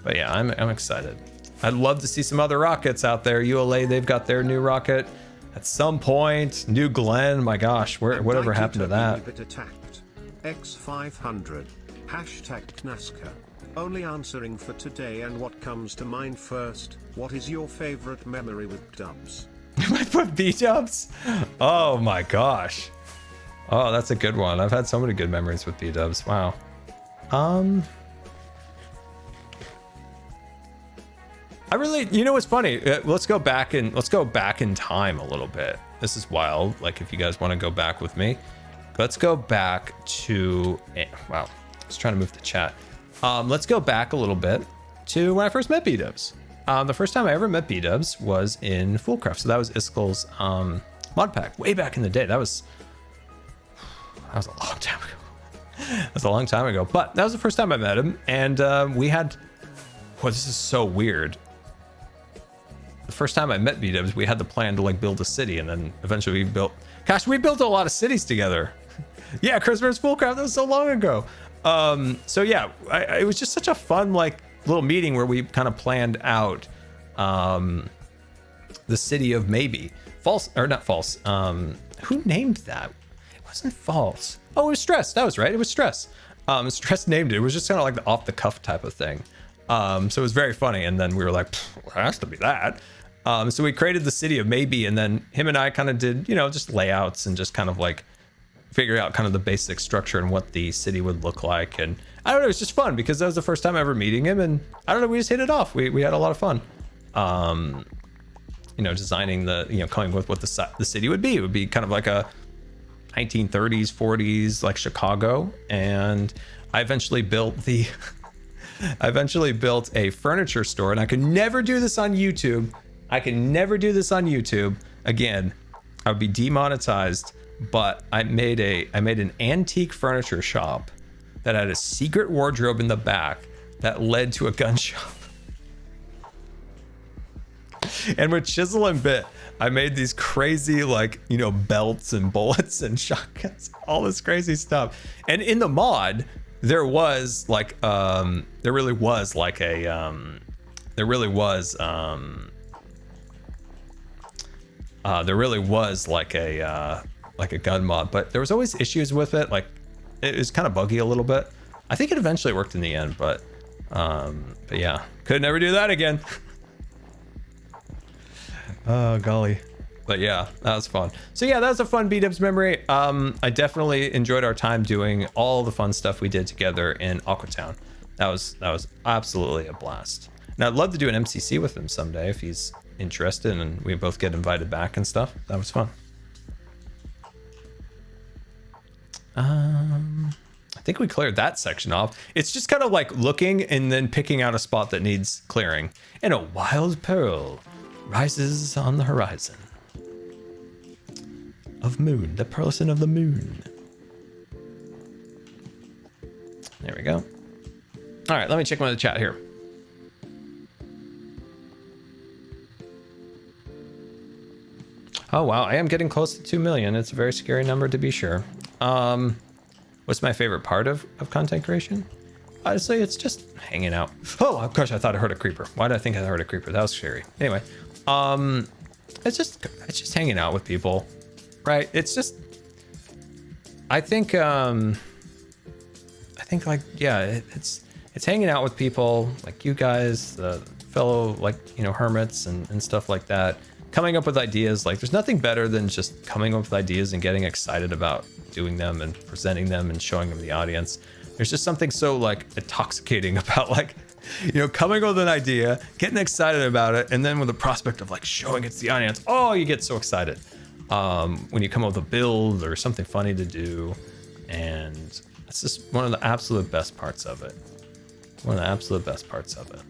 But yeah, I'm excited. I'd love to see some other rockets out there. ULA, they've got their new rocket at some point. New Glenn, my gosh, whatever happened to that? Attacked. X500. #NASCAR. Only answering for today, and what comes to mind first, what is your favorite memory with Dubs? With B-dubs? Oh my gosh. Oh, that's a good one. I've had so many good memories with B-dubs. Wow. I really, you know what's funny? Let's go back in time a little bit. This is wild. Like, if you guys want to go back with me, let's go back to, wow, I was trying to move the chat. Let's go back a little bit to when I first met B-dubs. The first time I ever met B-dubs was in Foolcraft. So that was Iskel's mod pack way back in the day. That was a long time ago. But that was the first time I met him, and we had, well, this is so weird. The first time I met B-dubs, we had the plan to like build a city, and then eventually we built a lot of cities together. Yeah, Christmas Foolcraft, that was so long ago. So yeah, it was just such a fun like little meeting where we kind of planned out the city of maybe false or not false. Who named that? wasn't false. Oh, it was stress. That was right. It was stress. Stress named it. It was just kind of like the off the cuff type of thing. So it was very funny. And then we were like, well, it has to be that. So we created the city of maybe, and then him and I kind of did, just layouts and just kind of like figure out kind of the basic structure and what the city would look like. And I don't know, it was just fun because that was the first time ever meeting him. And I don't know, we just hit it off. We had a lot of fun. Designing coming with what the city would be. It would be kind of like a 1930s, 40s, like Chicago. And I eventually built a furniture store, and I could never do this on YouTube. Again, I would be demonetized, but I made an antique furniture shop that had a secret wardrobe in the back that led to a gun shop. And with chisel and bit, I made these crazy, belts and bullets and shotguns, all this crazy stuff. And in the mod, there really was a gun mod, but there was always issues with it. Like, it was kind of buggy a little bit. I think it eventually worked in the end, but yeah, could never do that again. Oh golly. But yeah, that was fun. So yeah, that was a fun B-Dubs memory. I definitely enjoyed our time doing all the fun stuff we did together in Aquatown. That was absolutely a blast. And I'd love to do an MCC with him someday if he's interested, and we both get invited back and stuff. That was fun. I think we cleared that section off. It's just kind of like looking and then picking out a spot that needs clearing. And a wild pearl rises on the horizon of moon, the person of the moon. There we go. All right, let me check my chat here. Oh wow, I am getting close to 2 million. It's a very scary number to be sure. What's my favorite part of content creation? Honestly, it's just hanging out. Oh gosh, I thought I heard a creeper. Why did I think I heard a creeper? That was scary. Anyway, it's just hanging out with people, right? It's just, I think like, yeah, it's hanging out with people like you guys, the fellow, hermits and stuff like that, coming up with ideas. Like, there's nothing better than just coming up with ideas and getting excited about doing them and presenting them and showing them to the audience. There's just something so intoxicating about coming up with an idea, getting excited about it, and then with the prospect of showing it to the audience. Oh, you get so excited when you come up with a build or something funny to do, and it's just one of the absolute best parts of it. One of the absolute best parts of it.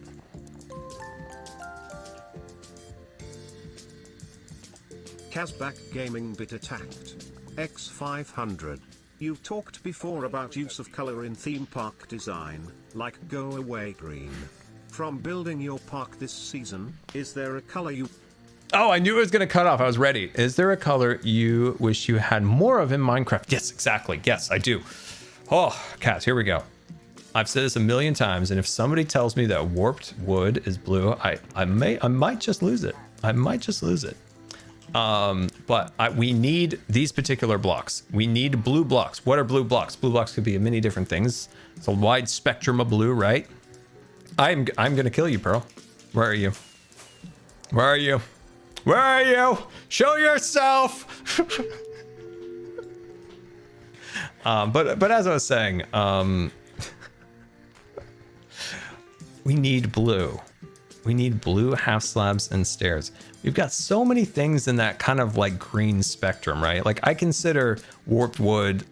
Kazbak Gaming bit attacked. X500. You've talked before about use of color in theme park design, like Go Away Green. From building your park this season, is there a color you... Oh, I knew it was going to cut off. I was ready. Is there a color you wish you had more of in Minecraft? Yes, exactly. Yes, I do. Oh, Kaz, here we go. I've said this a million times, and if somebody tells me that warped wood is blue, I might just lose it. I might just lose it. But we need these particular blocks. We need blue blocks. What are blue blocks? Blue blocks could be many different things. It's a wide spectrum of blue, right? I'm gonna kill you, Pearl. Where are you? Where are you? Where are you? Show yourself. But as I was saying, we need blue. We need blue half slabs and stairs. We've got so many things in that kind of green spectrum, right? I consider warped wood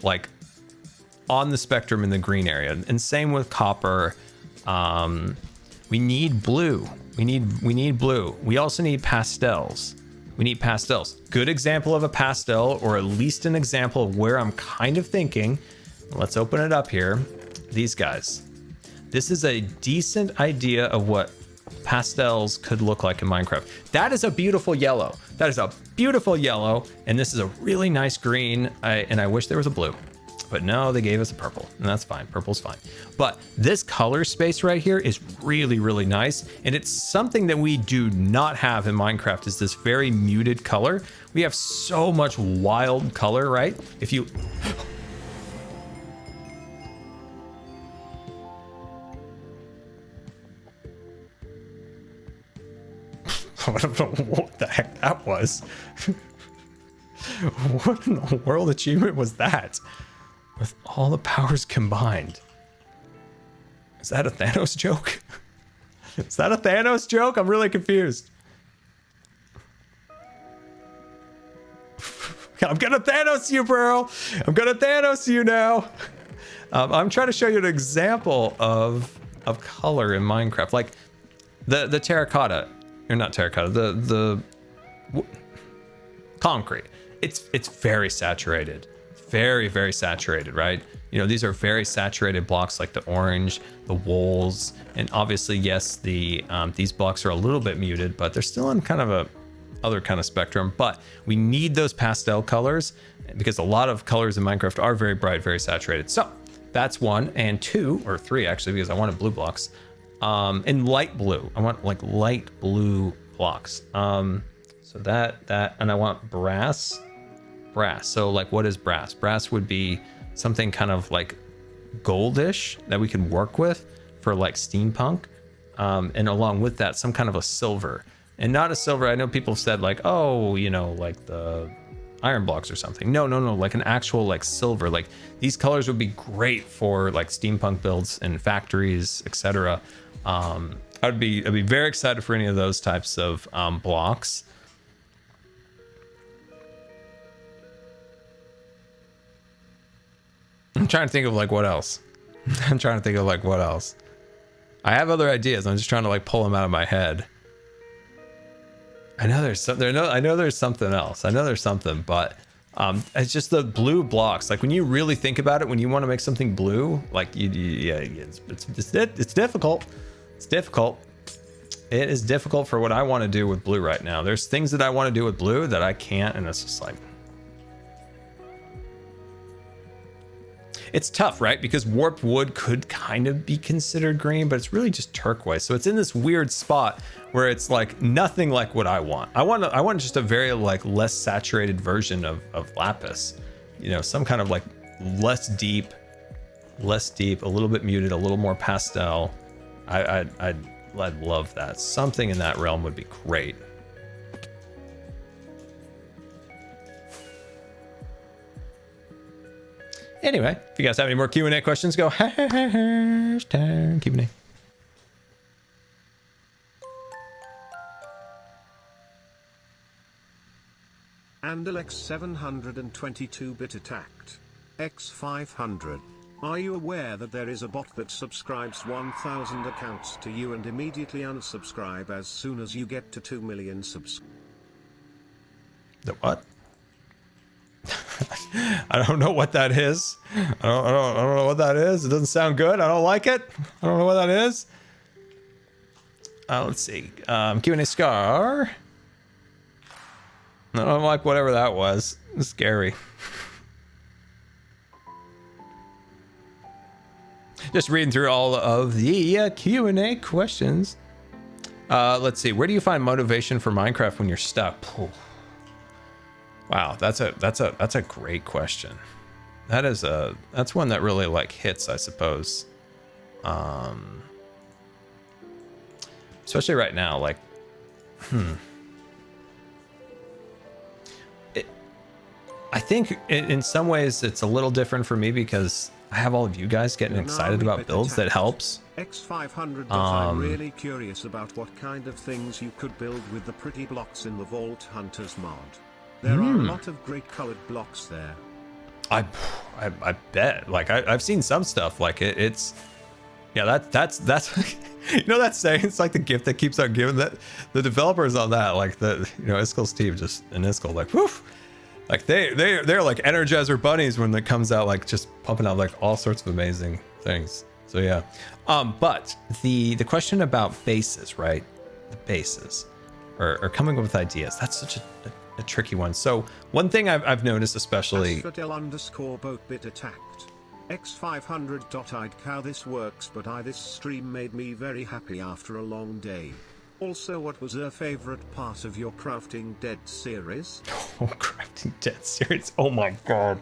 on the spectrum in the green area, and same with copper. We need blue. We need blue. We also need pastels. We need pastels. Good example of a pastel, or at least an example of where I'm kind of thinking. Let's open it up here. These guys. This is a decent idea of what pastels could look like in Minecraft. That is a beautiful yellow. That is a beautiful yellow, and this is a really nice green. And I wish there was a blue, but no, they gave us a purple, and that's fine. Purple's fine. But this color space right here is really, really nice, and it's something that we do not have in Minecraft, is this very muted color. We have so much wild color, right? If you... I don't know what the heck that was. What in the world achievement was that? With all the powers combined. Is that a Thanos joke? Is that a Thanos joke? I'm really confused. I'm gonna Thanos you, bro. I'm gonna Thanos you now. I'm trying to show you an example of color in Minecraft. Like the terracotta. Or not terracotta, the concrete. It's very saturated, very, very saturated, right? You know, these are very saturated blocks, like the orange, the wools, and obviously, yes, these blocks are a little bit muted, but they're still in kind of a other kind of spectrum. But we need those pastel colors because a lot of colors in Minecraft are very bright, very saturated. So that's 1, and 2 or 3 actually, because I wanted blue blocks. In light blue, I want like light blue blocks. So that, and I want brass. So like, what is brass? Brass would be something kind of like goldish that we can work with for like steampunk. And along with that, some kind of a silver, and not a silver. I know people have said like, oh, you know, like the iron blocks or something. No, like an actual like silver. Like these colors would be great for like steampunk builds and factories, etc. I'd be very excited for any of those types of blocks. I'm trying to think of like what else. I have other ideas. I'm just trying to like pull them out of my head. I know there's something else. I know there's something, but it's just the blue blocks. Like when you really think about it, when you want to make something blue, like it's difficult. It's difficult. It is difficult for what I want to do with blue right now. There's things that I want to do with blue that I can't, and it's just like, it's tough, right? Because warped wood could kind of be considered green, but it's really just turquoise. So it's in this weird spot where it's like nothing like what I want. I want just a very like less saturated version of lapis. You know, some kind of like less deep, a little bit muted, a little more pastel. I'd love that. Something in that realm would be great. Anyway, if you guys have any more Q&A questions, go hashtag Q&A. And Alex 722-bit attacked. X500. Are you aware that there is a bot that subscribes 1,000 accounts to you and immediately unsubscribe as soon as you get to 2 million subs? The what? I don't know what that is. I don't know what that is. It doesn't sound good. I don't like it. I don't know what that is. Let's see. Q&A Scar. I don't like whatever that was. It's scary. Just reading through all of the Q&A questions. Let's see. Where do you find motivation for Minecraft when you're stuck? Ooh. Wow, that's a great question. That's one that really like hits, I suppose. Especially right now, like, I think in some ways it's a little different for me because I have all of you guys getting excited about builds. That helps. X500. I'm really curious about what kind of things you could build with the pretty blocks in the Vault Hunters mod. There are a lot of great colored blocks there. I bet. Like I've seen some stuff. Like it's, yeah. That's you know that saying. It's like the gift that keeps on giving. That the developers on that, like the Iskel's team, just in Iskel, like woof, like they're like Energizer bunnies when it comes out, like just pumping out like all sorts of amazing things. So yeah. But the question about bases, right? The bases, or coming up with ideas. That's such a a tricky one. So one thing I've noticed, especially _boatbit attacked. X500. How this works, but this stream made me very happy after a long day. Also, what was your favorite part of your Crafting Dead series? Oh, Crafting Dead series. Oh my god.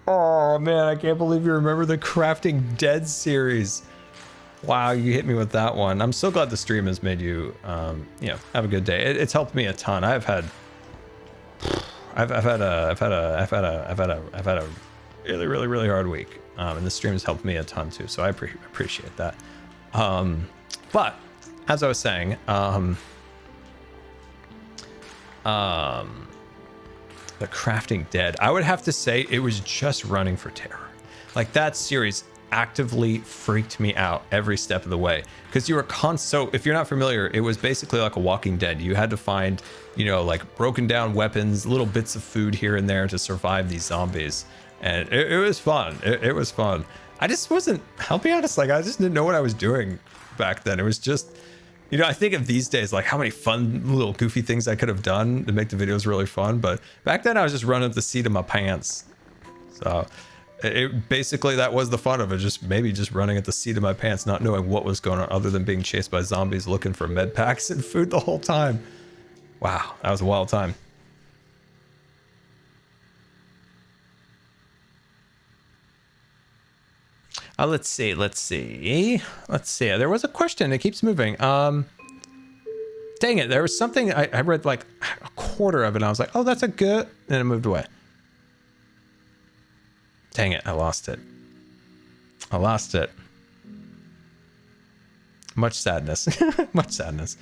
Oh man, I can't believe you remember the Crafting Dead series. Wow, you hit me with that one. I'm so glad the stream has made you, you know, have a good day. It's helped me a ton. I've had a really hard week, and the stream has helped me a ton too. So I appreciate that. But as I was saying, the Crafting Dead, I would have to say it was just running for terror. Like that series actively freaked me out every step of the way, because you were so if you're not familiar, it was basically like a Walking Dead. You had to find, you know, like broken down weapons, little bits of food here and there to survive these zombies, and it was fun. It was fun. I just wasn't, I'll be honest, like I just didn't know what I was doing back then. It was just, you know, I think of these days like how many fun little goofy things I could have done to make the videos really fun, but back then I was just running up the seat of my pants. So it basically, that was the fun of it, just running at the seat of my pants, not knowing what was going on other than being chased by zombies looking for med packs and food the whole time. Wow, that was a wild time. Let's see. There was a question. It keeps moving. Dang it. There was something I read like a quarter of it and I was like, oh, that's a good, and it moved away. Dang it, I lost it. Much sadness. Much sadness.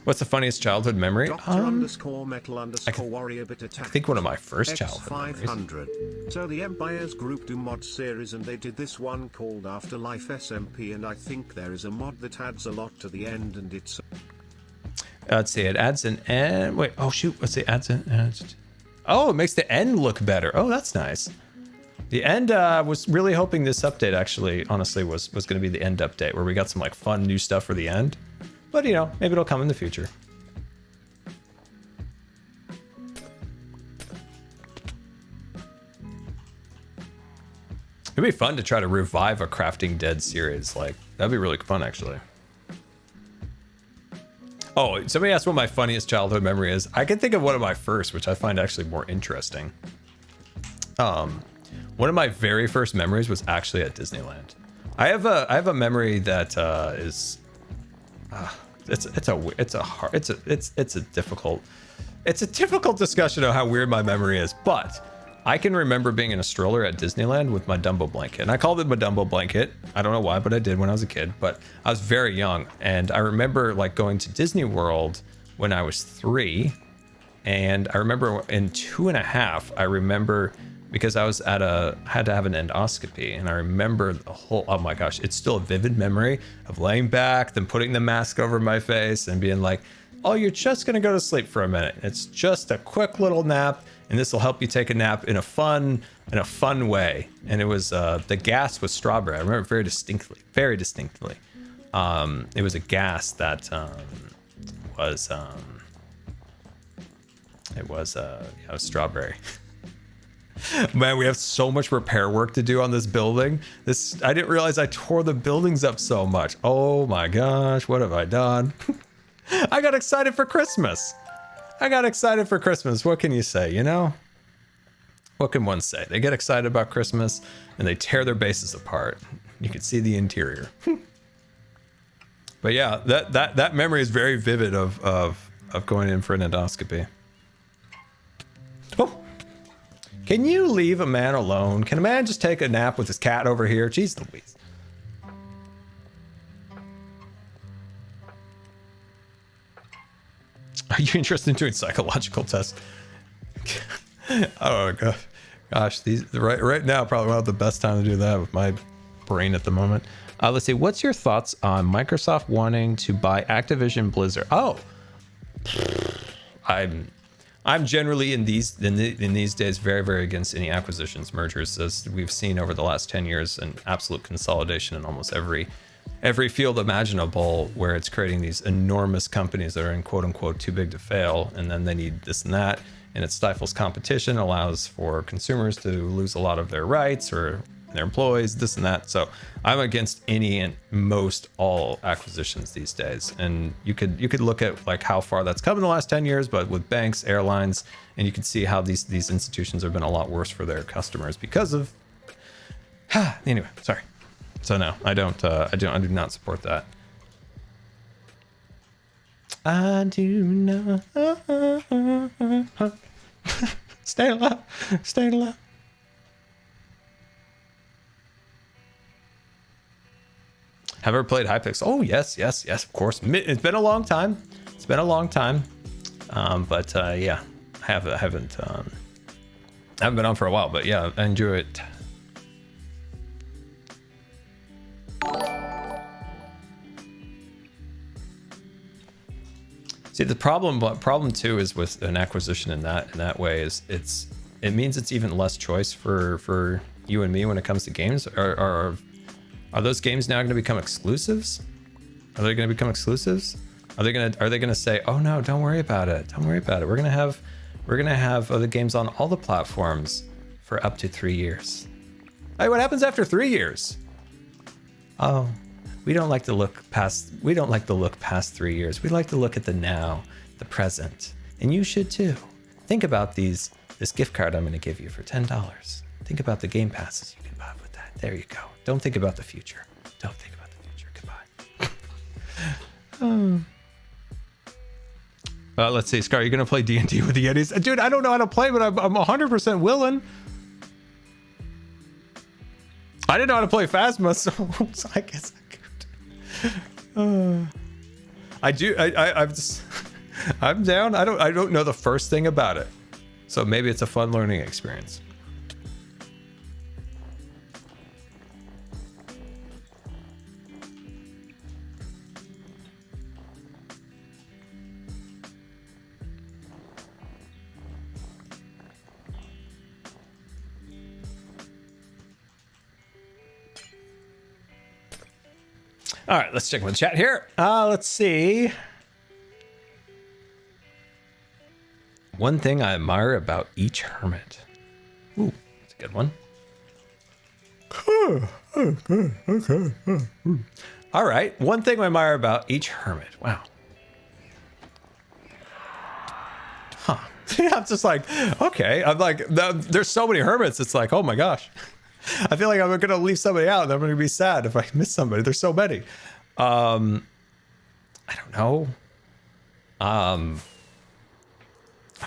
What's the funniest childhood memory? _metal_warrior_bit I think one of my first childhood X500. So the Empires Group do mod series and they did this one called Afterlife SMP, and I think there is a mod that adds a lot to the end, and it's... Let's see, it adds an end. Wait, oh shoot, what's the adds an? Oh, it makes the end look better. Oh, that's nice. The end, was really hoping this update actually, honestly, was going to be the end update where we got some like fun new stuff for the end. But you know, maybe it'll come in the future. It'd be fun to try to revive a Crafting Dead series. Like, that'd be really fun actually. Oh, somebody asked what my funniest childhood memory is. I can think of one of my first, which I find actually more interesting. One of my very first memories was actually at Disneyland. I have a memory that is it's a difficult discussion of how weird my memory is, but I can remember being in a stroller at Disneyland with my Dumbo blanket, and I called it my Dumbo blanket. I don't know why, but I did when I was a kid, but I was very young. And I remember like going to Disney World when I was 3. And I remember in 2.5, I remember because I was had to have an endoscopy, and I remember the whole, oh my gosh, it's still a vivid memory of laying back, then putting the mask over my face and being like, oh, you're just gonna go to sleep for a minute. It's just a quick little nap, and this will help you take a nap in a fun way. And it was the gas was strawberry. I remember very distinctly. It was a gas that was strawberry. Man, we have so much repair work to do on this building. I didn't realize I tore the buildings up so much. Oh my gosh, what have I done? I got excited for Christmas. What can you say, you know? What can one say? They get excited about Christmas and they tear their bases apart. You can see the interior. But yeah, that memory is very vivid of going in for an endoscopy. Oh. Can you leave a man alone? Can a man just take a nap with his cat over here? Jeez Louise. Are you interested in doing psychological tests? Oh gosh, these right now probably not the best time to do that with my brain at the moment. Let's see. What's your thoughts on Microsoft wanting to buy Activision Blizzard? Oh, I'm generally in these days very against any acquisitions, mergers, as we've seen over the last 10 years, an absolute consolidation in almost every every field imaginable, where it's creating these enormous companies that are in quote unquote too big to fail, and then they need this and that, and it stifles competition, allows for consumers to lose a lot of their rights or their employees, this and that. So I'm against any and most all acquisitions these days. And you could look at like how far that's come in the last 10 years, but with banks, airlines, and you can see how these institutions have been a lot worse for their customers because of anyway, sorry. So no, I do not support that. I do not. Stay alive. Stay alive. Have ever played Hypixel? Oh yes, of course. It's been a long time. Yeah, I haven't been on for a while, but yeah, I enjoy it. See, the problem too is with an acquisition in that way is it means it's even less choice for you and me when it comes to games. Are those games now going to become exclusives? Are they going to become exclusives? Are they going to say, oh no, don't worry about it. Don't worry about it. We're going to have other games on all the platforms for up to 3 years. Hey, what happens after 3 years? Oh, we don't like to look past 3 years. We like to look at the now, the present. And you should too. Think about this gift card I'm going to give you for $10. Think about the game passes you can buy with that. There you go. Don't think about the future. Don't think about the future. Goodbye. Let's see, Scar, you're gonna play D&D with the Yetis? Dude, I don't know how to play, but I'm 100% willing. I didn't know how to play Phasma, so I guess I could. I'm down. I don't know the first thing about it, so maybe it's a fun learning experience. All right, let's check with the chat here. Let's see. One thing I admire about each hermit. Ooh, that's a good one. Okay. All right, one thing I admire about each hermit. Wow. Huh. I'm just like, okay. I'm like, there's so many hermits. It's like, oh my gosh. I feel like I'm gonna leave somebody out and I'm gonna be sad if I miss somebody. There's so many. I don't know. I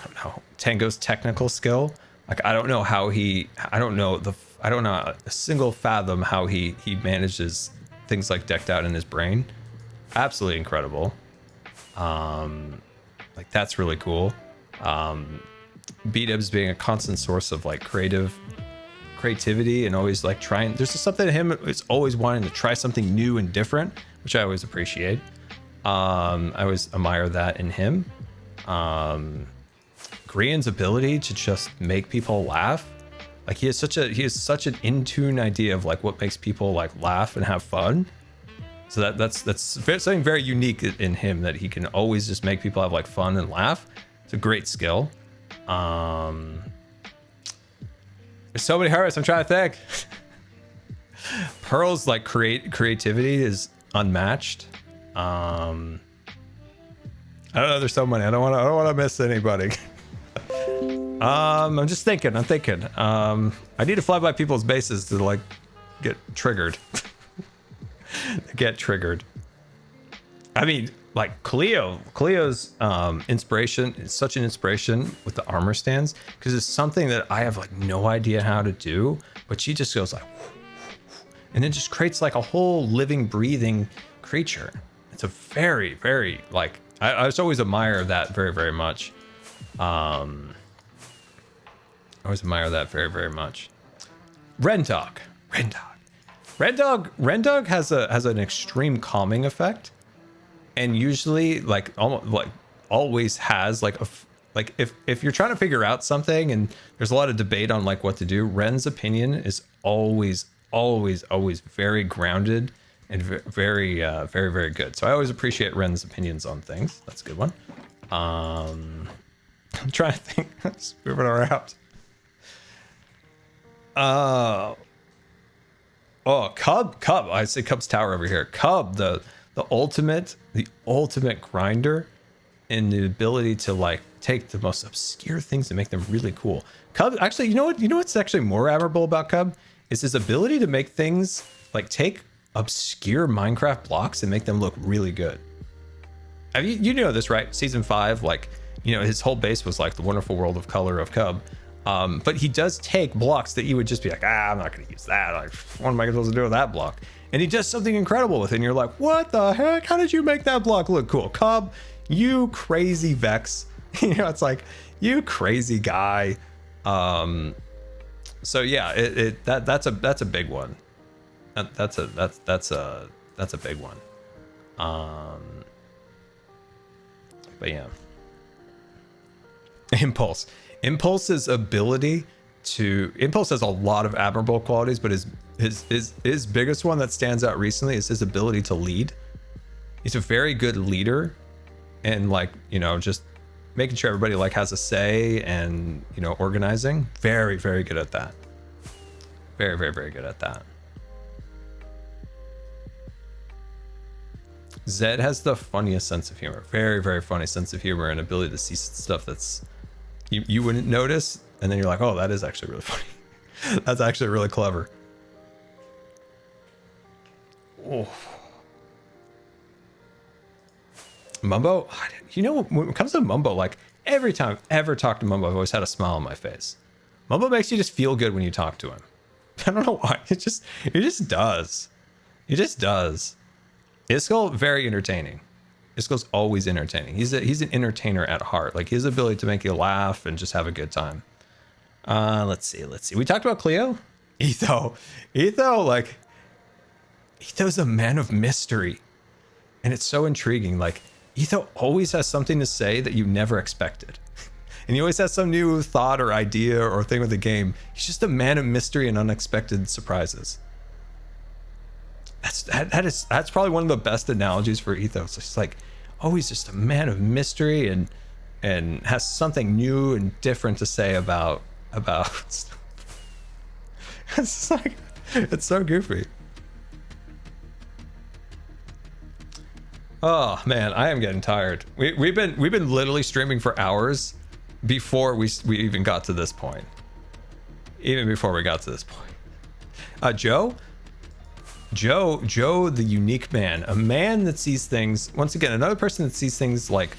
don't know. Tango's technical skill. Like I don't know a single fathom how he manages things like decked out in his brain. Absolutely incredible. Like that's really cool. B-Dibs being a constant source of like creativity and always like trying, there's just something to him, it's always wanting to try something new and different, which I always appreciate. I always admire that in him. Grian's ability to just make people laugh, like he has such an in-tune idea of like what makes people like laugh and have fun. So that's something very unique in him, that he can always just make people have like fun and laugh. It's a great skill. There's so many hermits, I'm trying to think. Pearl's like creativity is unmatched. I don't know, there's so many. I don't want to miss anybody. I'm just thinking. I need to fly by people's bases to like get triggered. I mean, like Cleo's inspiration is such an inspiration with the armor stands, because it's something that I have like no idea how to do, but she just goes like, and then just creates like a whole living, breathing creature. It's a very, very like, I just always admire that very, very much. I always admire that very, very much. Rendog has an extreme calming effect, and usually like always has like if you're trying to figure out something and there's a lot of debate on like what to do, Ren's opinion is always very grounded and very, very good. So I always appreciate Ren's opinions on things. That's a good one. I'm trying to think. Let's move it around. Oh, Cub. I say Cub's Tower over here. Cub, the ultimate grinder, and the ability to like take the most obscure things and make them really cool. Cub, actually, you know what's actually more admirable about Cub is his ability to make things like take obscure Minecraft blocks and make them look really good. You know this, right? Season 5, like, you know, his whole base was like the wonderful world of color of Cub. But he does take blocks that you would just be like, I'm not going to use that. Like, what am I supposed to do with that block? And he does something incredible with it. And you're like, what the heck? How did you make that block look cool? Cub, you crazy Vex. You know, it's like, you crazy guy. So yeah, that's a big one. That's a big one. But yeah. Impulse has a lot of admirable qualities, but his biggest one that stands out recently is his ability to lead. He's a very good leader, and like, you know, just making sure everybody like has a say, and, you know, organizing. Very, very good at that. Very, very, very good at that. Zed has the funniest sense of humor. Very, very funny sense of humor, and ability to see stuff that's you wouldn't notice, and then you're like, oh, that is actually really funny. That's actually really clever. Oh. Mumbo, you know, when it comes to Mumbo, like every time I've ever talked to Mumbo, I've always had a smile on my face. Mumbo makes you just feel good when you talk to him. I don't know why. It just does. It just does. Iskall, very entertaining. Iskall's always entertaining. He's an entertainer at heart. Like, his ability to make you laugh and just have a good time. Let's see. We talked about Cleo. Etho, like, Etho's a man of mystery, and it's so intriguing. Like, Etho always has something to say that you never expected, and he always has some new thought or idea or thing with the game. He's just a man of mystery and unexpected surprises. That's probably one of the best analogies for Etho. It's just like, always just a man of mystery and has something new and different to say about it's like, it's so goofy. Oh man, I am getting tired. We've been literally streaming for hours before we even got to this point. Even before we got to this point. Joe, the unique man, a man that sees things, once again, another person that sees things like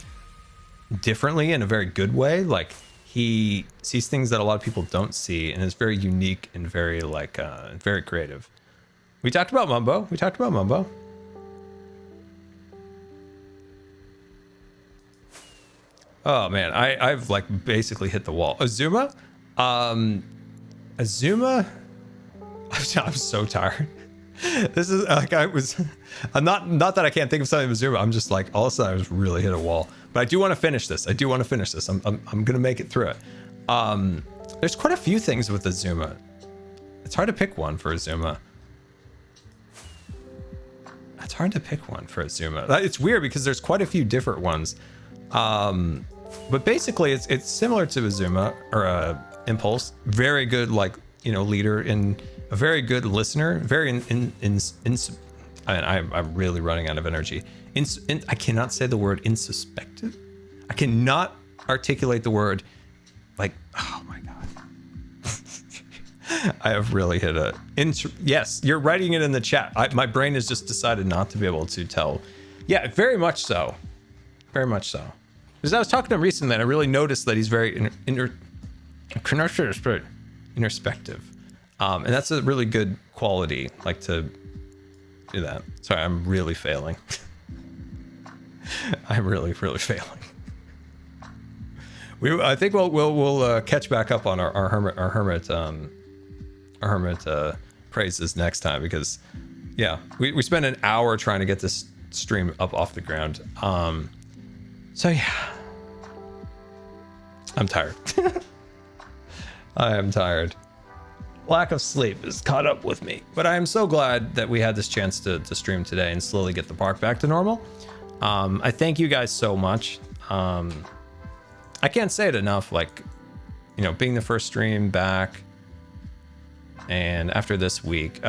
differently in a very good way. Like, he sees things that a lot of people don't see, and is very unique and very like very creative. We talked about Mumbo. Oh man, I've like basically hit the wall. Azuma, I'm so tired. This is like, I'm not that I can't think of something with Azuma. I'm just like, all of a sudden I just really hit a wall. But I do want to finish this. I'm gonna make it through it. There's quite a few things with Azuma. It's hard to pick one for Azuma. It's weird because there's quite a few different ones. But basically it's similar to Azuma or Impulse. Very good, like, you know, leader, and a very good listener. Very I'm really running out of energy. I cannot say the word insuspective. I cannot articulate the word, like, oh my god. I have really hit a yes, you're writing it in the chat. My brain has just decided not to be able to tell. Yeah, very much so. Because I was talking to him recently, and I really noticed that he's very introspective. And that's a really good quality, like, to do that. Sorry, I'm really failing. I'm really failing. I think we'll catch back up on our hermit praises next time, because yeah, we spent an hour trying to get this stream up off the ground. So yeah, I'm tired. I am tired. lack of sleep has caught up with me. But I am so glad that we had this chance to stream today and slowly get the park back to normal. I thank you guys so much. I can't say it enough, like, you know, being the first stream back, and after this week,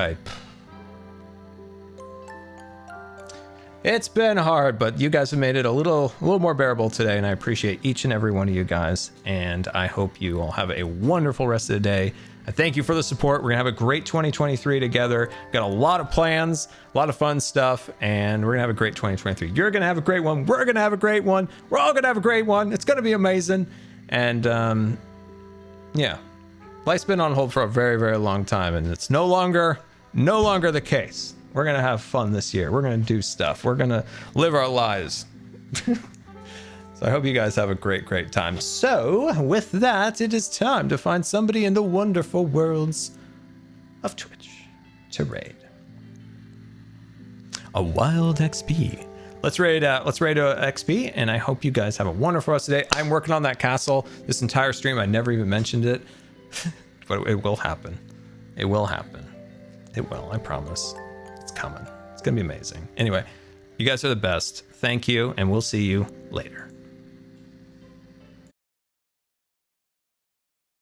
it's been hard, but you guys have made it a little more bearable today, and I appreciate each and every one of you guys, and I hope you all have a wonderful rest of the day. I thank you for the support. We're gonna have a great 2023 together. Got a lot of plans, a lot of fun stuff, and we're gonna have a great 2023. You're gonna have a great one. We're gonna have a great one. We're all gonna have a great one. It's gonna be amazing. And yeah, life's been on hold for a very, very long time, and it's no longer the case. We're gonna have fun this year. We're gonna do stuff. We're gonna live our lives. So I hope you guys have a great, great time. So with that, it is time to find somebody in the wonderful worlds of Twitch to raid. A wild XP. Let's raid XP, and I hope you guys have a wonderful rest of the day. I'm working on that castle this entire stream. I never even mentioned it, but it will happen. It will happen. It will, I promise. It's coming. It's gonna be amazing. Anyway, you guys are the best. Thank you, and we'll see you later.